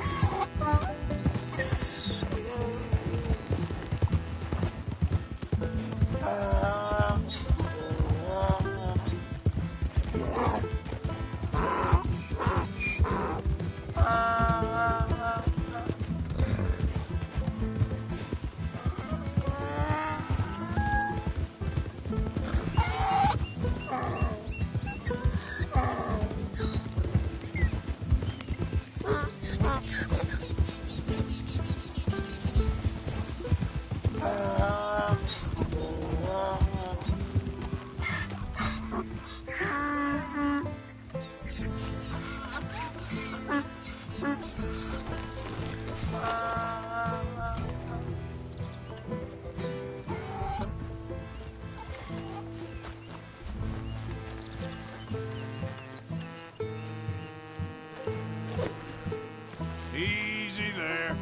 Easy there.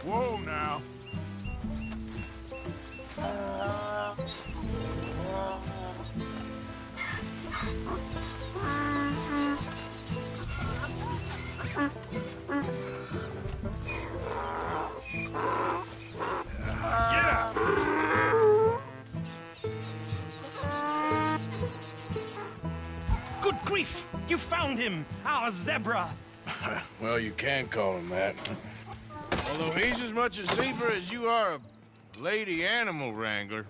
Whoa, now. Good grief! You found him! Our zebra! Well, you can call him that. Although he's as much a zebra as you are a lady animal wrangler.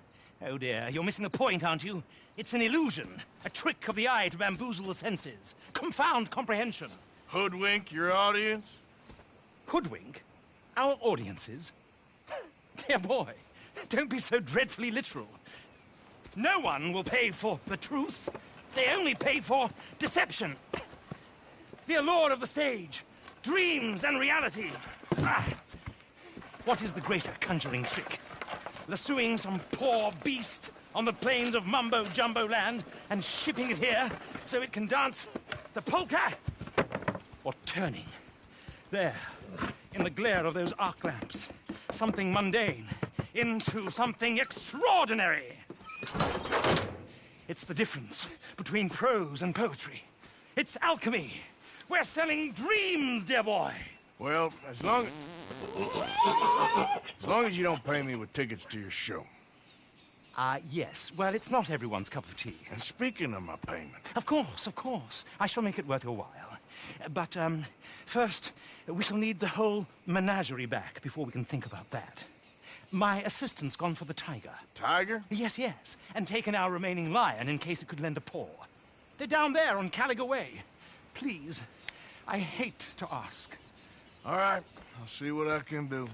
Oh dear, you're missing the point, aren't you? It's an illusion. A trick of the eye to bamboozle the senses. Confound comprehension. Hoodwink your audience? Hoodwink? Our audiences? Dear boy, don't be so dreadfully literal. No one will pay for the truth. They only pay for deception. The allure of the stage, dreams and reality. Ah. What is the greater conjuring trick? Lassoing some poor beast on the plains of mumbo-jumbo land and shipping it here so it can dance the polka? Or turning, there, in the glare of those arc lamps, something mundane into something extraordinary? It's the difference between prose and poetry. It's alchemy. We're selling dreams, dear boy. Well, as long as you don't pay me with tickets to your show. Yes. Well, it's not everyone's cup of tea. And speaking of my payment... Of course. I shall make it worth your while. But, first, we shall need the whole menagerie back before we can think about that. My assistant's gone for the tiger. Tiger? Yes. And taken our remaining lion in case it could lend a paw. They're down there on Caliga Way. Please, I hate to ask. All right, I'll see what I can do.